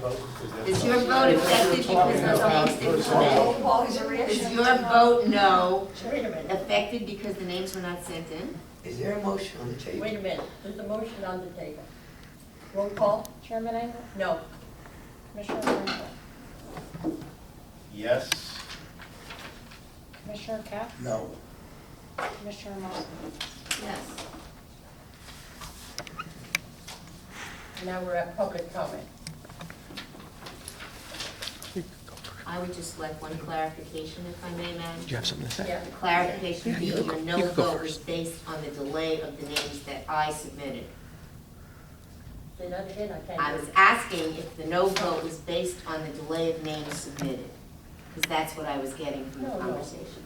Is your vote affected because the names didn't come in? Is your vote no Wait a minute, affected because the names were not sent in? Is there a motion on the table? wait a minute. There's a motion on the table. Roll call? Chairman Engel, No. Commissioner Franklin, Yes, Commissioner Cap, No. Commissioner Moskowitz. Yes. Now we're at public comment. I would just like one clarification, if I may, Madam. Do you have something to say? Yeah. The clarification Yeah, being you your can no go vote first. was based on the delay of the names that I submitted. Say that again, I can't. I hear was you. asking if the no vote was based on the delay of names submitted, because that's what I was getting from the No, no. conversation.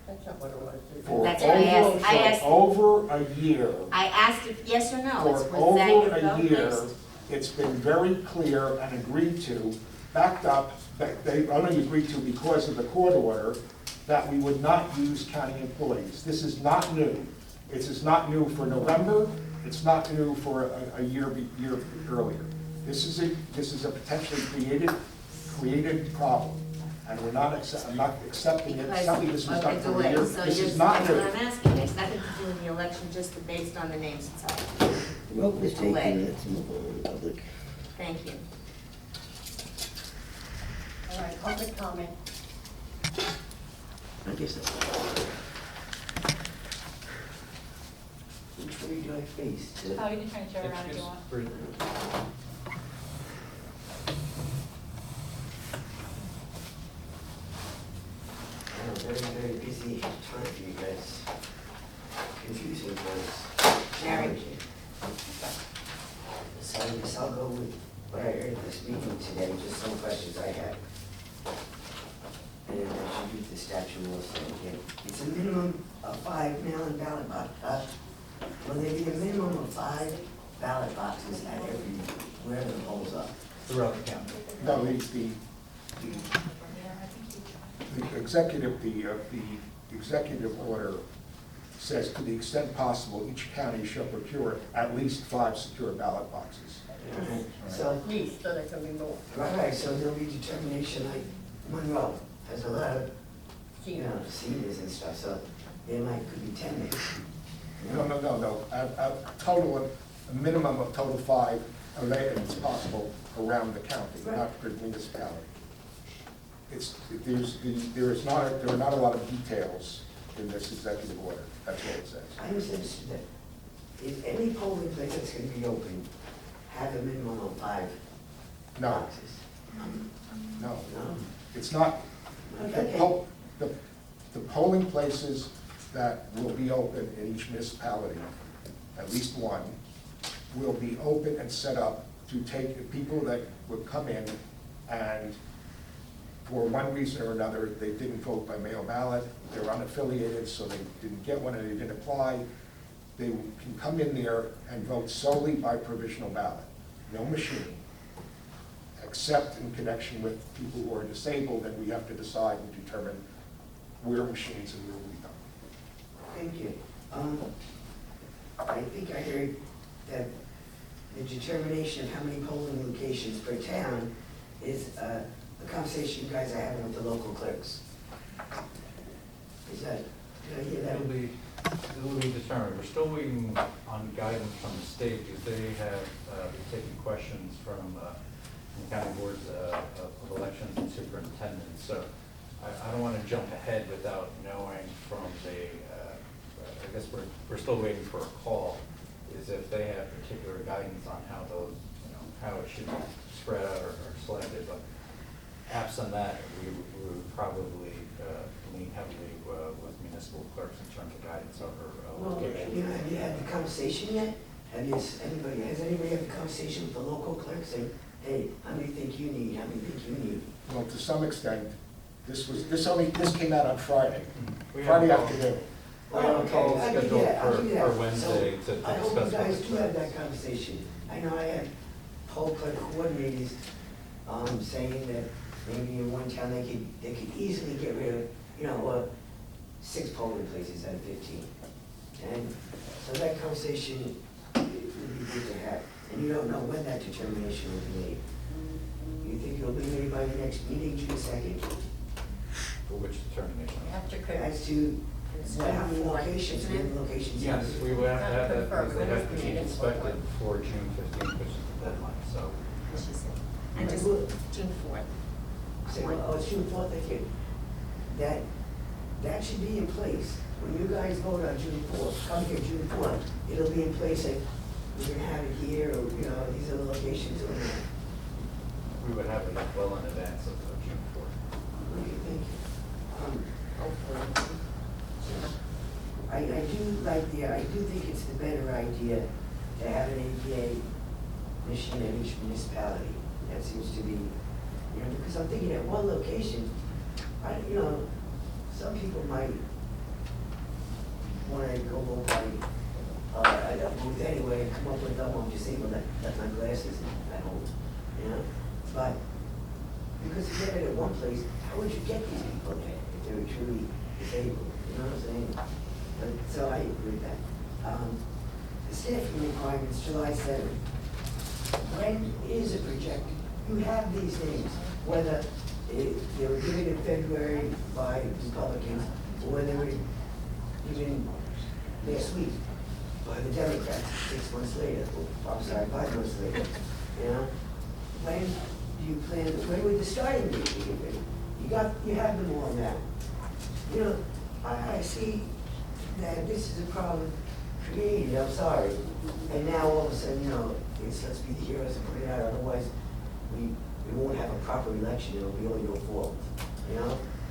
That's not what it was. For That's what I asked. I asked- over a year, I asked if yes or no, for was that your over a vote year, based? it's been very clear and agreed to, backed up, that they only agreed to because of the court order, that we would not use county employees. This is not new. This is not new for November, it's not new for a year earlier. This is a potentially created problem, and I'm not accepting it, Because something this was of done the for a delay. year. So This you're, is not that's new. what I'm asking, it's nothing to do with the election, just based on the names itself. Vote was Delay. taken, let's move on, public. Thank you. All right, public comment. I guess that's. Which way do I face? Oh, you can turn your chair around if you want. Very, very busy time for you guys. Confusing times. Challenging. So I guess I'll go with what I heard this meeting today, just some questions I had. And I should read the statute also again. It's a minimum of 5 mail-in ballot boxes. Will there be a minimum of 5 ballot boxes at every, where the polls are? Throughout the county. No, the executive order says, to the extent possible, each county shall procure at least 5 secure ballot boxes. So, At least, so there can be more. right, so there'll be determination, like Monroe has a lot of, seniors and stuff, so there could be 10 there. No. A minimum of total 5, if it's possible, around the county, not per municipality. There are not a lot of details in this executive order, that's what it says. I misunderstood that. If any polling place that's gonna be open, have a minimum of 5 No, boxes? no, No? it's not. Okay. The polling places that will be open in each municipality, at least one, will be open and set up to take the people that would come in and for one reason or another, they didn't vote by mail ballot, they're unaffiliated, so they didn't get one and they didn't apply. they can come in there and vote solely by provisional ballot, no machine, except in connection with people who are disabled, and we have to decide and determine where machines and where we don't. Thank you. I think I heard that the determination of how many polling locations per town is a conversation you guys are having with the local clerks. Is that, did I hear that? It'll be determined. We're still waiting on guidance from the state, because they have been taking questions from county boards of elections and superintendents. So I don't want to jump ahead without knowing from the, I guess we're still waiting for a call, is if they have particular guidance on how those, how it should be spread out or selected. But absent that, we would probably lean heavily with municipal clerks in terms of guidance over Well, location. have you had the conversation yet? Has anybody had the conversation with the local clerks saying, hey, how many think you need, how many think you need? Well, to some extent, this came out on Friday, We have Friday a call. afternoon. We have a call Okay, I can do scheduled that, I can do that. for Wednesday to I hope discuss you guys what do the have that conversation. I know I had poll clerk coordinators, saying that maybe in one town they could easily get rid of, 6 polling places out of 15. And so that conversation would be good to have. And you don't know when that determination will be made. You think it'll be made by the next meeting, June 2nd? For which determination? You have to As to how many locations, how many locations? Yes, we would have to have that, because they have to be Confirm. inspected before June 15th, which is the deadline, so. She said, and just June 4th. Say, well, it's June 4th, I think. That should be in place. When you guys vote on June 4th, come here June 4th, it'll be in place, like, we're gonna have it here, or, these are the locations, or not. We would have it well in advance of June 4th. Okay, thank you. Hopefully. I do think it's the better idea to have an APA machine at each municipality. That seems to be, because I'm thinking at one location, some people might want to go by a booth anyway and come up with, I'm just saying, well, that's my glasses at home, But, because to get it at one place, how would you get these people there if they were truly disabled? You know what I'm saying? So I agree with that. The staffing requirements, July 7th. When is it projected? You have these names, whether they were given in February by Republicans, or whether they were given next week by the Democrats, 6 months later, or, I'm sorry, 5 months later. When do you plan, when would the starting date be? You have them all now. I see that this is a problem created, I'm sorry. And now all of a sudden, let's be the heroes and put it out, otherwise we won't have a proper election, it'll be only your fault,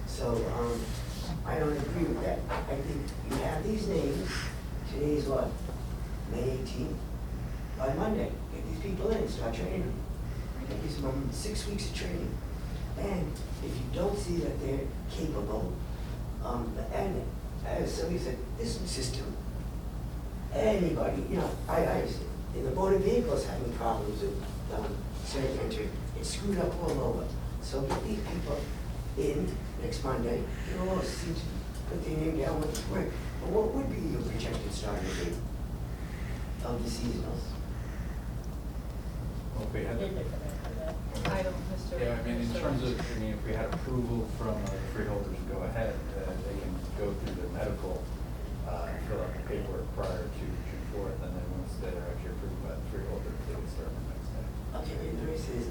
So, I don't agree with that. I think you have these names, today is what, May 18th? By Monday, get these people in, start training them. It gives them 6 weeks of training. And if you don't see that they're capable, and as somebody said, this system, anybody, in the motor vehicles having problems with certain entry, it's screwed up all over. So get these people in next Monday, you'll all see to put their name down with the work. But what would be your projected starting date of the seasonals? Well, if we had, I don't, Mr. yeah, in terms of, if we had approval from the freeholders to go ahead, they can go through the medical, fill out the paperwork prior to June 4th, and then once they're actually approved by the freeholder, they can start the next day. Okay, the race is,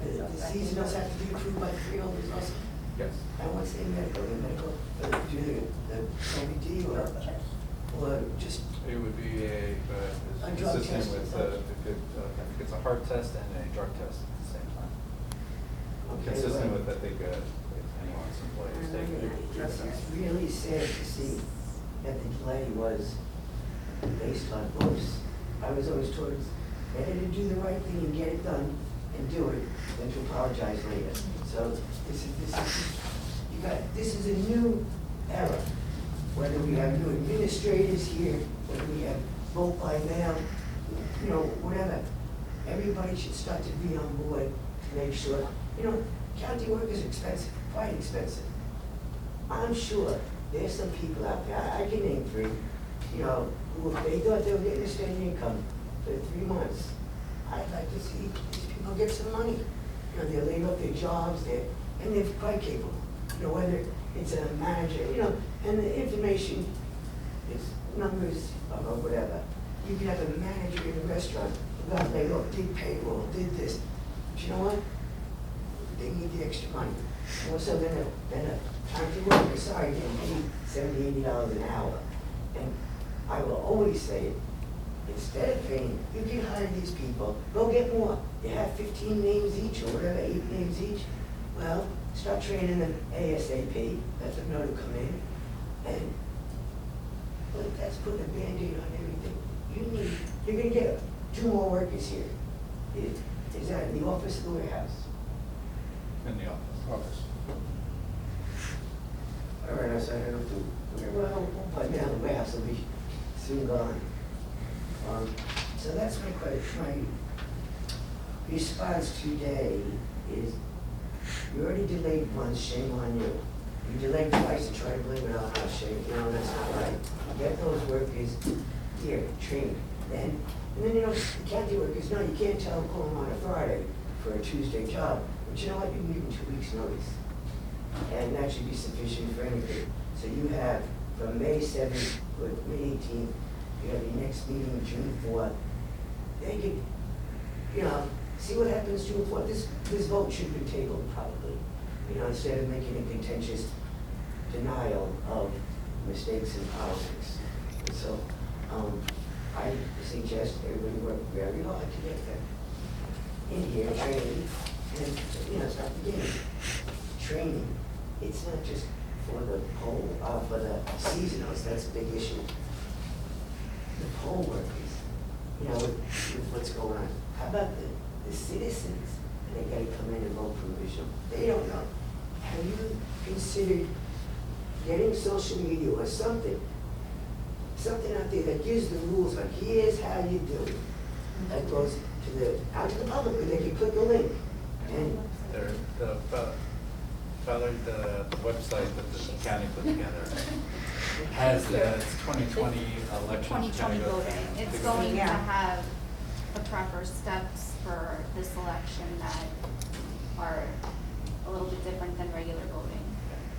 the seasonals have to be approved by the freeholders also? Yes. And what's the medical, do the OBD or just, It would be A drug consistent test, with, is that- I think it's a heart test and a drug test at the same time. okay, Consistent well, with, I think, if anyone's employees taking drug it's tests. really sad to see that the delay was based on votes. I was always told, better to do the right thing and get it done and do it than to apologize later. So this is a new era whether we have new administrators here, whether we have vote by mail, you know, whatever. Everybody should start to be on board to make sure, you know, county work is expensive, quite expensive. I'm sure there's some people out there, I can name 3, you know, who if they thought they were getting a steady income for 3 months, I'd like to see these people get some money. You know, they're laying up their jobs, and they're quite capable. You know, whether it's a manager, you know, and the information is numbers or whatever. You can have a manager in a restaurant who got laid off, did payroll, did this. But you know what? They need the extra money. More so than a county worker, sorry, getting paid $70, $80 an hour. And I will always say, instead of paying, you can hire these people, go get more. You have 15 names each or whatever, 8 names each. Well, start training them ASAP, let them know to come in. And look, that's putting a Band-Aid on everything. You're gonna get 2 more workers here. Is that in the office or the warehouse? In the office. All right, so I don't have to, well, by now the warehouse will be soon gone. So that's my question. My response today is, you already delayed once, shame on you. You delayed twice and try to blame it on us, shame, you know, that's not right. Get those workers here, trained. And then, you know, the county workers, no, you can't tell them call them on a Friday for a Tuesday job. But you know what, you can give them 2 weeks' notice. And that should be sufficient for anything. So you have from May 7th to May 18th, you have your next meeting, June 4th. They could, you know, see what happens June 4th. This vote should be tabled probably, you know, instead of making a contentious denial of mistakes in politics. And so I suggest everybody work very hard to get them in here, training, and, you know, it's not the game. Training, it's not just for the poll, for the seasonals, that's a big issue. The poll workers, you know, with what's going on. How about the citizens? And they gotta come in and vote provisional. They don't know. Have you considered getting social media or something out there that gives the rules, like here's how you do it? That goes out to the public, and they can click a link. And The website that the county put together has the 2020 election. 2020 voting. It's going to have the proper steps for this election that are a little bit different than regular voting.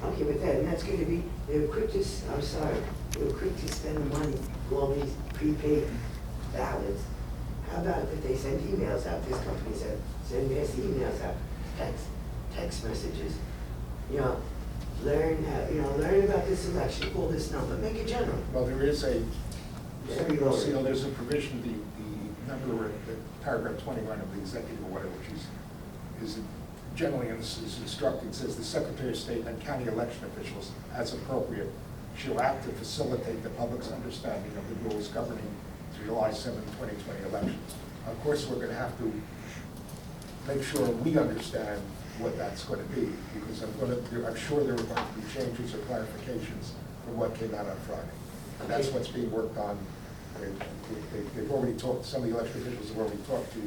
okay, with that, and that's going to be, they were quick to, I'm sorry, they were quick to spend the money for all these prepaid ballots. How about if they send emails out? There's companies that send mass emails out, text messages. You know, learn about this election, call this number, make it general. Well, there is a, Very you'll low. see, there's a provision, the number, the paragraph 21 of the executive order, which is generally is instructing, says the Secretary of State and county election officials, as appropriate, shall act to facilitate the public's understanding of the rules governing the July 7, 2020 elections. Of course, we're going to have to make sure we understand what that's going to be, because I'm sure there are going to be changes or clarifications from what came out on Friday. And that's what's being worked on. They've already talked, some of the election officials have already talked to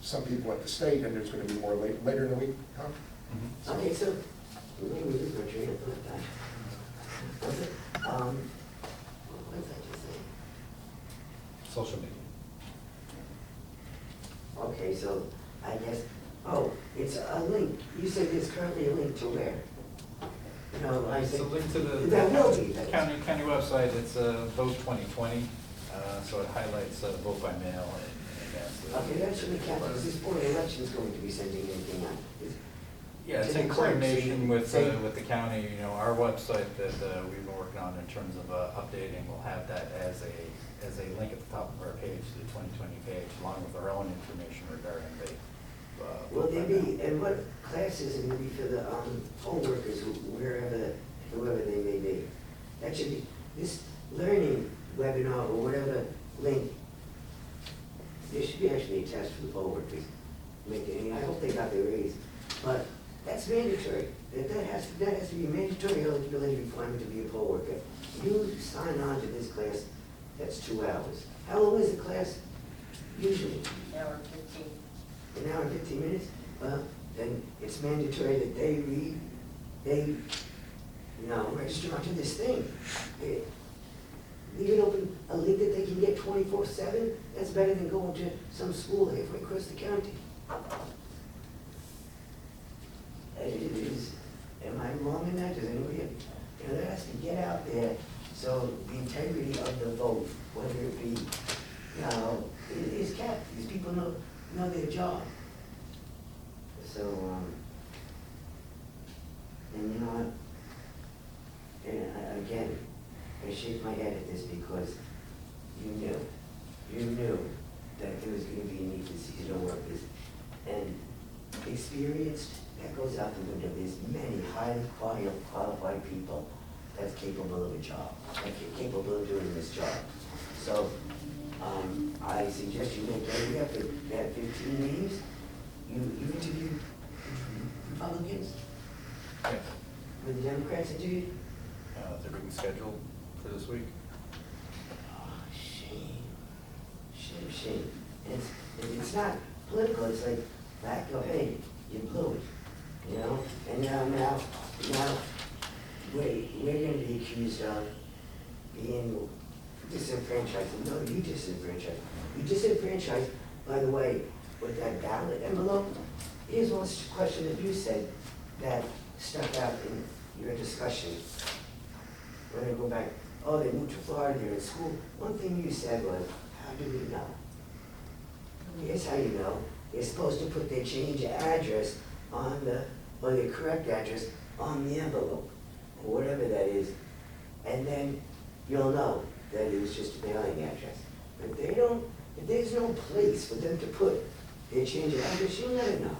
some people at the state, and there's going to be more later in the week, Tom? Mm-hmm. Okay, so, maybe we just go train it like that. What did I just say? Social media. Okay, so I guess, it's a link. You said there's currently a link to where? No, I It's said. a link to the That will be. county website. It's Vote 2020, so it highlights vote by mail and Okay, that should be counted, because this board of election is going to be sending anything out. yeah, it's to in the clerks, coordination with say- the county. You know, our website that we've been working on in terms of updating will have that as a link at the top of our page, the 2020 page, along with our own information regarding the. Will there be, and what classes are going to be for the poll workers, whoever they may be? That should be, this learning webinar or whatever link, there should be actually a test for the poll workers. I hope they got their raise, but that's mandatory. That has to be a mandatory eligibility requirement to be a poll worker. you sign on to this class, that's 2 hours. How long is the class usually? Hour and 15. An hour and 15 minutes? Well, then it's mandatory that they register onto this thing. Leave it open, a link that they can get 24/7, that's better than going to some school halfway across the county. Am I wrong in that? Does anybody, that has to get out there, so the integrity of the vote, whether it be, is kept. These people know their job. So, and you know what? And again, I shake my head at this because you knew that there was going to be a need for seasonal workers. And experienced, that goes out the window. There's many highly qualified people that's capable of a job, capable of doing this job. So I suggest you make every effort. They have 15 names. You interviewed Republicans? Yes. Were the Democrats interviewed? They're being scheduled for this week. Oh, shame. Shame. And it's not political, it's like, hey, you blew it, And now, we're gonna be accused of being disenfranchised. No, you disenfranchised. You disenfranchised, by the way, with that ballot envelope. Here's one question that you said that stuck out in your discussion. When I go back, oh, they moved to Florida, they're in school. One thing you said was, how do we know? Here's how you know. They're supposed to put their change of address on or their correct address on the envelope, or whatever that is. And then you'll know that it was just a mailing address. But if there's no place for them to put their change of address, you'll never know.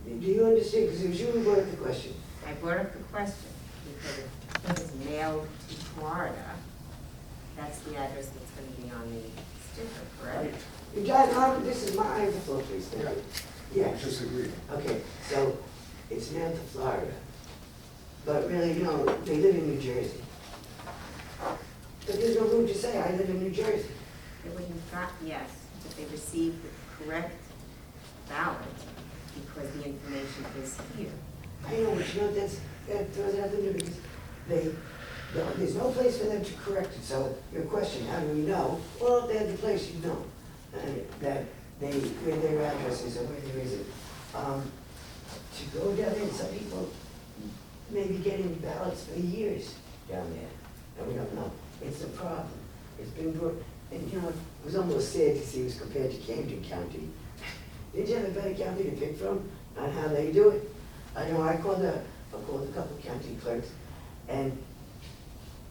Do you understand? Because it was you who brought up the question. I brought up the question because if it's mailed to Florida, that's the address that's going to be on the sticker, correct? John, this is my overflow, please. Yeah. I disagree. Okay, so it's mailed to Florida, but really, they live in New Jersey. But there's no room to say, I live in New Jersey. They wouldn't got, yes, if they received the correct ballot because the information is here. I know, but that throws out the window because there's no place for them to correct it. So your question, how do we know? Well, if they had the place, you'd know that where their address is or where there isn't. To go down there, some people may be getting ballots for years down there, and we don't know. It's a problem. It's been brought, and it was almost sad to see it was compared to Camden County. Did you have a better county to pick from on how they do it? I know I called a couple of county clerks, and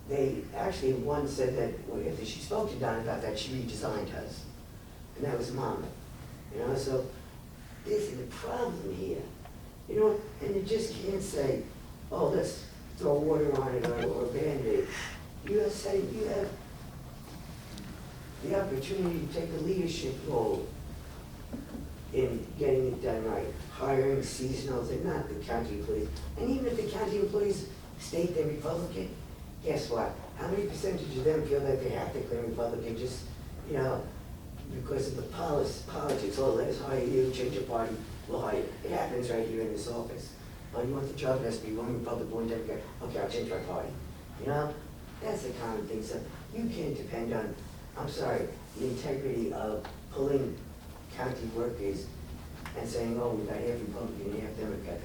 they actually, one said that if she spoke to Don about that, she redesigned hers, and that was Mama. So this is the problem here, and you just can't say, oh, let's throw water on it or a Band-Aid. You have the opportunity to take a leadership role in getting it done right, hiring seasonals and not the county employees. And even if the county employees state they're Republican, guess what? How many percentage of them feel that they have to claim Republican just, because of the politics? Oh, let us hire you, change your party, we'll hire you. It happens right here in this office. Oh, you want the job, it has to be one Republican, one Democrat. Okay, I'll change my party. That's the common thing. So you can't depend on, I'm sorry, the integrity of pulling county workers and saying, oh, we've got half Republican, half Democrat.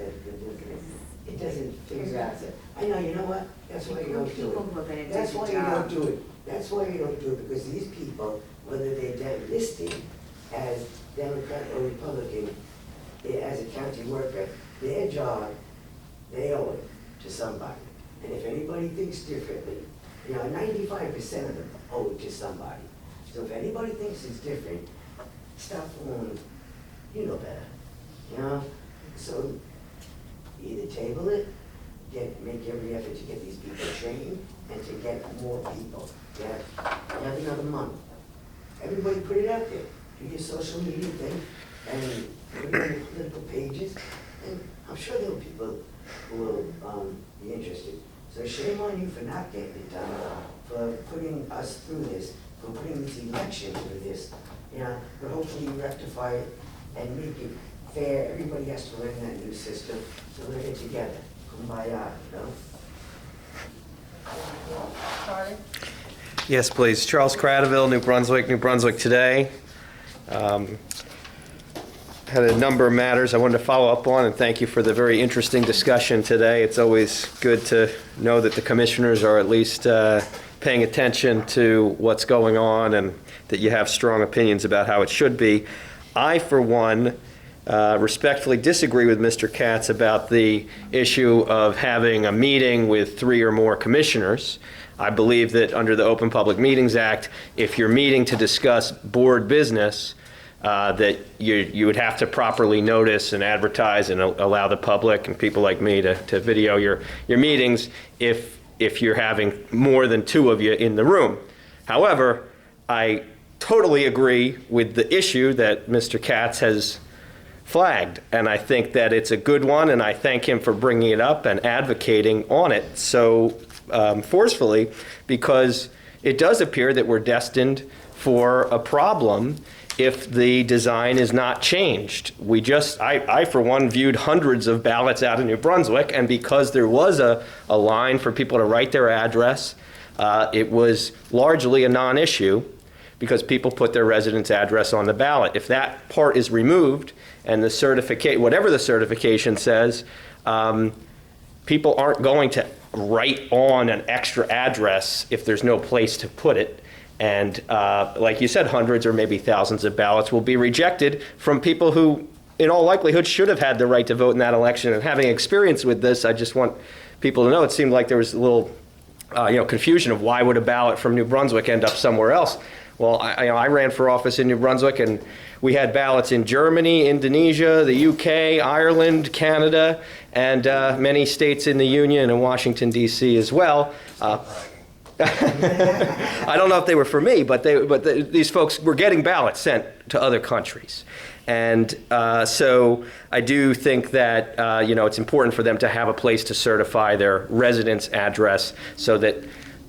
It doesn't figure out. I know, you know what? That's why you don't do it. That's why you don't do it. That's why you don't do it, because these people, whether they're listed as Democrat or Republican, as a county worker, their job, they owe it to somebody. And if anybody thinks differently, 95% of them owe it to somebody. So if anybody thinks it's different, stop fooling. You know better. So either table it, make every effort to get these people trained, and to get more people. You have another month. Everybody put it out there. Do your social media thing, and put it on your political pages. And I'm sure there will be people who will be interested. So shame on you for not getting it done, for putting us through this, for putting this election through this. You know, but hopefully you rectify it and make it fair. Everybody has to learn that new system, so learn it together. Kumbaya, you know? Charlie? Yes, please. Charles Cradaville, New Brunswick Today. Had a number of matters I wanted to follow up on, and thank you for the very interesting discussion today. It's always good to know that the commissioners are at least paying attention to what's going on and that you have strong opinions about how it should be. I, for one, respectfully disagree with Mr. Katz about the issue of having a meeting with 3 or more commissioners. I believe that under the Open Public Meetings Act, if you're meeting to discuss board business, that you would have to properly notice and advertise and allow the public and people like me to video your meetings if you're having more than 2 of you in the room. However, I totally agree with the issue that Mr. Katz has flagged, and I think that it's a good one, and I thank him for bringing it up and advocating on it so forcefully, because it does appear that we're destined for a problem if the design is not changed. I for one viewed hundreds of ballots out of New Brunswick, and because there was a line for people to write their address, it was largely a non-issue because people put their residence address on the ballot. If that part is removed and the certificate, whatever the certification says, people aren't going to write on an extra address if there's no place to put it. And like you said, hundreds or maybe thousands of ballots will be rejected from people who, in all likelihood, should have had the right to vote in that election. And having experience with this, I just want people to know it seemed like there was a little confusion of why would a ballot from New Brunswick end up somewhere else. Well, I ran for office in New Brunswick, and we had ballots in Germany, Indonesia, the UK, Ireland, Canada, and many states in the Union and Washington, D.C. as well. I don't know if they were for me, but these folks were getting ballots sent to other countries. And so I do think that it's important for them to have a place to certify their residence address so that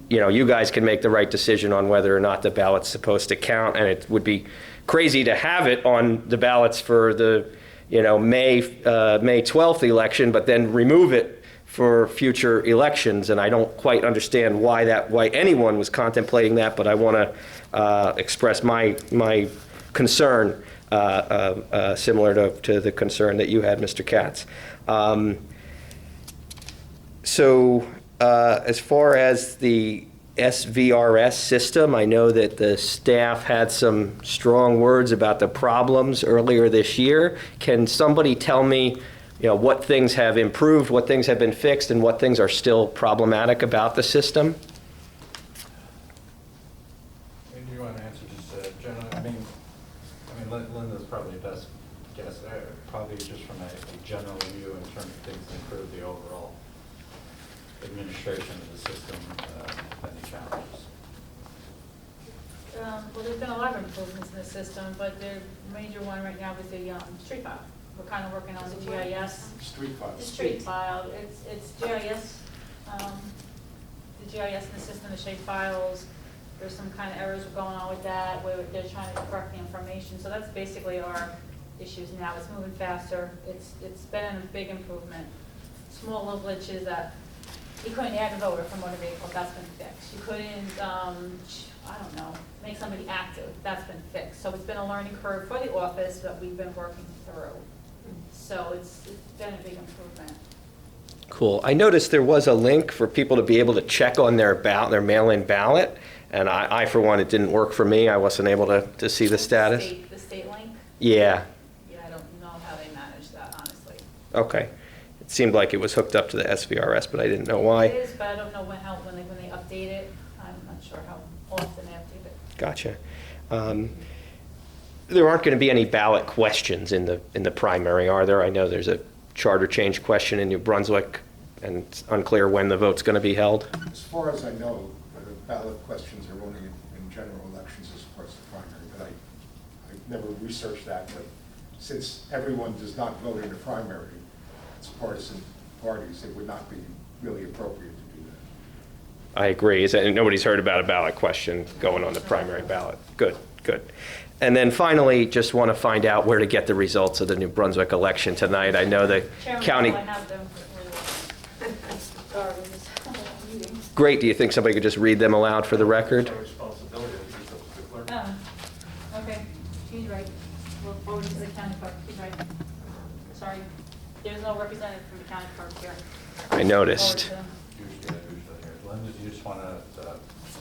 you guys can make the right decision on whether or not the ballot's supposed to count. And it would be crazy to have it on the ballots for the May 12th election, but then remove it for future elections. And I don't quite understand why anyone was contemplating that, but I want to express my concern similar to the concern that you had, Mr. Katz. As far as the SVRS system, I know that the staff had some strong words about the problems earlier this year. Can somebody tell me what things have improved, what things have been fixed, and what things are still problematic about the system? Do you want to answer just generally? I mean, Linda's probably the best guess there. Probably just from a general view in terms of things to improve the overall administration of the system, any challenges. Well, there's been a lot of improvements in the system, but the major one right now is the street file. We're kind of working on the GIS. Street file. The street file, it's GIS, the GIS in the system, the shape files. There's some kind of errors going on with that, where they're trying to correct the information. So that's basically our issues now. It's moving faster. It's been a big improvement. Small little glitches that you couldn't add a voter from motor vehicle, that's been fixed. You couldn't, make somebody active, that's been fixed. So it's been a learning curve for the office that we've been working through. So it's been a big improvement. Cool. I noticed there was a link for people to be able to check on their mail-in ballot, and I, for one, it didn't work for me. I wasn't able to see the status. The state link? Yeah. Yeah, I don't know how they manage that, honestly. Okay. It seemed like it was hooked up to the SVRS, but I didn't know why. It is, but I don't know when they update it. I'm not sure how often they update it. Gotcha. There aren't going to be any ballot questions in the primary, are there? I know there's a charter change question in New Brunswick, and it's unclear when the vote's going to be held. As far as I know, the ballot questions are only in general elections as far as the primary, but I never researched that. But since everyone does not vote in the primary, it's partisan parties, it would not be really appropriate to do that. I agree. Nobody's heard about a ballot question going on the primary ballot. Good, good. And then finally, just want to find out where to get the results of the New Brunswick election tonight. I know the county. Chairman, I have them for this meeting. Great. Do you think somebody could just read them aloud for the record? Our responsibility to keep up with the clerk. Oh, okay, she's right. We'll forward it to the county clerk, she's right. Sorry, there's no representative from the county clerk here. I noticed. Forward to them. Linda, do you just want to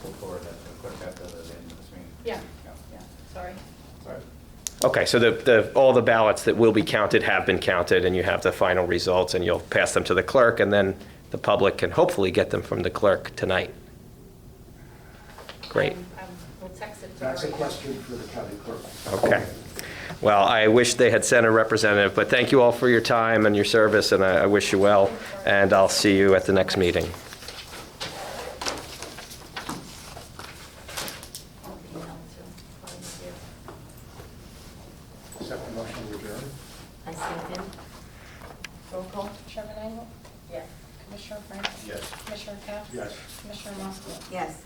pull forward that to the clerk after the end of this meeting? Yeah, yeah, sorry. Sorry. Okay, so all the ballots that will be counted have been counted, and you have the final results, and you'll pass them to the clerk, and then the public can hopefully get them from the clerk tonight. Great. We'll text it to her. That's a question for the county clerk. Okay. Well, I wish they had sent a representative, but thank you all for your time and your service, and I wish you well, and I'll see you at the next meeting. Second motion to adjourn? I second. Roll call? Chairman Engel? Yes. Commissioner Franklin? Yes. Commissioner Cast? Yes. Commissioner Moskowitz? Yes.